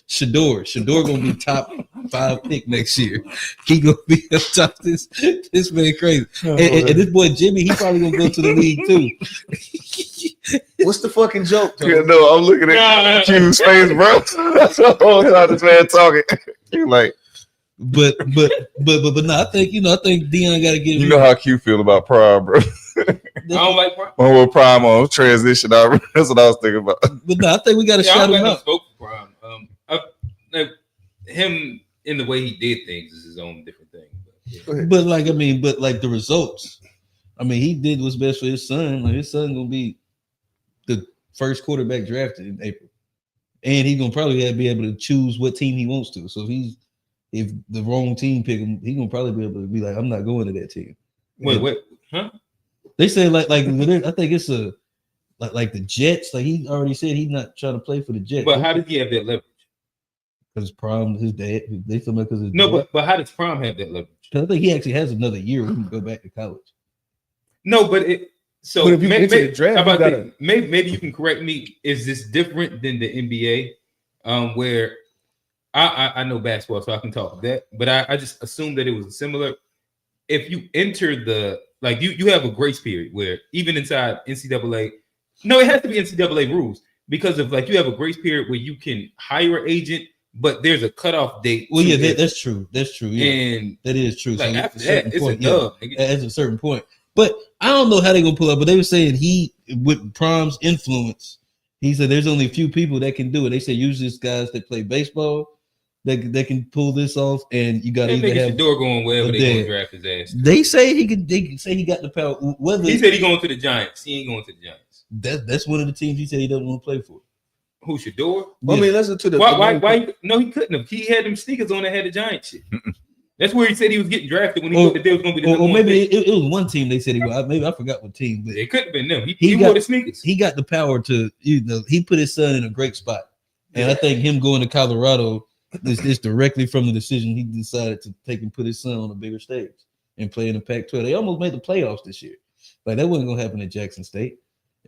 Shador gonna be top 5 pick next year. He gonna be up top. This man crazy. And this boy Jimmy, he probably gonna go to the league too. What's the fucking joke? Yeah, no, I'm looking at Q's face, bro. That's the whole time this man talking. You're like, but no, I think Deion got to give. You know how Q feel about Prime, bro. I don't like Prime. When Prime on transition, that's what I was thinking about. But no, I think we got to shout him out. Spoke for Prime. Him in the way he did things is his own different thing. But the results. I mean, he did what's best for his son. Like, his son gonna be the first quarterback drafted in April, and he's gonna probably be able to choose what team he wants to. So if the wrong team pick him, he's gonna probably be able to be like, I'm not going to that team. Wait, huh? They say like I think it's like the Jets. Like he already said he's not trying to play for the Jets. But how did he have that leverage? Because Prime, his dad, they feel like because but how does Prime have that leverage? Because I think he actually has another year where he can go back to college. No, but So But if you enter the draft, how about you gotta- maybe you can correct me. Is this different than the NBA, where I know basketball, so I can talk that, but I just assumed that it was similar. If you enter the you have a grace period where even inside NCAA, no, it has to be NCAA rules because of you have a grace period where you can hire an agent, but there's a cutoff date. Well, yeah, that's true. That's true. Yeah, and that is true. Like so after that, it's a dub. At a certain point. But I don't know how they're gonna pull up. But they were saying he with Prom's influence, he said there's only a few people that can do it. They said usually it's guys that play baseball that can pull this off, and you got to either have Shador going wherever they going to draft his ass. They say he could. They say he got the power. Whether He said he going to the Giants. He ain't going to the Giants. That's one of the teams he said he doesn't want to play for. Who, Shador? Well, I mean, listen to the why? No, he couldn't have. He had them sneakers on that had the Giants shit. That's where he said he was getting drafted when he thought that they was going to be the number or one maybe pick. it was one team they said he was. Maybe I forgot what team. But it could have been them. He wore the sneakers. He got the power to, he put his son in a great spot. And I think him going to Colorado is directly from the decision he decided to take and put his son on a bigger stage and play in the Pac-12. They almost made the playoffs this year. Like that wasn't going to happen at Jackson State.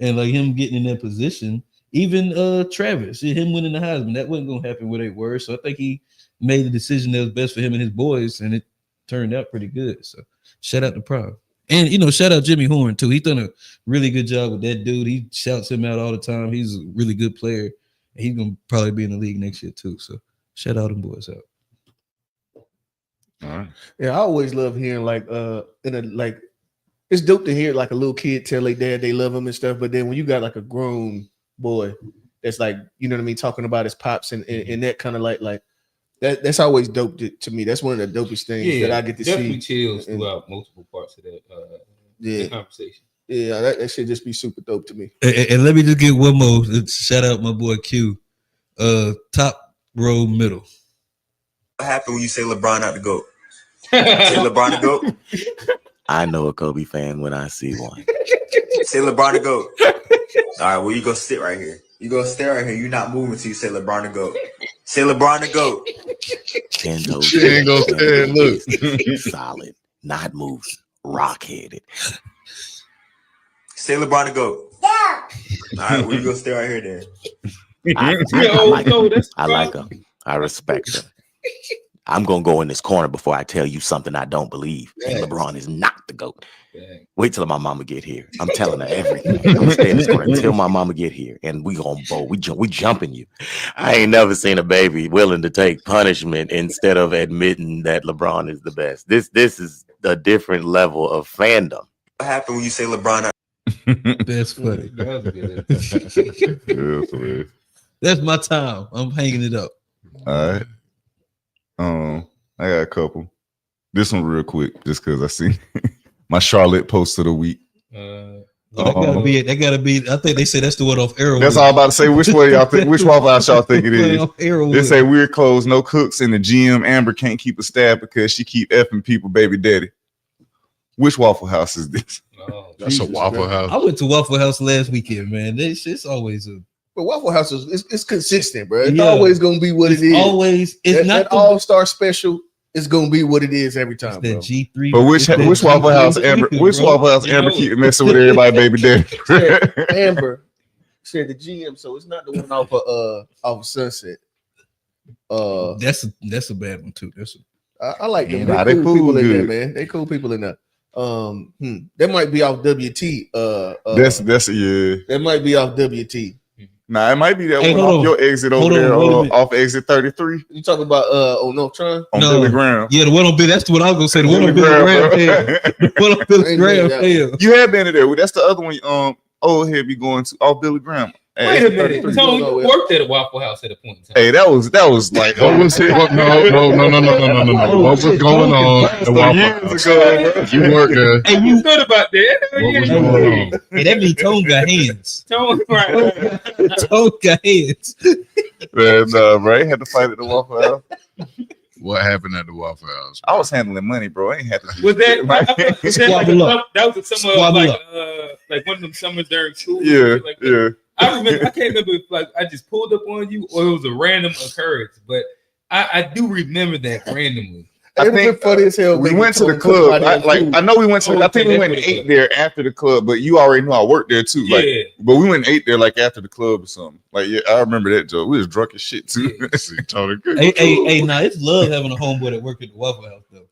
And like him getting in that position, even Travis, him winning the Heisman, that wasn't going to happen where they were. So I think he made the decision that was best for him and his boys, and it turned out pretty good. So shout out to Prom. And shout out Jimmy Horn too. He's done a really good job with that dude. He shouts him out all the time. He's a really good player. And he's gonna probably be in the league next year too. So shout out them boys out. All right. Yeah, I always love hearing it's dope to hear like a little kid tell their dad they love him and stuff. But then when you got like a grown boy that's like, you know what I mean, talking about his pops and that kind of like that's always dope to me. That's one of the dopest things that I get to definitely see. Chills throughout multiple parts of that that conversation. Yeah, that should just be super dope to me. And let me just get one more shout out my boy Q. Top row middle. What happened when you say LeBron not the GOAT? Say LeBron the GOAT? I know a Kobe fan when I see one. Say LeBron the GOAT. All right, well, you go sit right here. You go stay right here. You're not moving until you say LeBron the GOAT. Say LeBron the GOAT. 10 toes. She ain't gonna stay and look. Solid, not moving, rock-headed. Say LeBron the GOAT. Yeah. All right, well, you go stay right here then. I like him. I respect him. I'm gonna go in this corner before I tell you something I don't believe. And LeBron is not the GOAT. Wait till my mama get here. I'm telling her everything. I'm gonna stay in this corner until my mama get here, and we gonna bowl. We jumping you. I ain't never seen a baby willing to take punishment instead of admitting that LeBron is the best. This is a different level of fandom. What happened when you say LeBron? That's funny. Yeah, That's my time. I'm hanging it up. All right. I got a couple. This one real quick, just because I see my Charlotte post of the week. That gotta be it. That gotta be. I think they say that's the one off Arrow. That's all I'm about to say. Which way y'all think? Which Waffle House y'all think it is? Arrow. They say weird clothes, no cooks, and the GM Amber can't keep a staff because she keep effing people, baby daddy. Which Waffle House is this? That's a Waffle House. I went to Waffle House last weekend, man. It's always a. But Waffle House is consistent, bro. It's always gonna be what it is. Always, it's not that All-Star special. It's gonna be what it is every time. That G3. But which Waffle House Amber? Which Waffle House Amber keep messing with everybody, baby daddy? Amber said the GM, so it's not the one off of Sunset. That's a bad one too. I like them. Nah, They they cool cool people in there, good. man. They cool people in there. That might be off WT. That's yeah. That might be off WT. Nah, it might be that Hey, one hold off on. your exit Hold over on, there, wait a minute. off exit 33 You talking about on North Tron? on Billy Graham. Yeah, the one on Bill. That's the one I was gonna say. The one on Billy Graham. The one on Billy Graham. You have been in there. That's the other one. Old head be going to off Billy Graham. Wait a minute. Tony worked at a Waffle House at a point in time. Hey, that was like What was it? What, no. What was going on? The Waffle House? You worked there. Hey, you thought about that? What was going on? Hey, that means Tone got hands. Tone, right? Tone got hands. Man, bro, I had to fight at the Waffle House. What happened at the Waffle House? I was handling money, bro. I ain't had to do Was that shit, man. was that like Squabble up. that was a summer Squabble like one of them summers during school? Yeah, Like that. yeah. I remember. I can't remember if like I just pulled up on you or it was a random occurrence, but I do remember that randomly. It'd have been funny as hell. We making went to the Tone club. talk about food. I know we went to. Oh, I think okay, we that's went what and it ate was. there after the club. But you already know I worked there too. Like, Yeah. but we went and ate there like after the club or something. Like, yeah, I remember that, Joe. We was drunk as shit too. Tony, Hey, nah, it's love having a homeboy that work at the Waffle House though.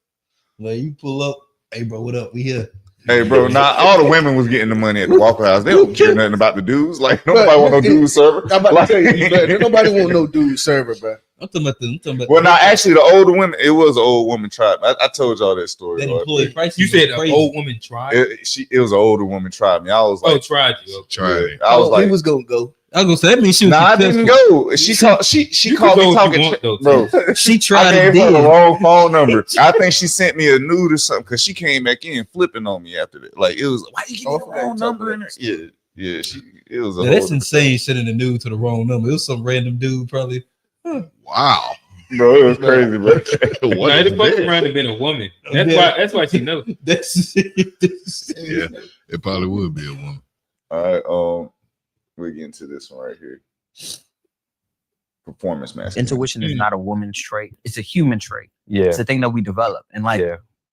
Like you pull up, hey bro, what up? We here. Hey, bro, all the women was getting the money at the Waffle House. They don't care nothing about the dudes. Like, nobody want no dude server. I'm about Like, to tell you, bro, nobody want no dude server, bro. I'm talking about well, now actually, the older women, it was an old woman tribe. I told y'all that story. that right? employee prices. You said an crazy. old woman tried. It was an older woman tried me. I was like, tried you. yeah, I was like, he was gonna go. I was gonna say that means she was nah, I successful. didn't go. She called me talking, bro. She tried I gave it. her the wrong phone number. I think she sent me a nude or something because she came back in flipping on me after that. Like it was, why you give me the wrong number? In there? Yeah. It was. Yeah, that's insane. Sending the nude to the wrong number. It was some random dude probably. Wow. Bro, it was crazy, bro. Nah, the fuck around have been a woman. That's why she knows. Yeah, it probably would be a woman. All right, we're getting to this one right here. Performance masculinity. Intuition is not a woman's trait; it's a human trait. Yeah. It's a thing that we develop, and like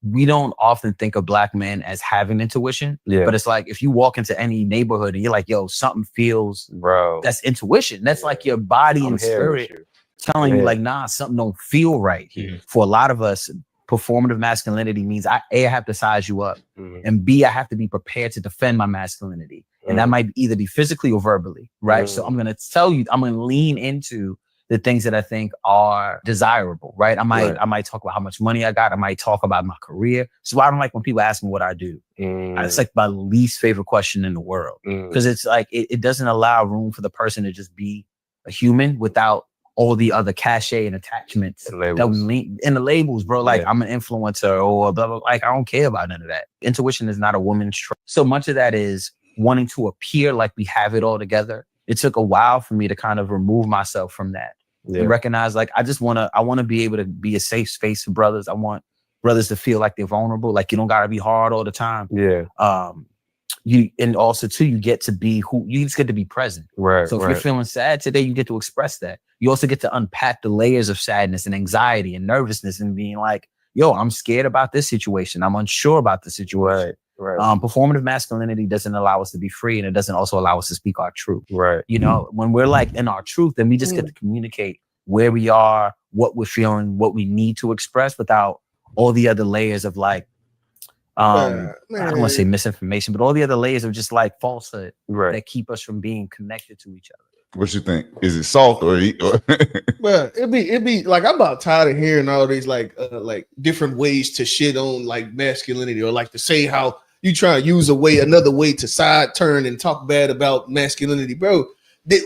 we don't often think of Black men as having intuition. Yeah. But it's like if you walk into any neighborhood and you're like, "Yo, something feels," bro. That's intuition. That's like your body and spirit telling you, like, "Nah, something don't feel right here." For a lot of us, performative masculinity means I have to size you up, and B, I have to be prepared to defend my masculinity, and that might either be physically or verbally, right? So I'm gonna tell you, I'm gonna lean into the things that I think are desirable, right? I might talk about how much money I got. I might talk about my career. So I don't like when people ask me what I do. It's like my least favorite question in the world because it's like it doesn't allow room for the person to just be a human without all the other cachet and attachments that we lean in the labels, bro. Like I'm an influencer or blah, blah, like I don't care about none of that. Intuition is not a woman's trait. So much of that is wanting to appear like we have it all together. It took a while for me to kind of remove myself from that and recognize like I want to be able to be a safe space for brothers. I want brothers to feel like they're vulnerable. Like you don't gotta be hard all the time. You and also too, you get to be who you just get to be present. Right. So if you're feeling sad today, you get to express that. You also get to unpack the layers of sadness and anxiety and nervousness and being like, yo, I'm scared about this situation. I'm unsure about the situation. Performative masculinity doesn't allow us to be free, and it doesn't also allow us to speak our truth. You know, when we're like in our truth, then we just get to communicate where we are, what we're feeling, what we need to express without all the other layers of like, I don't want to say misinformation, but all the other layers of just like falsehood that keep us from being connected to each other. What you think? Is it soft or? Well, it'd be like I'm about tired of hearing all these like different ways to shit on like masculinity or like to say how you try to use another way to side turn and talk bad about masculinity, bro.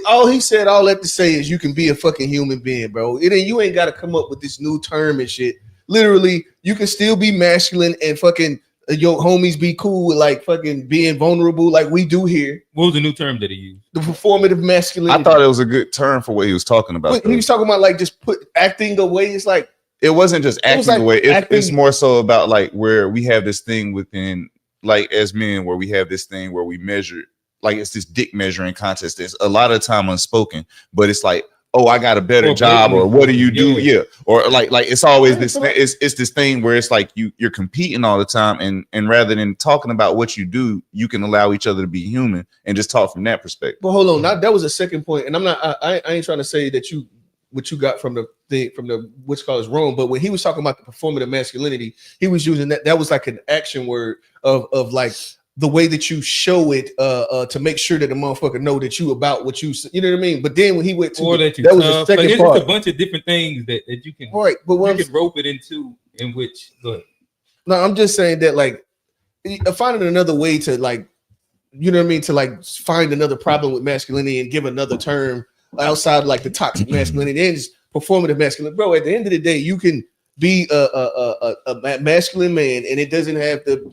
All he said, all that to say is you can be a fucking human being, bro. You ain't got to come up with this new term and shit. Literally, you can still be masculine and fucking your homies be cool with like fucking being vulnerable like we do here. What was the new term that he used? The performative masculinity. I thought it was a good term for what he was talking about. He was talking about like just acting away. It's like it wasn't just acting like away. It's more so about like where we have this thing within, like as men, where we have this thing where we measure, like it's this dick measuring contest. It's a lot of time unspoken, but it's like, oh, I got a better job, or what do you do? Yeah. Or like it's always this. It's this thing where it's like you're competing all the time, and rather than talking about what you do, you can allow each other to be human and just talk from that perspective. But hold on, that was a second point, and I'm not. I ain't trying to say that what you got from the what's called is wrong. But when he was talking about the performative masculinity, he was using that. That was like an action word of like the way that you show it to make sure that the motherfucker know that you about what you know what I mean. But then when he went to that was the second part. It's a bunch of different things that you can but you can rope it into in which good. No, I'm just saying that like finding another way to like, you know what I mean, to like find another problem with masculinity and give another term outside like the toxic masculinity and just performative masculinity. Bro, at the end of the day, you can be a masculine man and it doesn't have to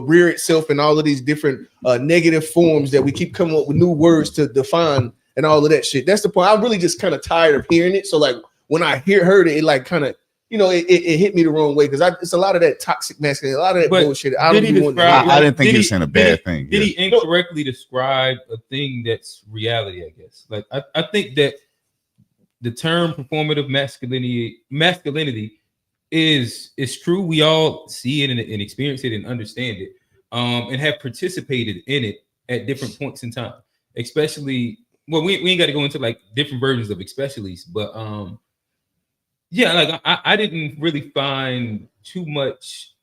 rear itself in all of these different negative forms that we keep coming up with new words to define and all of that shit. That's the point. I'm really just kind of tired of hearing it. So like when I heard it, it like kind of, you know, it hit me the wrong way because it's a lot of that toxic masculinity, a lot of that bullshit. I didn't think he was saying a bad thing. Did he incorrectly describe a thing that's reality? I guess. Like I think that the term performative masculinity is true. We all see it and experience it and understand it, and have participated in it at different points in time. Especially, well, we ain't got to go into like different versions of especiallys, but yeah, like I didn't really find too much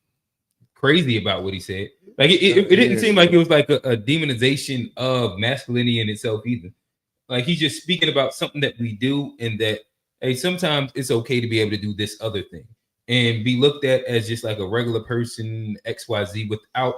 crazy about what he said. Like it didn't seem like it was like a demonization of masculinity in itself either. Like he's just speaking about something that we do, and that hey, sometimes it's okay to be able to do this other thing and be looked at as just like a regular person, XYZ, without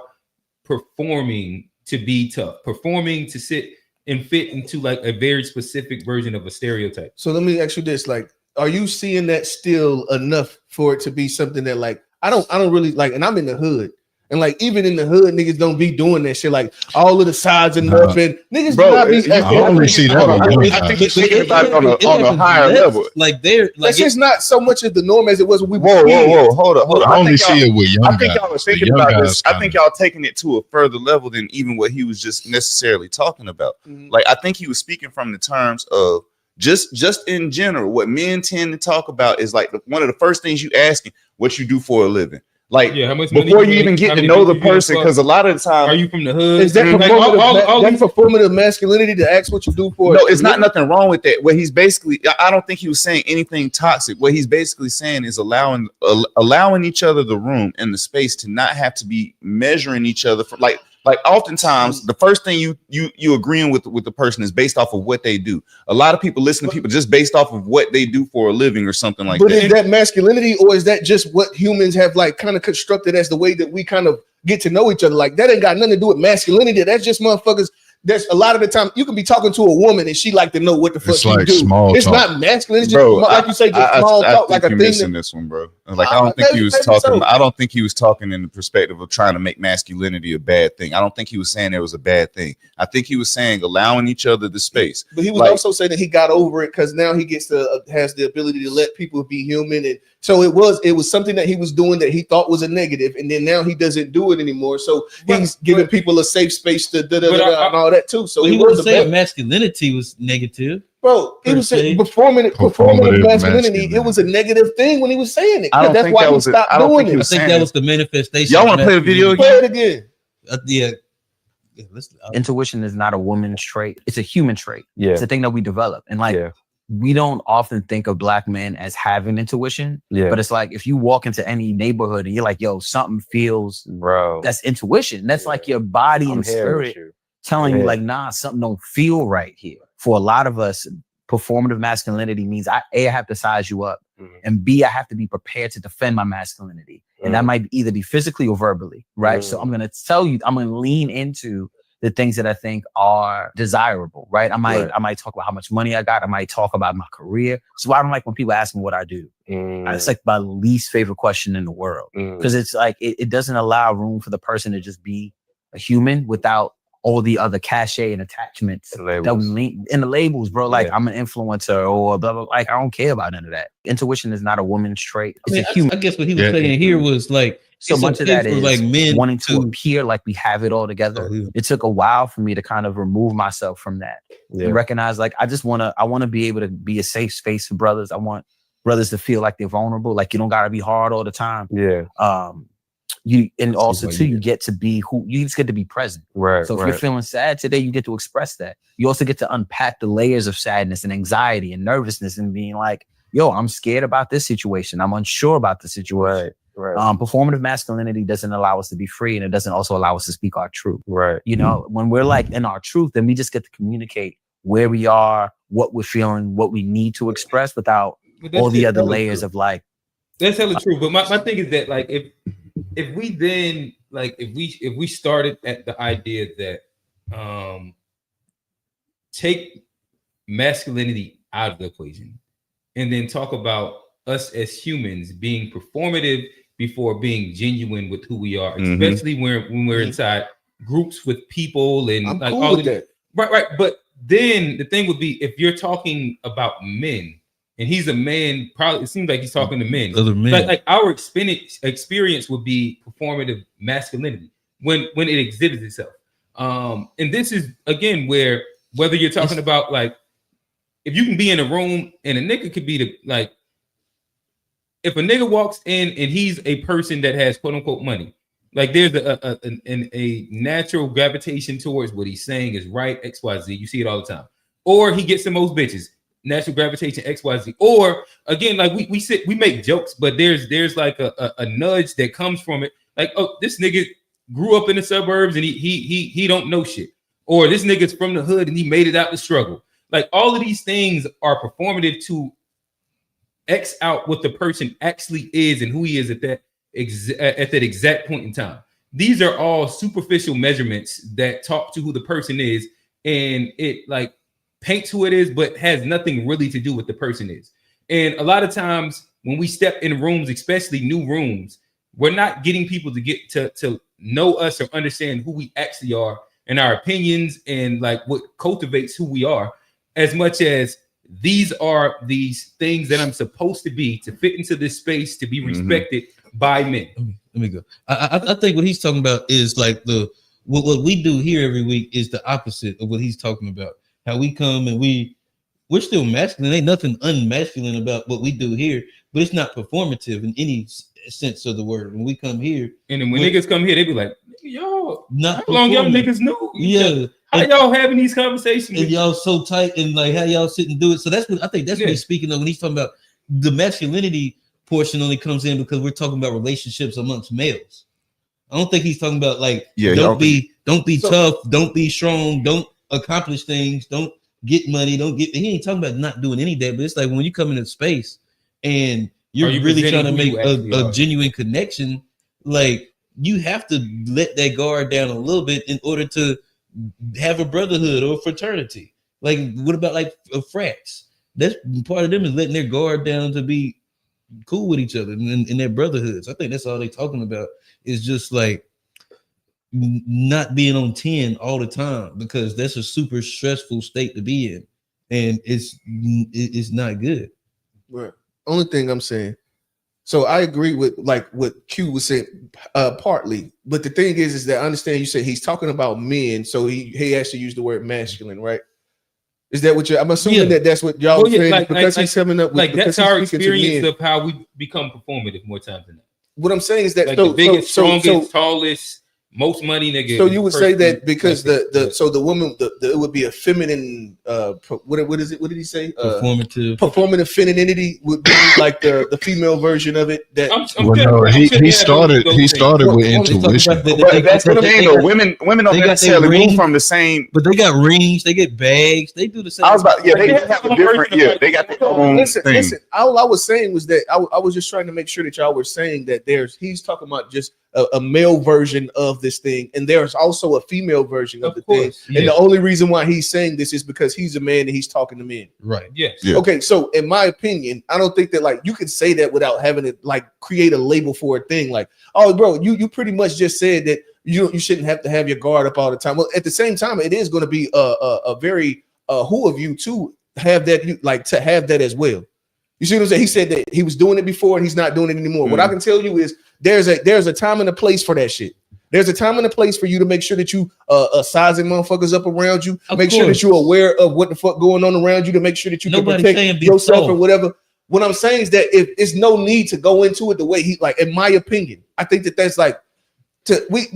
performing to be tough, performing to sit and fit into like a very specific version of a stereotype. So let me ask you this: like, are you seeing that still enough for it to be something that like I don't really like? And I'm in the hood. And like even in the hood, niggas don't be doing that shit. Like all of the sides and nothing. Niggas do not be. I only see that. I think he's thinking about it on a higher level. Like they're like that's just not so much of the norm as it was when we whoa, were kids. whoa, hold up. I only see it with young guys. I think y'all are thinking about this. I think y'all taking it to a further level than even what he was just necessarily talking about. Like I think he was speaking from the terms of just in general. What men tend to talk about is like one of the first things you asking what you do for a living. Like how much money before you even get to know the person, because a lot of the time, are you from the hood? Is that performative masculinity to ask what you do for? No, it's not nothing wrong with that. What he's basically, I don't think he was saying anything toxic. What he's basically saying is allowing each other the room and the space to not have to be measuring each other for like oftentimes the first thing you agreeing with the person is based off of what they do. A lot of people listen to people just based off of what they do for a living or something like that. But is that masculinity, or is that just what humans have like kind of constructed as the way that we kind of get to know each other? Like that ain't got nothing to do with masculinity. That's just motherfuckers. That's a lot of the time you can be talking to a woman and she like to know what the fuck it's you like do. small it's talk. Not masculine. It's just Bro, like you say, just small talk, like a you're thing. Missing this one, bro. Like I don't think he was talking. I don't think he was talking in the perspective of trying to make masculinity a bad thing. I don't think he was saying it was a bad thing. I think he was saying allowing each other the space. But he was also saying that he got over it because now he gets to has the ability to let people be human, and so it was something that he was doing that he thought was a negative, and then now he doesn't do it anymore. So he's giving people a safe space to and all that too. So he wasn't saying masculinity was negative. Bro, he was saying performative masculinity. It was a negative thing when he was saying it. That's why he stopped doing it. I think that was the manifestation. Y'all want to play the video again? Play it again. Yeah. Intuition is not a woman's trait. It's a human trait. Yeah. It's a thing that we develop. And like we don't often think of Black men as having intuition. Yeah. But it's like if you walk into any neighborhood and you're like, yo, something feels, bro. That's intuition. That's like your body and spirit telling you like, nah, something don't feel right here. For a lot of us, performative masculinity means I have to size you up, and B, I have to be prepared to defend my masculinity. And that might either be physically or verbally, right? So I'm going to tell you, I'm going to lean into the things that I think are desirable, right? I might talk about how much money I got. I might talk about my career. So I don't like when people ask me what I do. It's like my least favorite question in the world, because it's like, it doesn't allow room for the person to just be a human without all the other cachet and attachments that we link in the labels, bro. Like I'm an influencer or blah, blah, like I don't care about none of that. Intuition is not a woman's trait. It's a human. I guess what he was saying here was like, so much of that is like men wanting to appear like we have it all together. It took a while for me to kind of remove myself from that and recognize like, I want to be able to be a safe space for brothers. I want brothers to feel like they're vulnerable. Like you don't gotta be hard all the time. You and also too, you get to be who you just get to be present. Right. So if you're feeling sad today, you get to express that. You also get to unpack the layers of sadness and anxiety and nervousness and being like, yo, I'm scared about this situation. I'm unsure about the situation. Right. Performative masculinity doesn't allow us to be free, and it doesn't also allow us to speak our truth. Right. You know, when we're like in our truth, then we just get to communicate where we are, what we're feeling, what we need to express without all the other layers of like. That's hella true. But my thing is that like if we then like if we started at the idea that take masculinity out of the equation and then talk about us as humans being performative before being genuine with who we are, especially when we're inside groups with people and I'm like cool all with that. Right. But then the thing would be if you're talking about men. And he's a man. Probably it seems like he's talking to men. Other men. Like our experience would be performative masculinity when it exhibits itself. And this is again where whether you're talking about like if you can be in a room and a nigga could be the like if a nigga walks in and he's a person that has quote unquote money, like there's a natural gravitation towards what he's saying is right, XYZ. You see it all the time. Or he gets the most bitches, natural gravitation, XYZ. Or again, like we make jokes, but there's like a nudge that comes from it. Like, oh, this nigga grew up in the suburbs and he don't know shit. Or this nigga's from the hood and he made it out the struggle. Like all of these things are performative to X out what the person actually is and who he is at that exact point in time. These are all superficial measurements that talk to who the person is, and it like paints who it is, but has nothing really to do with the person is. And a lot of times when we step in rooms, especially new rooms, we're not getting people to get to know us or understand who we actually are and our opinions and like what cultivates who we are, as much as these are these things that I'm supposed to be to fit into this space to be respected by men. Let me go. I think what he's talking about is like what we do here every week is the opposite of what he's talking about. How we come and we're still masculine. Ain't nothing unmasculine about what we do here, but it's not performative in any sense of the word. When we come here, and then when niggas come here, they be like, y'all, not how long y'all niggas know? Yeah. How y'all having these conversations? And y'all so tight and like how y'all sit and do it. So that's what I think that's what he's speaking of when he's talking about the masculinity portion only comes in because we're talking about relationships amongst males. I don't think he's talking about like don't be tough, don't be strong, don't accomplish things, don't get money, he ain't talking about not doing any of that, but it's like when you come into space and you're really trying to make a genuine connection, like you have to let that guard down a little bit in order to have a brotherhood or a fraternity. Like what about like frats? That's part of them is letting their guard down to be cool with each other in their brotherhoods. I think that's all they're talking about is just like not being on 10 all the time, because that's a super stressful state to be in, and it's not good. Right. Only thing I'm saying, so I agree with like what Q was saying partly, but the thing is that I understand you said he's talking about men, so he actually used the word masculine, right? Is that what I'm assuming that's what y'all saying? Like, because he's coming up with like that's our experience of how we become performative more times than that. What I'm saying is that like the biggest, strongest, tallest, most money nigga. So you would say that because the woman it would be a feminine what is it? What did he say? Performative femininity would be like the female version of it. That he started with intuition. But that's the thing though. Women don't necessarily move from the same. But they got rings, they get bags, they do the same. I was about they have a different they got their own thing. Listen, all I was saying was that I was just trying to make sure that y'all were saying that he's talking about just a male version of this thing, and there's also a female version of the thing. Yeah. And the only reason why he's saying this is because he's a man and he's talking to men. Right. Yes. Yeah. Okay. So in my opinion, I don't think that like you could say that without having to like create a label for a thing. Like, oh, bro, you pretty much just said that you shouldn't have to have your guard up all the time. Well, at the same time, it is going to be a very who of you to have that, like to have that as well. You see what I'm saying? He said that he was doing it before and he's not doing it anymore. What I can tell you is there's a time and a place for that shit. There's a time and a place for you to make sure that you sizing motherfuckers up around you. Make sure that you're aware of what the fuck going on around you, to make sure that you can protect yourself or whatever. What I'm saying is that if it's no need to go into it the way he, like, in my opinion, I think that's like, we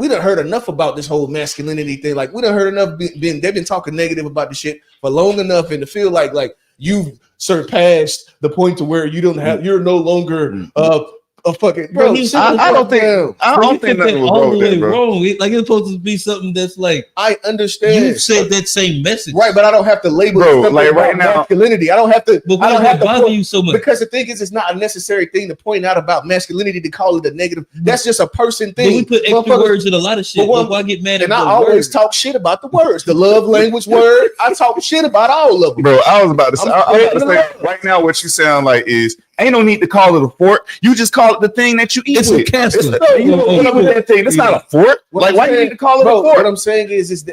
done heard enough about this whole masculinity thing. Like we done heard enough. They've been talking negative about the shit for long enough, and to feel like you've surpassed the point to where you don't have, you're no longer a fucking bro. I don't think nothing was wrong with that, bro. Wrong. Like it's supposed to be something that's like, I understand you said that same message, right? But I don't have to label it like right now masculinity. I don't have to. But why does that bother you so much? Because the thing is, it's not a necessary thing to point out about masculinity to call it a negative. That's just a person thing. But we put extra words in a lot of shit. Why get mad at? And I always talk shit about the words, the love language word. I talk shit about all of them, bro. I was about to say right now what you sound like is. Ain't no need to call it a fork. You just call it the thing that you eat with. A castle. It's not a fork. Like, why do you need to call it a fork? What I'm saying is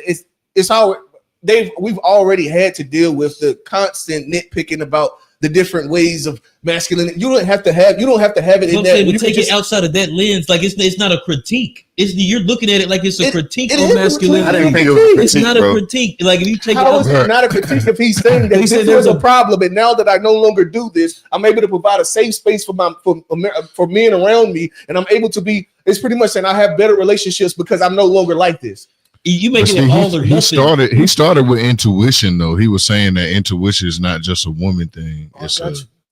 it's how we've already had to deal with the constant nitpicking about the different ways of masculinity. You don't have to have it in that. We take it outside of that lens, like it's not a critique. You're looking at it like it's a critique of masculinity. I didn't think it was a critique, it's not bro. a critique. Like if you take How it is it not a critique if he's saying that this was a problem, and now that I no longer do this, I'm able to provide a safe space for men around me, and I'm able to be. It's pretty much saying I have better relationships because I'm no longer like this. You making it all or nothing. He started with intuition though. He was saying that intuition is not just a woman thing.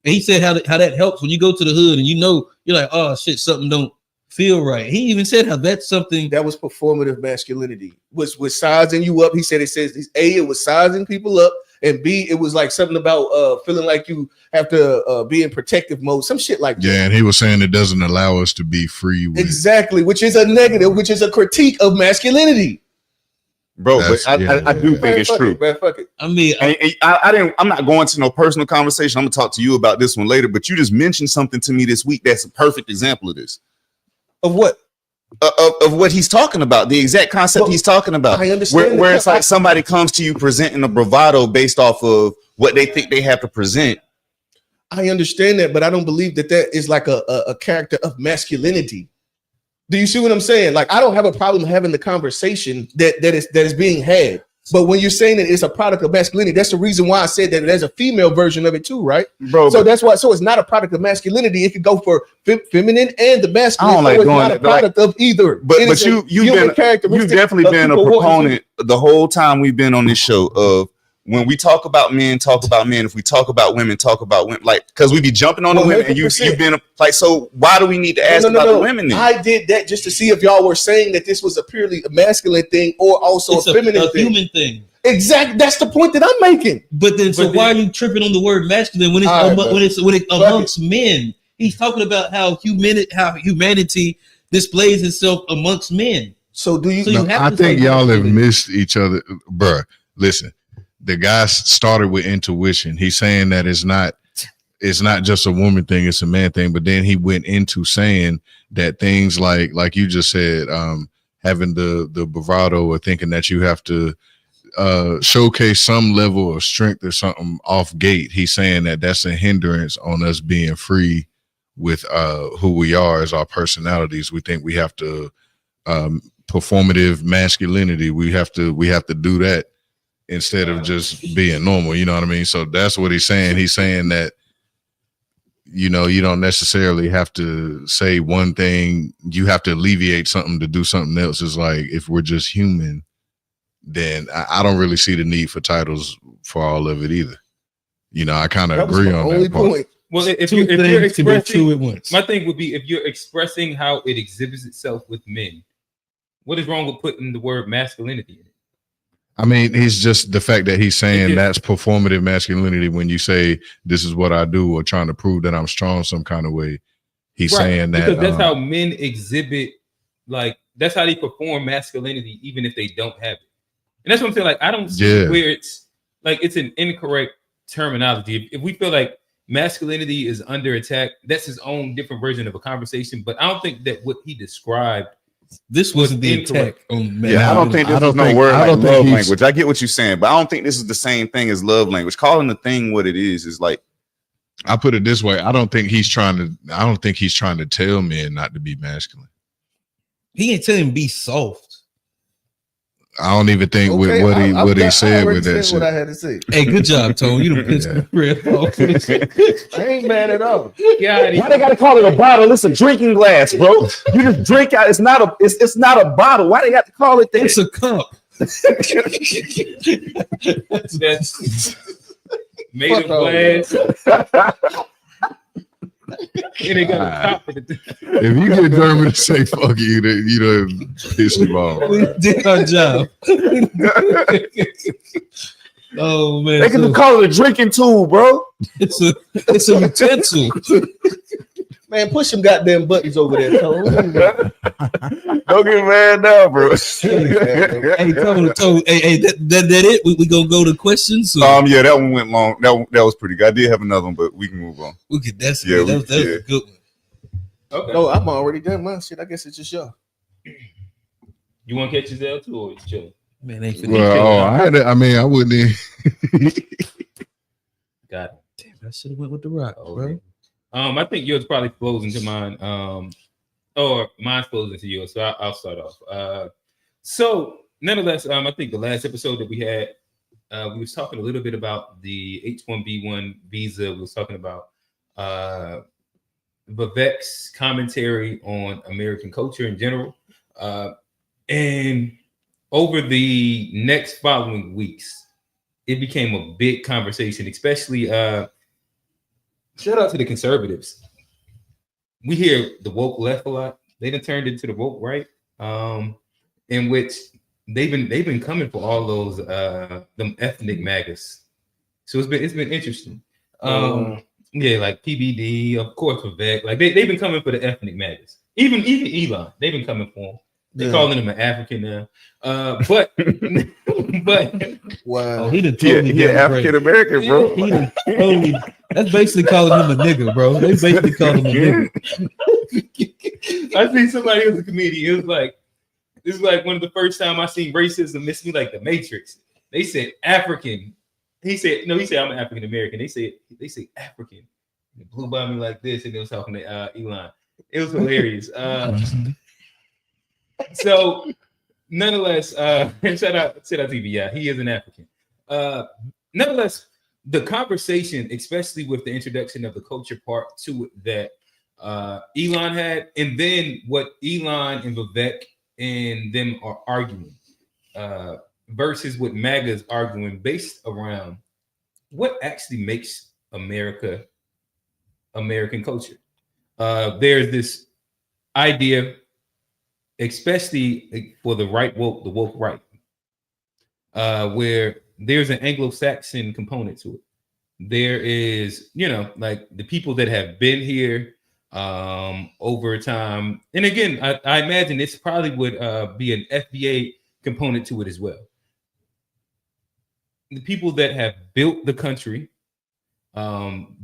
He said how that helps when you go to the hood and you're like, oh shit, something don't feel right. He even said how that's something that was performative masculinity. Was sizing you up. He said it was sizing people up, and B, it was like something about feeling like you have to be in protective mode, some shit like that. Yeah, and he was saying it doesn't allow us to be free. Exactly, which is a negative, which is a critique of masculinity. Bro, but I do think it's true. Fuck it. I mean, I'm not going to no personal conversation. I'm gonna talk to you about this one later. But you just mentioned something to me this week that's a perfect example of this. Of what? Of what he's talking about. The exact concept he's talking about. I understand where it's like somebody comes to you presenting a bravado based off of what they think they have to present. I understand that, but I don't believe that is like a character of masculinity. Do you see what I'm saying? Like, I don't have a problem having the conversation that is being had. But when you're saying that it's a product of masculinity, that's the reason why I said that there's a female version of it too, right? Bro, so that's why. So it's not a product of masculinity. It could go for feminine and the masculine. I don't like so it's going not a product of either. But you've definitely been a proponent the whole time we've been on this show of when we talk about men, talk about men. If we talk about women, talk about women. Like, because we be jumping on the women, and you've been like, so why do we need to ask about the women then? I did that just to see if y'all were saying that this was a purely a masculine thing or also it's a feminine thing. Human thing. Exactly. That's the point that I'm making. But then, why are you tripping on the word masculine when it's amongst men? He's talking about how humanity displays itself amongst men. So do you? So I think y'all have missed each other, bruh. Listen. The guy started with intuition. He's saying that it's not just a woman thing, it's a man thing. But then he went into saying that things like you just said, having the bravado or thinking that you have to showcase some level of strength or something off gate. He's saying that that's a hindrance on us being free with who we are as our personalities. We think we have to performative masculinity. We have to do that instead of just being normal, you know what I mean? So that's what he's saying. He's saying that, you don't necessarily have to say one thing. You have to alleviate something to do something else. It's like, if we're just human, then I don't really see the need for titles for all of it either. I kind of agree on that part. Point. Well, if you're expressing, my thing would be if you're expressing how it exhibits itself with men, what is wrong with putting the word masculinity in it? I mean, he's just the fact that he's saying that's performative masculinity when you say this is what I do or trying to prove that I'm strong some kind of way. He's saying that because that's how men exhibit, like that's how they perform masculinity, even if they don't have it. And that's what I'm saying. Like, I don't see where it's like it's an incorrect terminology. If we feel like masculinity is under attack, that's his own different version of a conversation. But I don't think that what he described. This wasn't the attack on men. Yeah, I don't think this is no word like love language. I get what you're saying, but I don't think this is the same thing as love language. Calling the thing what it is like. I put it this way: I don't think he's trying to tell men not to be masculine. He ain't telling him be soft. I don't even think with what he said with that shit. What I had to say. Hey, good job, Tone. You done pissed me red off. I ain't mad at all. Why they gotta call it a bottle? It's a drinking glass, bro. You just drink out. It's not a bottle. Why they got to call it that? It's a cup. That's made of glass. And they got a top of it. If you get German to say fuck you, then you done pissed him off. We did our job. Oh man, they can call it a drinking tool, bro. It's a utensil. Man, push some goddamn buttons over there, Tone. Don't get mad now, bro. Hey, Tone. Hey, that it? We gonna go to questions? Or? Yeah, that one went long. That was pretty good. I did have another one, but we can move on. Okay, that's good. That was a good one. Okay. No, I'm already done my shit. I guess it's just y'all. You want to catch Giselle too, or it's chilling? Man, they finna Well, I mean, I wouldn't even. Got it. Damn, I should have went with the Rock, bro. I think yours probably flows into mine. Or mine flows into yours. So I'll start off. So nonetheless, I think the last episode that we had, we was talking a little bit about the H-1B1 visa. We was talking about Vivek's commentary on American culture in general. And over the next following weeks, it became a big conversation, especially shout out to the conservatives. We hear the woke left a lot. They done turned into the woke right, in which they've been coming for all those them ethnic Magas. So it's been interesting. Yeah, like PBD, of course, Vivek. Like they've been coming for the ethnic Magas. Even Elon, they've been coming for him. They're calling him an African now. But wow, he done totally African American, bro. He done totally. That's basically calling him a nigga, bro. They basically called him a nigga. I seen somebody who was a comedian. It was like, this is like one of the first time I seen racism miss me like the Matrix. They said African. He said I'm an African American. They say African. It blew by me like this, and they was talking to Elon. It was hilarious. So nonetheless, shout out TV. Yeah, he is an African. Nonetheless, the conversation, especially with the introduction of the culture part to it that Elon had, and then what Elon and Vivek and them are arguing, versus what MAGA is arguing, based around what actually makes America American culture. There's this idea, especially for the woke right, where there's an Anglo-Saxon component to it. There is, like the people that have been here over time. And again, I imagine this probably would be an FBA component to it as well. The people that have built the country,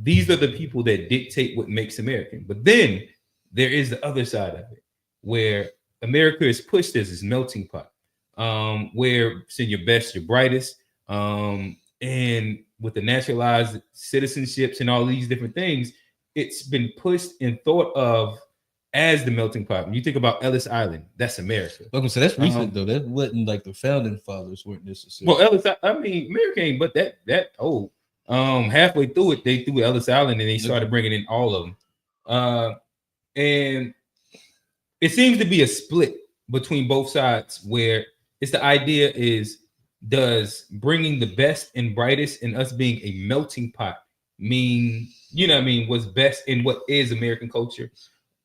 these are the people that dictate what makes American. But then there is the other side of it, where America is pushed as this melting pot, where it's in your best, your brightest, and with the naturalized citizenships and all these different things, it's been pushed and thought of as the melting pot. When you think about Ellis Island, that's America. Okay, so that's recent though. That wasn't like the founding fathers weren't necessarily. Well, Ellis, I mean, America ain't but that old. Halfway through it, they threw Ellis Island and they started bringing in all of them. And it seems to be a split between both sides, where it's the idea is, does bringing the best and brightest and us being a melting pot mean, what's best in what is American culture?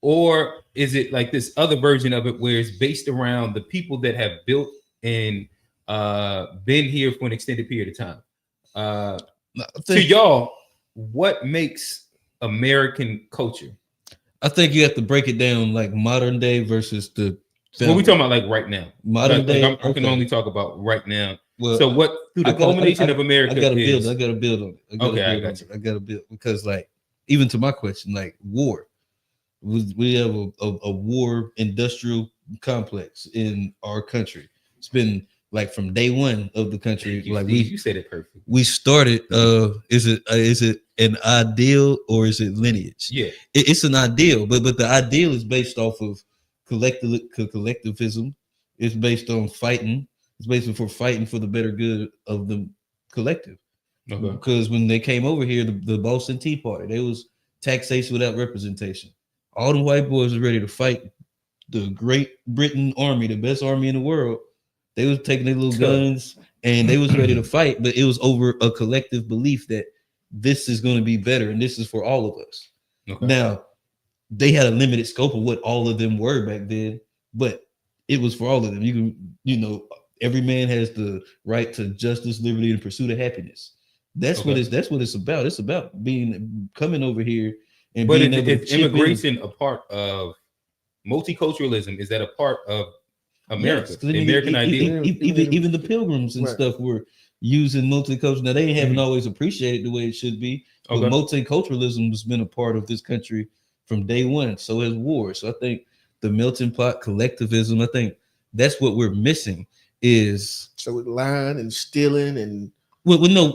Or is it like this other version of it where it's based around the people that have built and been here for an extended period of time? To y'all, what makes American culture? I think you have to break it down like modern day versus the. What we talking about like right now? Modern day. I can only talk about right now. Well, so what through the culmination of America? I gotta build on it. I gotta build because like even to my question, like war. We have a war industrial complex in our country. It's been like from day one of the country. You said it perfect. We started. Is it an ideal or is it lineage? Yeah, it's an ideal, but the ideal is based off of collectivism. It's based on fighting. It's basically for fighting for the better good of the collective. Okay. Because when they came over here, the Boston Tea Party, there was taxation without representation. All the white boys were ready to fight the Great Britain Army, the best army in the world. They was taking their little guns and they was ready to fight, but it was over a collective belief that this is going to be better and this is for all of us. Okay. Now, they had a limited scope of what all of them were back then, but it was for all of them. Every man has the right to justice, liberty, and pursuit of happiness. That's what it's about. It's about coming over here and but being able if to immigration a part of multiculturalism, is that a part of America? Yes, the American idea? Even the pilgrims and stuff were using multicultural. Now they haven't always appreciated the way it should be, but multiculturalism has been a part of this country from day one. So has war. So I think the melting pot collectivism, I think that's what we're missing. Is So with lying and stealing and no,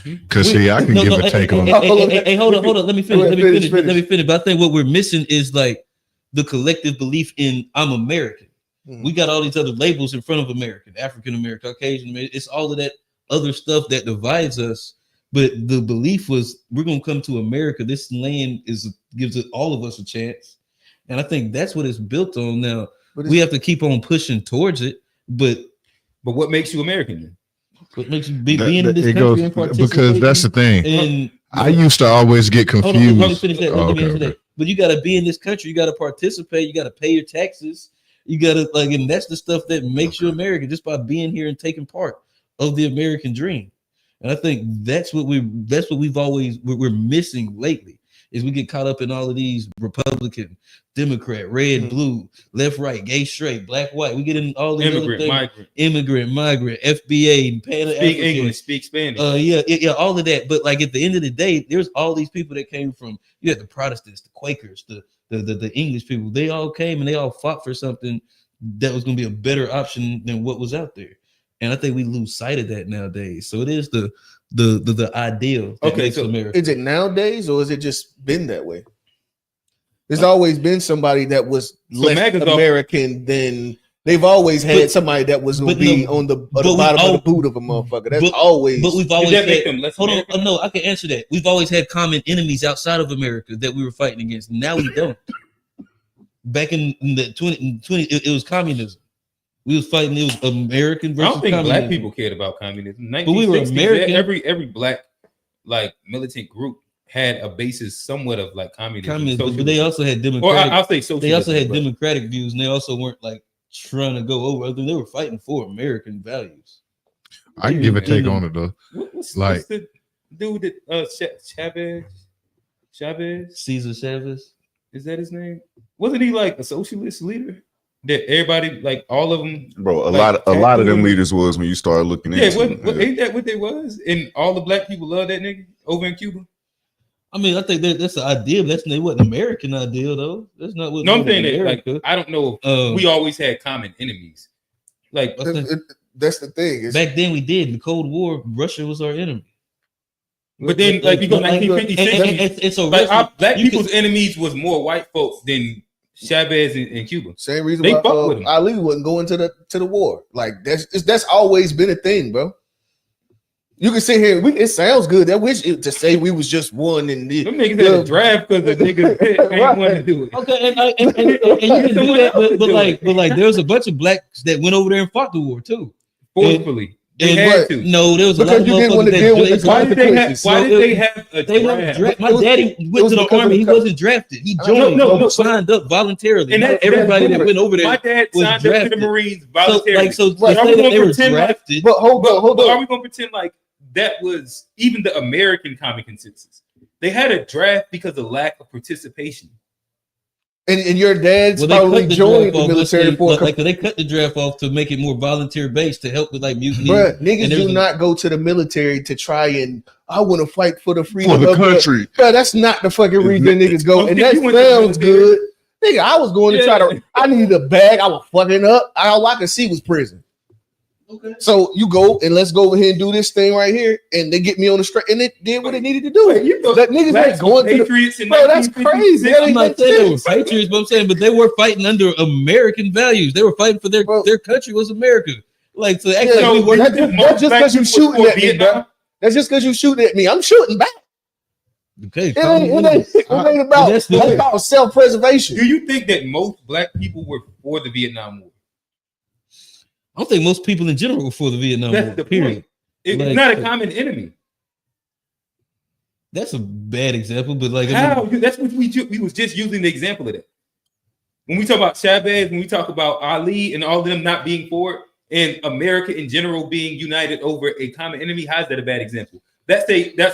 because see, I can give a take on. Hey, hold on. Let me finish. Let me finish. But I think what we're missing is like the collective belief in I'm American. We got all these other labels in front of American, African American, Caucasian. It's all of that other stuff that divides us. But the belief was we're gonna come to America. This land gives all of us a chance, and I think that's what it's built on. Now we have to keep on pushing towards it. But what makes you American then? What makes you be in this country and participate? Because that's the thing. And I used to always get confused. Hold on, let me finish that. Let me answer that. But you got to be in this country. You got to participate. You got to pay your taxes. You got to and that's the stuff that makes you American, just by being here and taking part of the American dream. And I think that's what we're missing lately. Is we get caught up in all of these Republican, Democrat, red, blue, left, right, gay, straight, black, white. We get in all these immigrant, migrant, FBA, speak English, speak Spanish. Yeah, all of that. But like at the end of the day, there's all these people that came from. You had the Protestants, the Quakers, the English people. They all came and they all fought for something that was going to be a better option than what was out there. And I think we lose sight of that nowadays. So it is the ideal that makes America. Is it nowadays or has it just been that way? There's always been somebody that was less American than they've always had somebody that was going to be on the bottom of the boot of a motherfucker. That's always. But we've always hold on. No, I can answer that. We've always had common enemies outside of America that we were fighting against. Now we don't. Back in the 20, it was communism. We was fighting. It was American versus. I don't think communism. black people cared about communism. But we were American. Every black like militant group had a basis somewhat of like communism. But they also had democratic. Or I'll say socialism. They also had democratic views, and they also weren't like trying to go over. I think they were fighting for American values. I can give a take on it though. What's the dude that Chavez? Cesar Chavez. Is that his name? Wasn't he like a socialist leader? That everybody, like all of them, bro. A lot of them leaders was when you start looking into. Ain't that what they was? And all the black people love that nigga over in Cuba. I mean, I think that's the ideal. That's not what American ideal though. That's not what. No, I'm saying that. Like, I don't know. If we always had common enemies. Like that's the thing. Back then we did. In the Cold War, Russia was our enemy. But then, like you go 1950s, black people's enemies was more white folks than Chavez in Cuba. Same reason why Ali wasn't going to the war. Like that's always been a thing, bro. You can sit here. It sounds good. I wish to say we was just one and them niggas had a draft because the niggas ain't want to do it. Okay, and you can do that, but like there was a bunch of blacks that went over there and fought the war too, forcefully. They had to. No, there was a lot of motherfuckers that why did they have a draft? My daddy went to the army. He wasn't drafted. He joined. Signed up voluntarily. And everybody that went over there. My dad signed up to the Marines voluntarily. So they were drafted. But hold on. Are we gonna pretend like that was even the American common consensus? They had a draft because of lack of participation. And your dad's probably joined the military for they cut the draft off to make it more volunteer based to help with like mutiny. Bruh, niggas do not go to the military to try and I want to fight for the freedom of the country. Bruh, that's not the fucking reason niggas go. And that sounds good. Nigga, I was going to try to. I needed a bag. I was fucking up. All I could see was prison. Okay. So you go and let's go over here and do this thing right here, and they get me on the straight, and it did what it needed to do. That niggas ain't going to Patriots. Bro, that's crazy. I'm not saying they were Patriots, but I'm saying, but they were fighting under American values. They were fighting for their country was America. Like so, that's just because you shooting at me, bro. That's just because you shooting at me. I'm shooting back. Okay, it ain't about self-preservation. Do you think that most black people were for the Vietnam War? I don't think most people in general were for the Vietnam War. That's the period. It's not a common enemy. That's a bad example, but like how? That's what we was just using the example of that. When we talk about Chavez, when we talk about Ali and all of them not being for it, and America in general being united over a common enemy, how's that a bad example? That's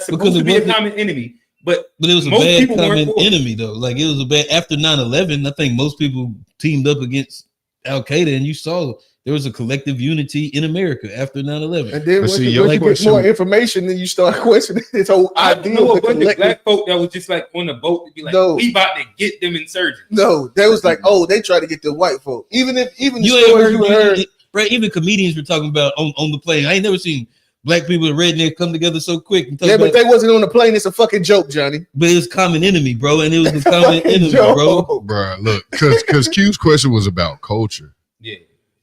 supposed to be a common enemy, but it was a bad common enemy though. Like it was a bad after 9/11. I think most people teamed up against Al Qaeda, and you saw there was a collective unity in America after 9/11. And then once you get more information, then you start questioning this whole idea. A bunch of black folk that was just like on the boat to be like, we about to get them insurgents. No, they was like, they try to get the white folk. Even the stories you heard. bro. Even comedians were talking about on the plane. I ain't never seen black people and redneck come together so quick. And Yeah, but they wasn't on the plane. It's a fucking joke, Johnny. But it was common enemy, bro, and it was a common enemy, bro. Bro, look, because Q's question was about culture. Yeah.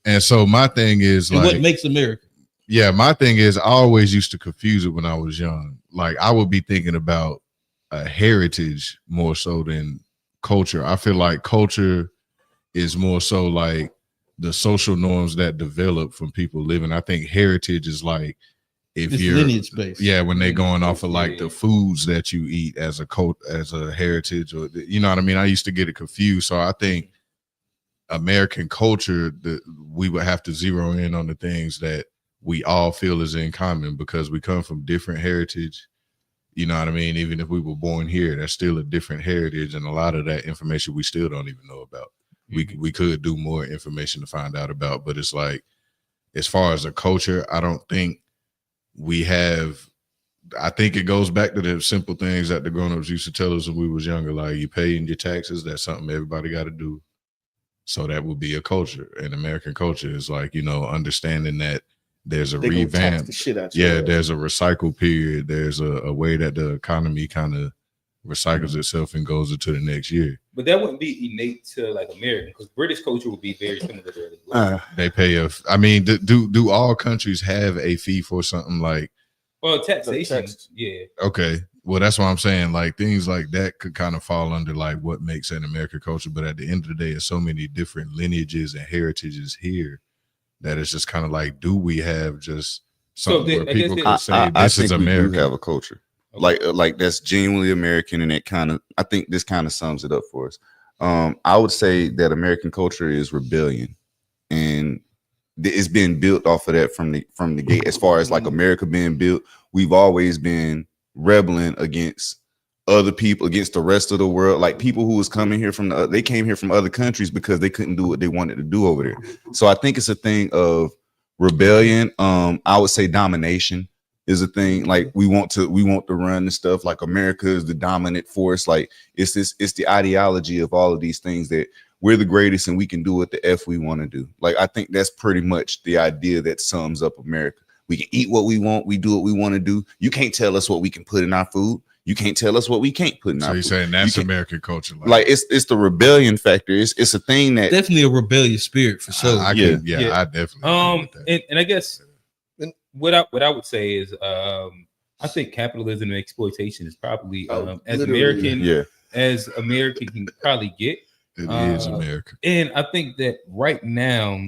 And so my thing is And like, what makes America? Yeah, my thing is I always used to confuse it when I was young. Like I would be thinking about a heritage more so than culture. I feel like culture is more so like the social norms that develop from people living. I think heritage is like if It's you're lineage based. Yeah, when they going off of like the foods that you eat as a as a heritage, or you know what I mean. I used to get it confused. So I think American culture, we would have to zero in on the things that we all feel is in common because we come from different heritage. You know what I mean? Even if we were born here, that's still a different heritage, and a lot of that information we still don't even know about. We could do more information to find out about, but it's like, as far as a culture, I don't think we have. I think it goes back to the simple things that the grown-ups used to tell us when we was younger, like you paying your taxes. That's something everybody got to do. So that would be a culture. And American culture is like, you know, understanding that there's a They gonna tax revamp. the shit out your Yeah, ass. there's a recycle period. There's a way that the economy kind of recycles itself and goes into the next year. But that wouldn't be innate to like American, because British culture would be very similar to that. They pay I mean, do all countries have a fee for something like? Well, taxation, yeah. Okay, well, that's what I'm saying. Like things like that could kind of fall under like what makes an American culture. But at the end of the day, there's so many different lineages and heritages here that it's just kind of like, do we have just something where people could say this is America? We do have a culture. Like that's genuinely American, and it kind of, I think this kind of sums it up for us. I would say that American culture is rebellion, and it's been built off of that from the gate. As far as like America being built, we've always been rebelling against other people, against the rest of the world. Like people who was coming here they came here from other countries because they couldn't do what they wanted to do over there. So I think it's a thing of rebellion. I would say domination is a thing. Like we want to run the stuff. Like America is the dominant force. Like it's the ideology of all of these things that we're the greatest and we can do what the F we want to do. Like I think that's pretty much the idea that sums up America. We can eat what we want. We do what we want to do. You can't tell us what we can put in our food. You can't tell us what we can't put in our food. So you're saying that's American culture? Like it's the rebellion factor. It's a thing that definitely a rebellious spirit for sure. I definitely. And I guess what I would say is I think capitalism and exploitation is probably as American as American can probably get. It is America. And I think that right now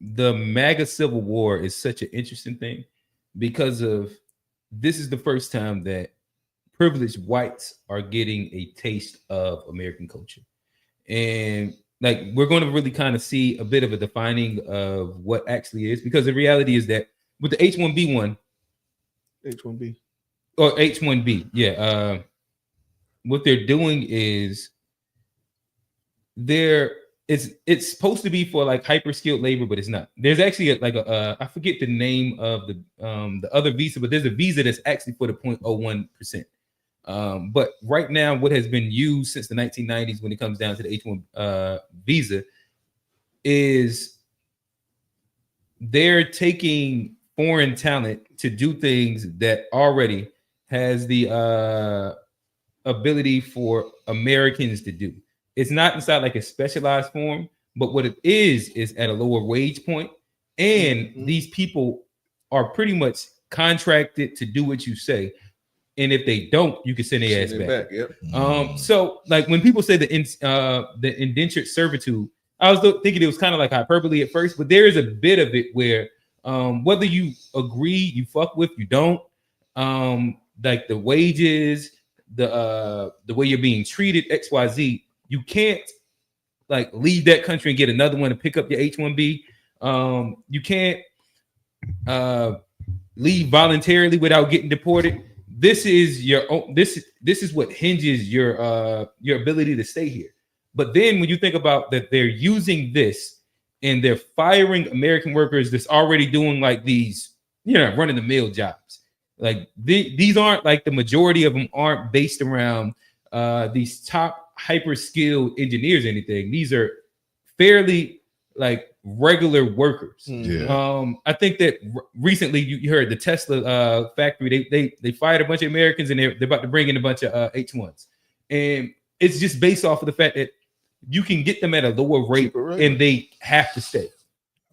the MAGA Civil War is such an interesting thing because of this is the first time that privileged whites are getting a taste of American culture. And like we're going to really kind of see a bit of a defining of what actually is, because the reality is that with the H1B1 or H1B, what they're doing is it's supposed to be for like hyper skilled labor, but it's not. There's actually I forget the name of the other visa, but there's a visa that's actually for the 0.01%. But right now, what has been used since the 1990s when it comes down to the H1 visa is they're taking foreign talent to do things that already has the ability for Americans to do. It's not inside like a specialized form, but what it is at a lower wage point. And these people are pretty much contracted to do what you say. And if they don't, you can send their ass back. So like when people say the indentured servitude, I was thinking it was kind of like hyperbole at first, but there is a bit of it where whether you agree, you fuck with, you don't, like the wages, the way you're being treated, XYZ, you can't like leave that country and get another one to pick up your H1B. You can't leave voluntarily without getting deported. This is your own. This is what hinges your ability to stay here. But then when you think about that, they're using this and they're firing American workers that's already doing like these, run of the mill jobs. Like these aren't like the majority of them aren't based around these top hyper skilled engineers or anything. These are fairly like regular workers. Yeah. I think that recently you heard the Tesla factory. They fired a bunch of Americans and they're about to bring in a bunch of H1s, and it's just based off of the fact that you can get them at a lower rate and they have to stay.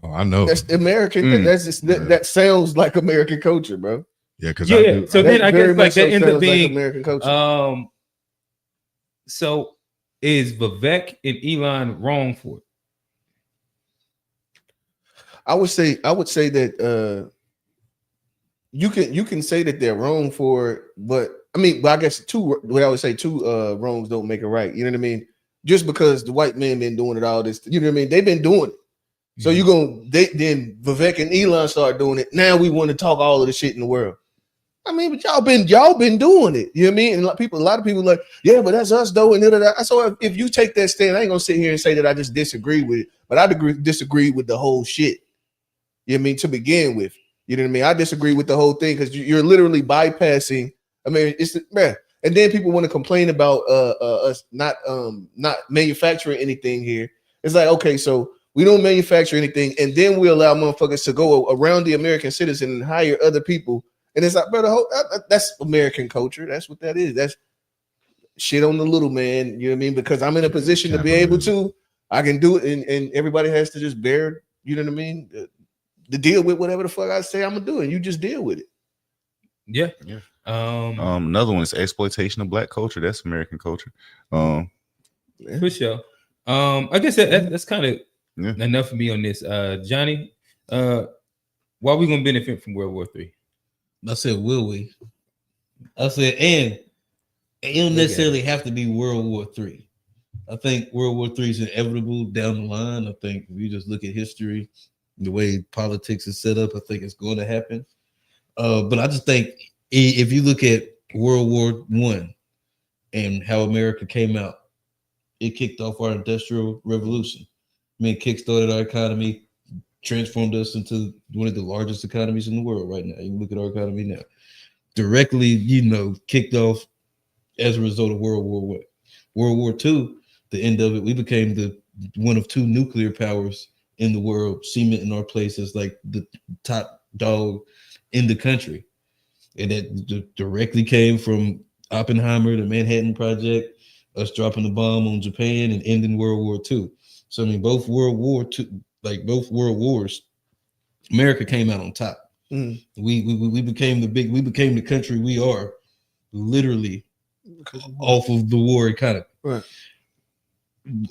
Oh, I know. That's American. That's just that sounds like American culture, bro. Yeah, because yeah. So then I guess like that ends up being like American culture. So is Vivek and Elon wrong for it? I would say that you can say that they're wrong for it, but I guess two wrongs don't make it right. You know what I mean? Just because the white man been doing it all this, you know what I mean? They've been doing it. So then Vivek and Elon start doing it. Now we want to talk all of the shit in the world. I mean, but y'all been doing it. You know what I mean? And a lot of people like, yeah, but that's us though. And so if you take that stand, I ain't gonna sit here and say that I just disagree with it, but I disagree with the whole shit. You know what I mean? To begin with, you know what I mean? I disagree with the whole thing because you're literally bypassing. I mean, man. And then people want to complain about us not manufacturing anything here. It's like, okay, so we don't manufacture anything, and then we allow motherfuckers to go around the American citizen and hire other people. And it's like, bro, that's American culture. That's what that is. That's shit on the little man. You know what I mean? Because I'm in a position to be able to, I can do it, and everybody has to just bear. You know what I mean? To deal with whatever the fuck I say I'm gonna do, and you just deal with it. Yeah. Another one is exploitation of Black culture. That's American culture. For sure. I guess that's kind of enough for me on this. Johnny, why are we gonna benefit from World War III? I said, will we? I said, and it don't necessarily have to be World War III. I think World War III is inevitable down the line. I think if you just look at history, the way politics is set up, I think it's going to happen. But I just think if you look at World War I and how America came out, it kicked off our Industrial Revolution. I mean, it kickstarted our economy, transformed us into one of the largest economies in the world right now. You can look at our economy now. Directly, kicked off as a result of World War I. World War II, the end of it, we became one of two nuclear powers in the world, cementing our place as like the top dog in the country. And that directly came from Oppenheimer, the Manhattan Project, us dropping the bomb on Japan and ending World War II. So I mean, both World Wars, America came out on top. We became the country we are, literally off of the war economy. Right.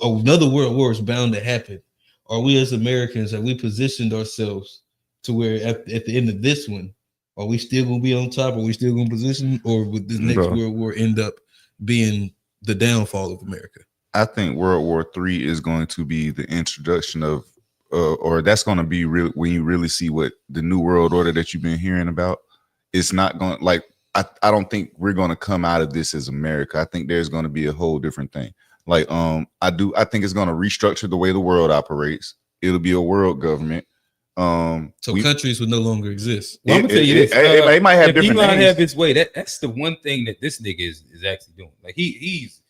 Another world war is bound to happen. Are we as Americans, have we positioned ourselves to where at the end of this one, are we still gonna be on top? Are we still gonna position, or would this next world war end up being the downfall of America? I think World War III is going to be the introduction of, or that's going to be real when you really see what the new world order that you've been hearing about. It's not going like I don't think we're going to come out of this as America. I think there's going to be a whole different thing. Like I think it's going to restructure the way the world operates. It'll be a world government. So countries would no longer exist. Well, I'm gonna tell you this. It might have different Elon names. have his way. That's the one thing that this nigga is actually doing. Like he's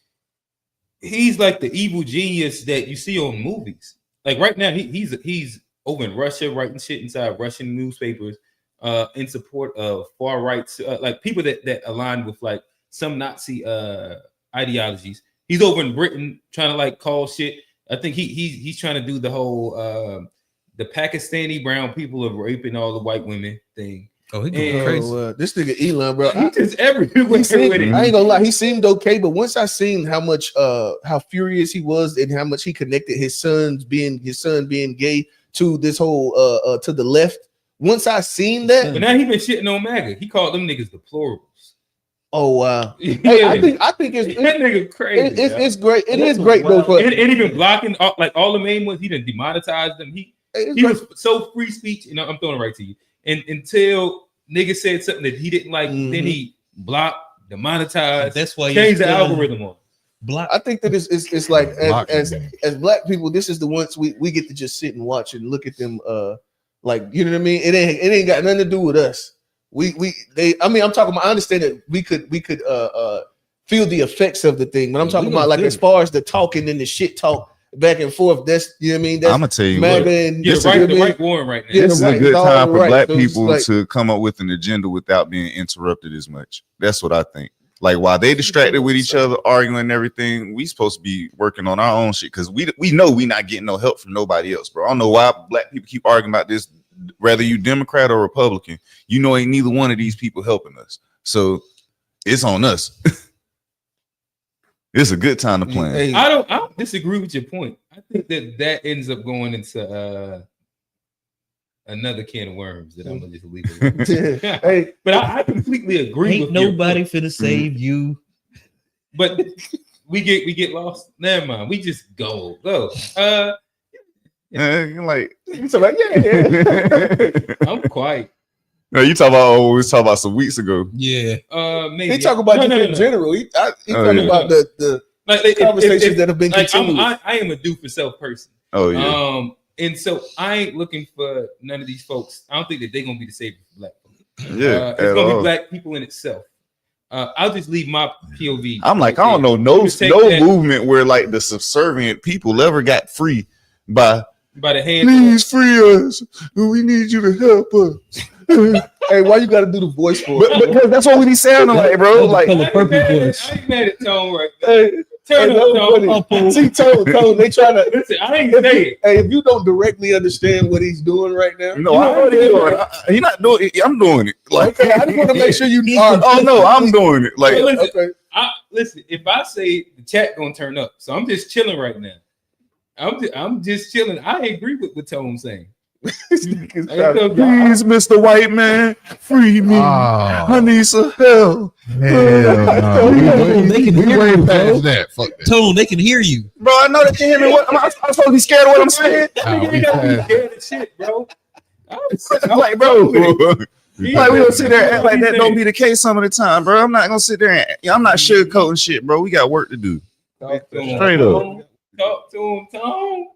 like the evil genius that you see on movies. Like right now, he's over in Russia writing shit inside Russian newspapers in support of far rights, like people that align with like some Nazi ideologies. He's over in Britain trying to like call shit. I think he's trying to do the whole the Pakistani brown people are raping all the white women thing. Oh, he going crazy. This nigga Elon, bro. He just everywhere. I ain't gonna lie, he seemed okay, but once I seen how much how furious he was and how much he connected his son being gay to this whole to the left. Once I seen that, but now he been shitting on Maga. He called them niggas deplorables. Oh wow! Yeah. Hey, I think it's that nigga crazy. It's great. It is great though. And he been blocking all the main ones. He done demonetized them. He was so free speech. You know, I'm throwing it right to you. And until nigga said something that he didn't like, then he blocked, demonetized. That's why changed the algorithm on. Block. I think that it's like as black people, this is the ones we get to just sit and watch and look at them. Like you know what I mean. It ain't got nothing to do with us. I'm talking about. I understand that we could feel the effects of the thing, but I'm talking about like as far as the talking and the shit talk. back and forth. That's you know what I mean. That's I'm gonna tell you Maga what. and the right warring right now. This is a good all time for right. black So it's people like- to come up with an agenda without being interrupted as much. That's what I think. Like while they distracted with each other, arguing and everything, we supposed to be working on our own shit because we know we not getting no help from nobody else, bro. I don't know why black people keep arguing about this. Whether you Democrat or Republican, you know ain't neither one of these people helping us. So it's on us. It's a good time to plan. I don't disagree with your point. I think that ends up going into another can of worms that I'm gonna just leave it. Hey, but I completely agree Ain't with you. nobody finna save you. But we get lost. Never mind. We just go. Like so like yeah. I'm quiet. No, you talking about we was talking about some weeks ago. Yeah. Maybe. He talk about in general. He talking about the conversations that have been continued. I am a do for self person. Oh yeah. And so I ain't looking for none of these folks. I don't think that they're gonna be the savior for black folks. Yeah, it's gonna be black people in itself. I'll just leave my POV. I'm like, I don't know, no movement where like the subservient people ever got free by the hand. Please free us. We need you to help us. Hey, why you got to do the voice for it? Because that's what we be sounding like, bro. Like I ain't mad at Tone right now. Hey, Turn up, Tone. See, Tone, they trying to listen. I ain't say it. Hey, if you don't directly understand what he's doing right now, no, I know what he's doing. He's not doing it. I'm doing it. Like, okay, I just want to make sure you are. Oh no, I'm doing it. Like, listen, okay. Listen. If I say the chat gonna turn up, so I'm just chilling right now. I'm just chilling. I agree with what Tone's saying. Please, Mr. White Man, free me. I need some help. They can hear you, bro. That. Fuck that. Tone, they can hear you. Bro, I know they can hear me. What I'm supposed to be scared of what I'm saying? You gotta be scared of shit, bro. I'm like, bro. Like we don't sit there and act like that don't be the case some of the time, bro. I'm not gonna sit there and I'm not sugarcoating shit, bro. We got work to do. Straight up. Talk to him, Tone.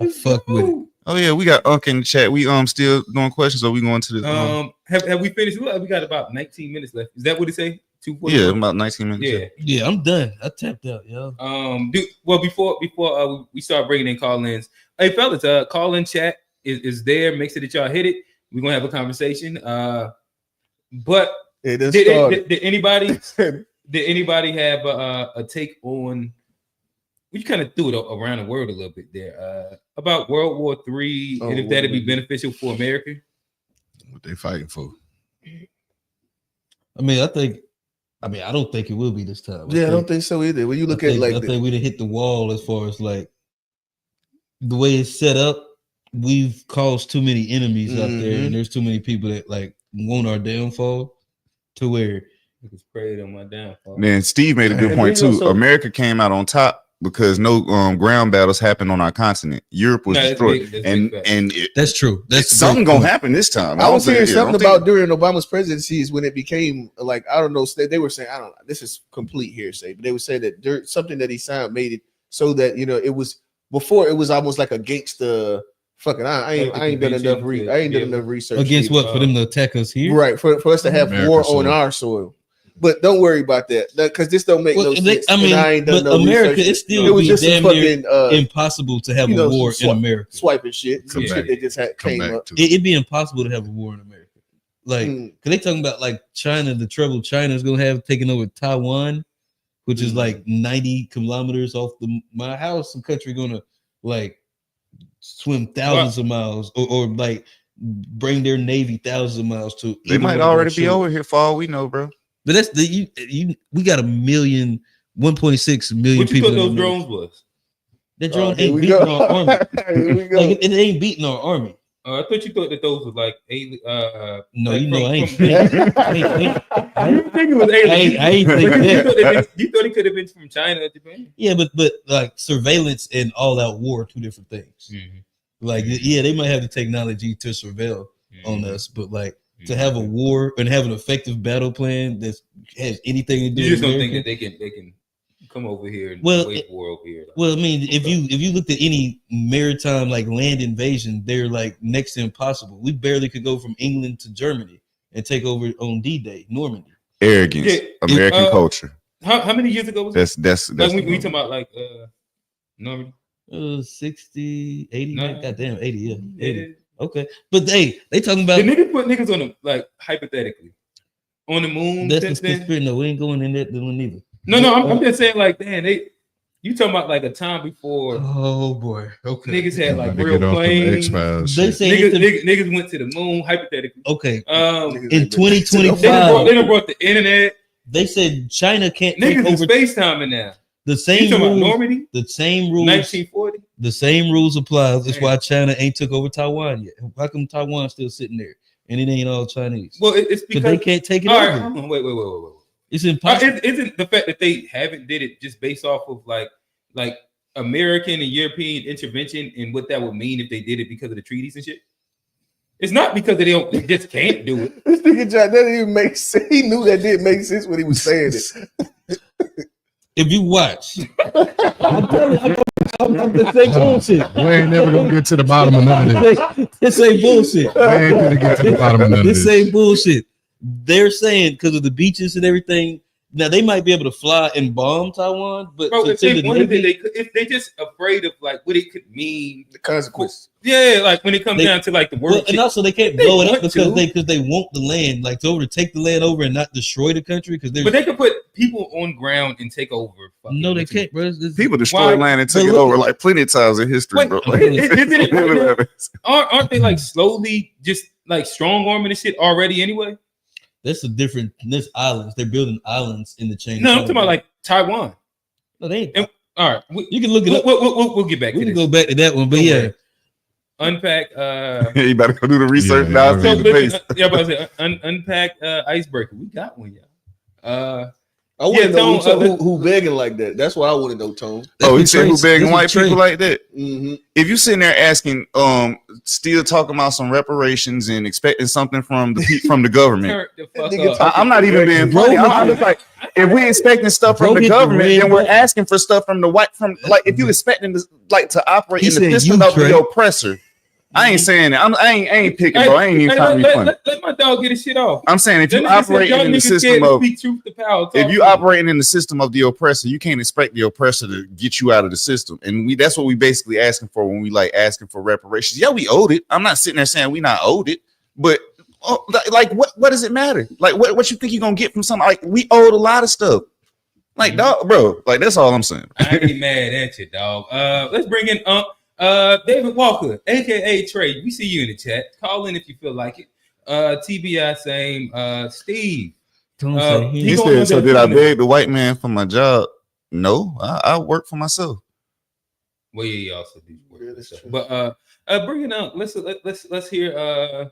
I fuck with it. Oh yeah, we got Unk in the chat. We still doing questions, or we going to the have we finished? We got about 19 minutes left. Is that what it say? 2:40? Yeah, about 19 minutes. Yeah, I'm done. I tapped out, yo. Before we start bringing in call-ins, hey fellas, call-in chat is there. Make sure that y'all hit it. We're gonna have a conversation. But did anybody have a take on? We kind of threw it around the world a little bit there about World War III and if that'd be beneficial for America. What they fighting for? I don't think it will be this time. I don't think so either. When you look at like, I think we'd have hit the wall as far as like the way it's set up. We've caused too many enemies out there, and there's too many people that like want our downfall to where it's prayed on my downfall. Man, Steve made a good point too. America came out on top because no ground battles happened on our continent. Europe was destroyed, that's true. That's something gonna happen this time. I was hearing something about during Obama's presidency is when it became like I don't know. They were saying I don't know. This is complete hearsay, but they would say that something that he signed made it so that it was before it was almost like against the fucking. I ain't done enough. I ain't done enough research against what for them to attack us here, right? For us to have war on our soil. But don't worry about that because this don't make no sense. I mean, I ain't done but no America, research. it still it was be just damn fucking near impossible to have a war in America. Swiping shit, some shit that just came up. It'd be impossible to have a war in America. Like, cause they talking about like China, the trouble China's gonna have taken over Taiwan, which is like 90 kilometers off my house. Some country gonna like swim thousands of miles or like bring their navy thousands of miles to. They might already be over here for all we know, bro. But that's we got 1.6 million what people. You thought those drones was? That drone ain't beating our army. Like, it ain't beating our army. I thought you thought that those were like no, like I ain't. I didn't think it was aliens. I ain't think that. You thought it could have been from China or Japan? Yeah, but like surveillance and all out war are two different things. Like, yeah, they might have the technology to surveil on us, but like to have a war and have an effective battle plan that has anything to do. You just with don't America, think that they can come over here and wage war over here. Well, I mean, if you looked at any maritime like land invasion, they're like next to impossible. We barely could go from England to Germany and take over on D-Day, Normandy. Arrogance, American culture. How many years ago was that's like we talking about like Normandy? 60, 80, Nah. goddamn 80, yeah. Yeah. 80. Okay. But hey, they talking about the niggas put niggas on the like hypothetically on the moon. that's since the then. conspiracy. No, we ain't going in that one either. No, I'm just saying like, damn, you talking about like a time before? Oh boy, okay. Niggas had like About to real get off them planes. X-Files They shit. say Niggas went to the moon hypothetically. Okay. In In 2025, they done brought the internet. They said China can't Niggas take in over space timing now. the same You talking about rules. Normandy? The same rules. 1940. The same rules apply. That's Man. why China ain't took over Taiwan yet. How come Taiwan's still sitting there and it ain't all Chinese? Well, it's because they can't take it all over. right, hold on, wait. It's impossible. Isn't the fact that they haven't did it just based off of like American and European intervention and what that would mean if they did it because of the treaties and shit? It's not because they just can't do it. This nigga John, that didn't even make sense. He knew that didn't make sense when he was saying it. If you watch, I'm telling you, I'm the same bullshit. We ain't never gonna get to the bottom of none of this. This ain't bullshit. We ain't gonna get to the bottom of none of This this. ain't bullshit. They're saying because of the beaches and everything. Now they might be able to fly and bomb Taiwan, but Bro, to if they the wanted Navy, it, if they just afraid of like what it could mean, the consequences. Yeah, like when it comes down to like the world, and also they can't blow it up because they want the land, like to take the land over and not destroy the country because but they could put people on ground and take over. No, they can't, bro. People destroy land and take it over like plenty of times in history, bro. Aren't they like slowly just like strong arming this shit already anyway? That's a different. There's islands. They're building islands in the chain. No, I'm talking about like Taiwan. No, they ain't. All right, you can look it up. We'll get back. We to can this. go back to that one, but Don't yeah. worry. Unpack. You better go do the research now. So See the listen, base. yeah, but I say unpack icebreaker. We got one, y'all. I want to know Tone, who begging like that. That's what I want to know, Tone. Oh, he said who begging white people like that? Mm-hmm. If you sitting there asking, still talking about some reparations and expecting something from the government, I'm not even being funny. I'm just like, if we expecting stuff from the government, then we're asking for stuff from the white. From like, if you expecting this, like to operate in the system of the oppressor. I ain't saying that. I ain't picking, bro. I ain't even trying to be funny. Let my dog get his shit off. I'm saying if you operating in the system of, if you operating in the system of the oppressor, you can't expect the oppressor to get you out of the system. And that's what we basically asking for when we like asking for reparations. Yeah, we owed it. I'm not sitting there saying we not owed it, but like what does it matter? Like what you think you're gonna get from something? Like we owed a lot of stuff. Like dog, bro. Like that's all I'm saying. I ain't mad at you, dog. Let's bring in David Walker, aka Trey. We see you in the chat. Call in if you feel like it. TBI same. Steve. He said, so did I beg the white man for my job? No, I work for myself. Well, yeah, you also do work. But bring it up. Let's hear.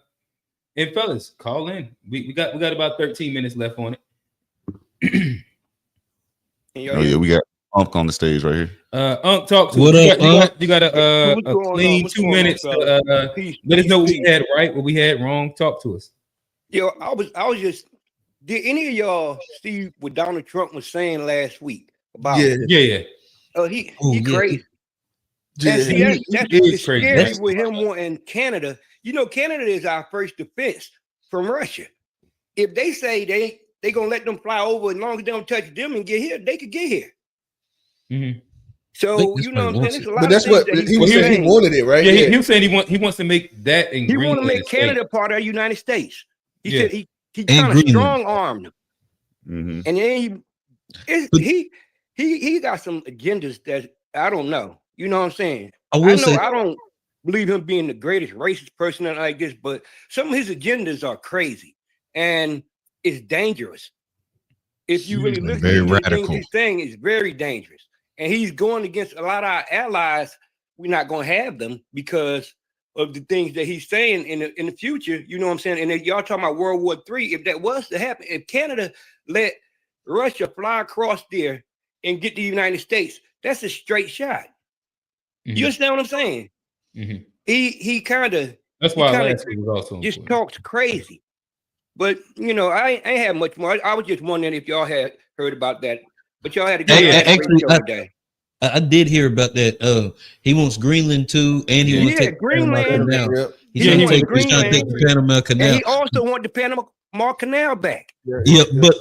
And fellas, call in. We got about 13 minutes left on it. Oh yeah, we got Unc on the stage right here. Unc, talk to what us. Up, you got a clean 2 minutes. Let us know what we had right, what we had wrong. Talk to us. Yo, I was just. Did any of y'all see what Donald Trump was saying last week about? Yeah. Oh, he yeah. crazy. Yeah, And see, that's he is scary crazy. with him wanting Canada. You know, Canada is our first defense from Russia. If they say they gonna let them fly over as long as they don't touch them and get here, they could get here. Mm-hmm. So you know what I'm saying? There's a lot But that's of things what that he was saying. He wanted it, right? Yeah, he was saying he wants to make that and He want to make Canada part of the United States. He said he kind of strong armed them. Mm-hmm. And then he got some agendas that I don't know. You know what I'm saying? I don't believe him being the greatest racist person like this, but some of his agendas are crazy and it's dangerous. If you really look at the things he's saying, it's very dangerous. And he's going against a lot of our allies. We're not going to have them because of the things that he's saying in the future. You know what I'm saying? And if y'all talking about World War III, if that was to happen, if Canada let Russia fly across there and get the United States, that's a straight shot. Mm-hmm. You understand what I'm saying? Mm-hmm. He kind of that's why last week was also just talks crazy. But you know, I ain't had much more. I was just wondering if y'all had heard about that. But y'all had a good show today. I did hear about that. He wants Greenland too, and he wants to take Greenland. He's trying to take the Panama Canal. And he also want the Panama Canal back. Yeah, but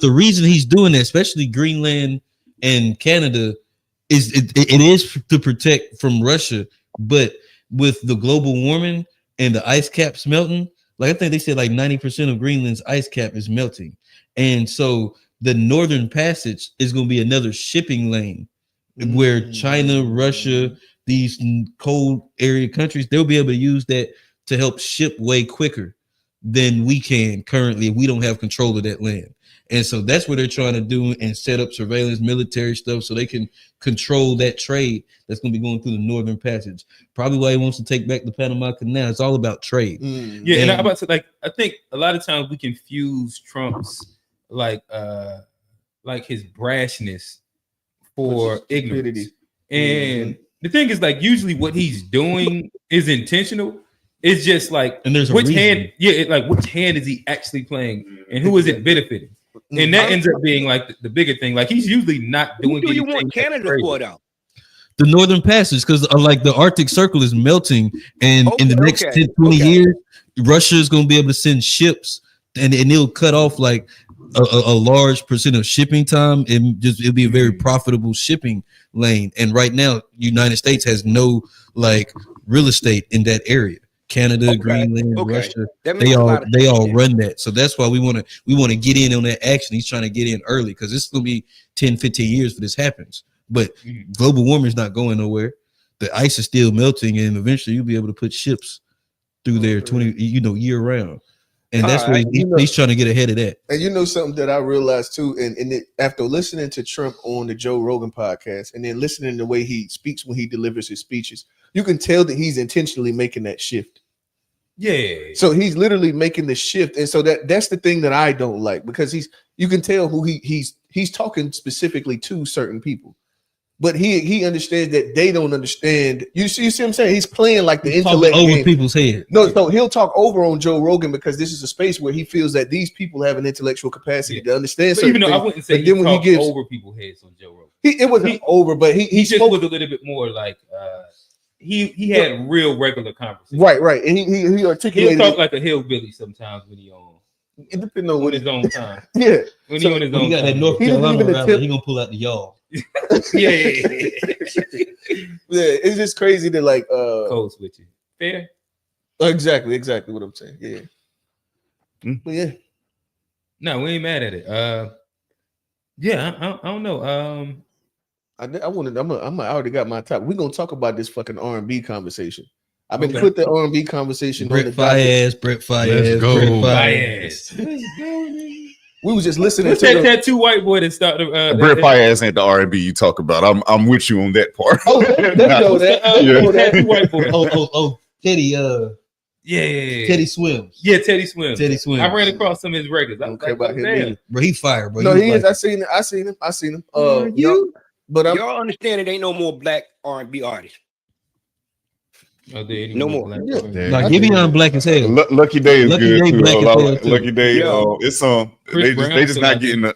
the reason he's doing that, especially Greenland and Canada, it is to protect from Russia, but with the global warming and the ice caps melting, like I think they said like 90% of Greenland's ice cap is melting. And so the Northern Passage is going to be another shipping lane where China, Russia, these cold area countries, they'll be able to use that to help ship way quicker than we can currently if we don't have control of that land. And so that's what they're trying to do and set up surveillance, military stuff so they can control that trade that's going to be going through the Northern Passage. Probably why he wants to take back the Panama Canal. It's all about trade. Yeah, and I'm about to I think a lot of times we confuse Trump's like his brashness for ignorance. And the thing is, like, usually what he's doing is intentional. It's just like, and there's which hand is he actually playing, and who is it benefiting? And that ends up being like the bigger thing. Like, he's usually not doing. Who do you want Canada for though? The Northern Passage, because like the Arctic Circle is melting, and in the next 10, 20 years, Russia is going to be able to send ships, and it'll cut off like a large percent of shipping time, and it'll be a very profitable shipping lane. And right now, United States has no like real estate in that area. Canada, Greenland, Russia, they all run that. So that's why we want to get in on that action. He's trying to get in early because it's going to be 10, 15 years for this happens. But global warming is not going nowhere. The ice is still melting, and eventually you'll be able to put ships through there year round. And that's where he's trying to get ahead of that. And you know something that I realized too, and after listening to Trump on the Joe Rogan podcast, and then listening to the way he speaks when he delivers his speeches, you can tell that he's intentionally making that shift. Yeah. So he's literally making the shift, and so that's the thing that I don't like, because you can tell who he's talking specifically to certain people. But he understands that they don't understand. You see what I'm saying? He's playing like the intellect over game. People's head. No, so he'll talk over on Joe Rogan because this is a space where he feels that these people have an intellectual capacity to understand. But even though I wouldn't say he talked over people's heads on Joe Rogan. It wasn't over, but he just was a little bit more like he had real regular conversations. Right, and he articulated. He'll talk like a hillbilly sometimes when he on. It depends on his own time. Yeah, when he on his own. He got that North Carolina rally. He gonna pull out the y'all. Yeah. It's just crazy to like code switching. Fair. Exactly what I'm saying. Yeah. But yeah. No, we ain't mad at it. Yeah, I don't know. I already got my top. We're gonna talk about this fucking R&B conversation. I've been put the R&B conversation Brett on the Fayez, Brett Fayez, Brett Fayez. We was just listening to that tattoo white boy that started. Brett Fayez ain't the R&B you talk about. I'm with you on that part. Oh, that white boy. Oh, Teddy. Yeah. Teddy Swims. Yeah, Teddy Swims. Teddy Swims. I ran across some of his records. I don't care about him either. Bro, he fired, bro. No, he is. I seen him. But y'all understand it ain't no more black R&B artists. No more. Like Giveon black as hell. Lucky Day is good too. Too. Lucky Day. It's they just not getting the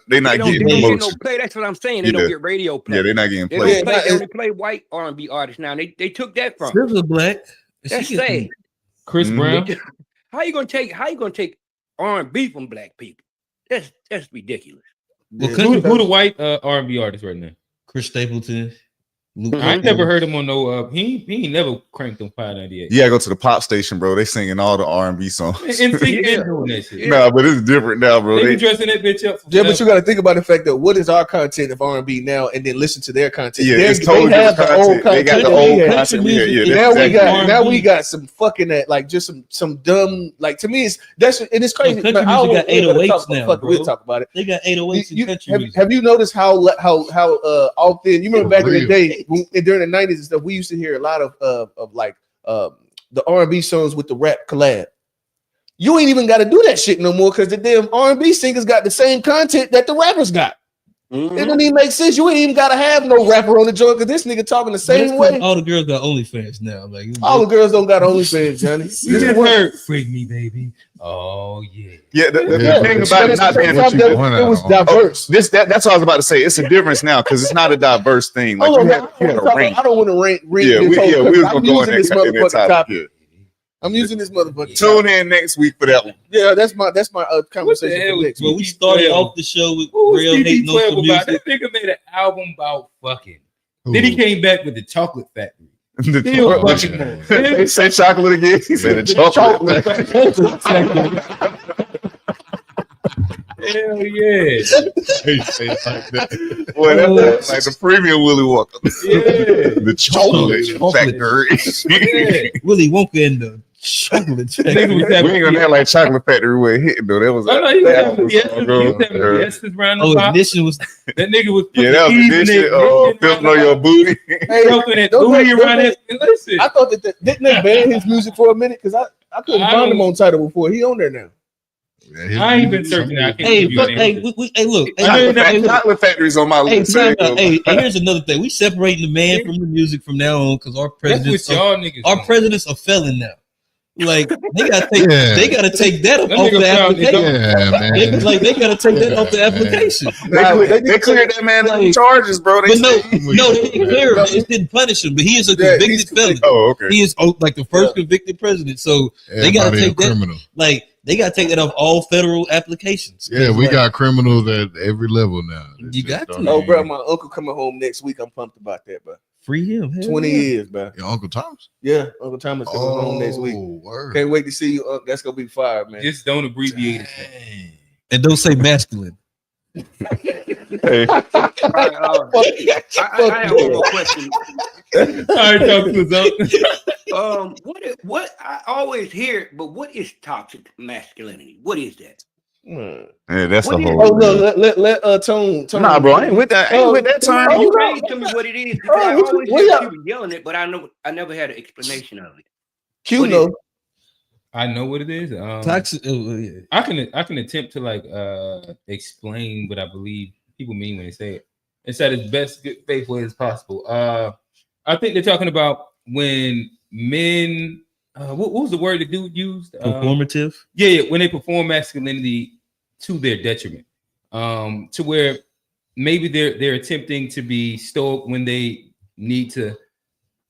no play. That's what I'm saying. They don't get radio play. Yeah, they're not getting They played. don't play. They only play white R&B artists now. They took that from. SZA black. That's sad. Chris Brown. How you gonna take R&B from black people? That's ridiculous. Well, who the white R&B artists right now? Chris Stapleton. I ain't never heard him on no. He ain't never cranked on 598. Yeah, go to the pop station, bro. They singing all the R&B songs. And doing that shit. Nah, but it's different now, bro. They be dressing that bitch up. Yeah, but you got to think about the fact that what is our content of R&B now, and then listen to their content. Yeah, they have the old content. They got the old content. Now we got some fucking that, like just some dumb, like to me it's crazy. Country music got 808s now, bro. We'll talk about it. They got 808s in country music. Have you noticed how often you remember back in the day? During the 90s and stuff, we used to hear a lot of the R&B songs with the rap collab. You ain't even got to do that shit no more because the damn R&B singers got the same content that the rappers got. It don't even make sense. You ain't even got to have no rapper on the joint because this nigga talking the same way. All the girls got OnlyFans now. Like all the girls don't got OnlyFans, Johnny. You just heard "Freak Me, Baby." Oh yeah. Yeah, the thing about it not being it was diverse. That's what I was about to say. It's a difference now because it's not a diverse thing. Like I don't want to rank. We was gonna go in that topic. I'm using this motherfucker. Tune in next week for that one. Yeah, that's my conversation for next week. Well, we started off the show with real hating on some music. That nigga made an album about fucking. Then he came back with the Chocolate Factory. They say chocolate again. He said the chocolate. Hell yeah. They say it like that. Boy, that's like the premium Willy Wonka. Yeah. The chocolate factory. Yeah. Willy Wonka in the chocolate factory. We ain't gonna have like chocolate factory where it hit though. That was he was having Fiestas round the block. Ignition was that nigga was yeah, that was Ignition. Fifth know your booty. Hey, booty around it. Listen, I thought that didn't they ban his music for a minute because I couldn't find him on title before. He on there now. I ain't been searching. I can't Hey, give you an answer. hey, look. Chocolate factories on my list. Hey, here's another thing. We separating the man from the music from now on because our presidents, our presidents are felon now. Like they gotta take that off the application. They gotta take that off the application. They cleared that man of charges, bro. They didn't clear him. It didn't punish him, but he is a convicted felon. Oh, okay. He is like the first convicted president. So they gotta take that. Criminal. Like they gotta take that off all federal applications. Yeah, we got criminals at every level now. You got to. Oh, bro, my uncle coming home next week. I'm pumped about that, bro. Free him. 20 years, bro. Your Uncle Thomas? Yeah, Uncle Thomas coming home next week. Word. Can't wait to see you. That's gonna be fire, man. Just don't abbreviate it. And don't say masculine. Hey. I have one more question. All right, talk to us. What I always hear it, but what is toxic masculinity? What is that? Yeah, that's What the is- whole. Oh no, let Tone. Nah, bro, I ain't with that. I ain't with that term. You explain to me what it is because I always hear people yelling it, but I never had an explanation of it. Q know. I know what it is. Toxic. I can attempt to like explain what I believe people mean when they say it. It's at its best good faith way as possible. I think they're talking about when men. What was the word the dude used? Performative. Yeah, when they perform masculinity to their detriment, to where maybe they're attempting to be stoic when they need to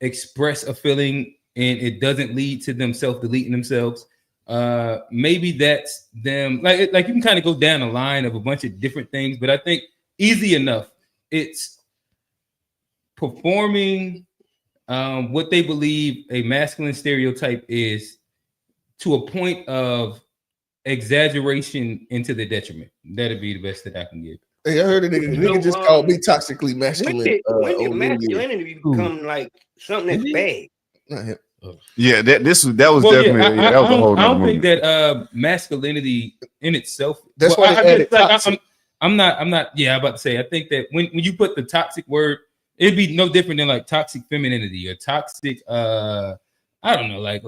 express a feeling and it doesn't lead to them self-deleting themselves. Maybe that's them. Like you can kind of go down a line of a bunch of different things, but I think easy enough. It's performing what they believe a masculine stereotype is to a point of exaggeration into the detriment. That'd be the best that I can give. Hey, I heard a nigga just called me toxically masculine. When did masculinity become like something that's bad? Not him. Yeah, that was definitely that was a whole. I don't think that masculinity in itself. That's why they added toxic. I'm not. Yeah, I'm about to say. I think that when you put the toxic word, it'd be no different than like toxic femininity or toxic. I don't know, like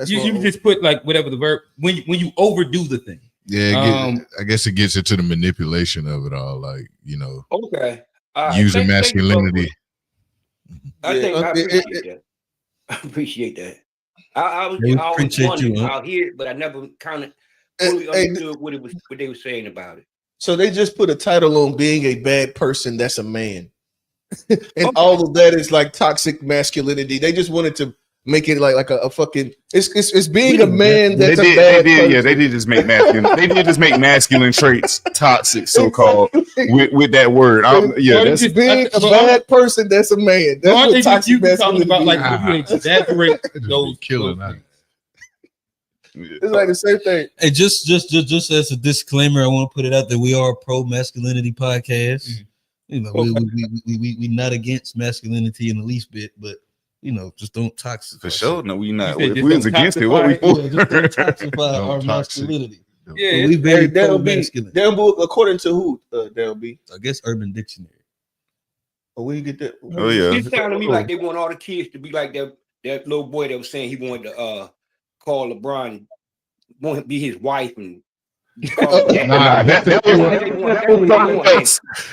you just put like whatever the verb when you overdo the thing. Yeah, I guess it gets into the manipulation of it all, like Okay. Using masculinity. I think I appreciate that. I appreciate that. I was always wondering. I'll hear it, but I never kind of fully understood what they were saying about it. So they just put a title on being a bad person that's a man. And all of that is like toxic masculinity. They just wanted to make it like a fucking it's being a man that's a bad person. Yeah, they did just make masculine. They did just make masculine traits toxic, so called with that word. That's being a bad person that's a man. That's what toxic masculinity about. Like if you exaggerate those killing. It's like the same thing. Hey, just as a disclaimer, I want to put it out that we are a pro masculinity podcast. We not against masculinity in the least bit, but just don't toxify. For sure, no, we not. If we was against it, what we for? Just don't toxify our masculinity. Yeah, we very pro masculine. According to who? LB? I guess Urban Dictionary. Oh, where you get that? Oh yeah, It sounded to me like they want all the kids to be like that little boy that was saying he wanted to call LeBron, want to be his wife and. That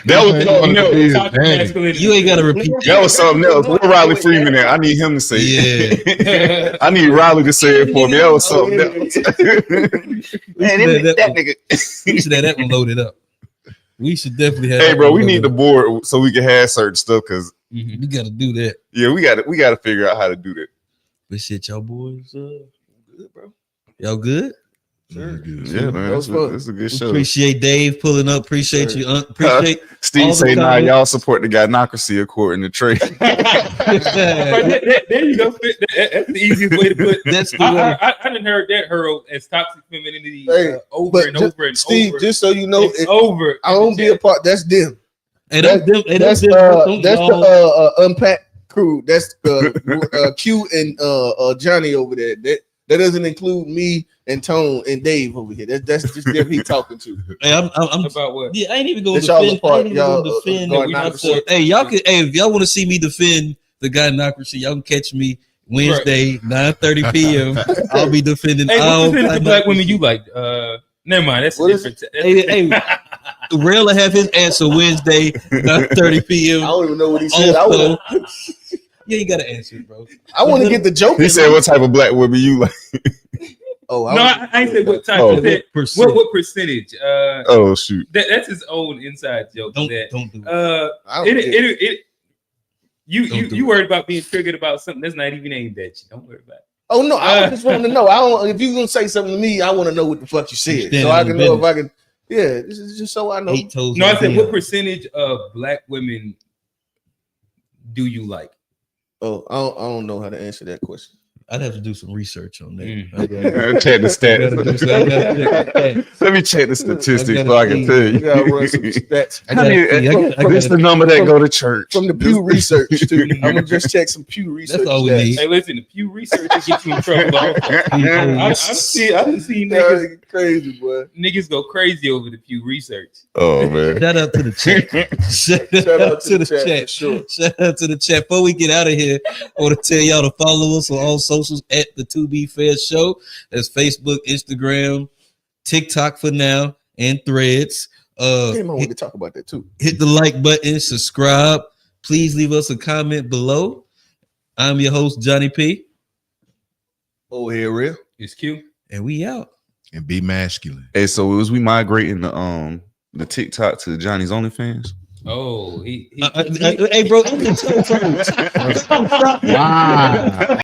was something else. You ain't got to repeat. That was something else. Where Riley Freeman at? I need him to say it. I need Riley to say it for me. That was something else. Man, that nigga. We should have that one loaded up. We should definitely have. Hey, bro, we need the board so we can have certain stuff because we got to do that. Yeah, we got to figure out how to do that. But shit, y'all boys, good, bro. Y'all good? Sure. Yeah, man, that's a good show. Appreciate Dave pulling up. Appreciate you. Appreciate Steve say, "Nah, y'all support the gynocracy according to Trey." There you go. That's the easiest way to put. That's the way. I didn't heard that hurled as toxic femininity over and over and Steve, just so you know, it's over. I won't be a part. That's them. And that's the Unpack crew. That's Q and Johnny over there. That doesn't include me and Tone and Dave over here. That's just them he talking to. Hey, I'm about what? Yeah, I ain't even going to defend. Hey, y'all can. Hey, if y'all want to see me defend the gynocracy, y'all can catch me Wednesday, 9:30 p.m. I'll be defending. Hey, what percentage of black women you like? Never mind. That's a different. Hey, Rail will have his answer Wednesday, 9:30 p.m. I don't even know what he said. Yeah, you gotta answer it, bro. I want to get the joke. He said, "What type of black woman you like?" Oh, I ain't said what type. Oh, what percentage? Oh shoot, that's his own inside joke. Don't do it. You worried about being triggered about something that's not even aimed at you. Don't worry about it. Oh no, I just want to know. I don't. If you're gonna say something to me, I want to know what the fuck you said, so I can know if I can. Yeah, this is just so I know. No, I said, what percentage of black women do you like? Oh, I don't know how to answer that question. I'd have to do some research on that. Check the stats. Let me check the statistics so I can tell you. Run some stats. This the number that go to church from the Pew Research too. I'm gonna just check some Pew Research. That's all we need. Hey, listen, the Pew Research will get you in trouble. I done seen niggas crazy, boy. Niggas go crazy over the Pew Research. Oh man! Shout out to the chat. Shout out to the chat. Sure. Shout out to the chat. Before we get out of here, I want to tell y'all to follow us on all socials at the To Be Fair Show. That's Facebook, Instagram, TikTok for now, and Threads. Damn, I want to talk about that too. Hit the like button, subscribe. Please leave us a comment below. I'm your host, Johnny P. Oh, here, real. It's Q. And we out. And be masculine. Hey, so was we migrating the TikTok to Johnny's OnlyFans? Oh, hey, bro. Wow.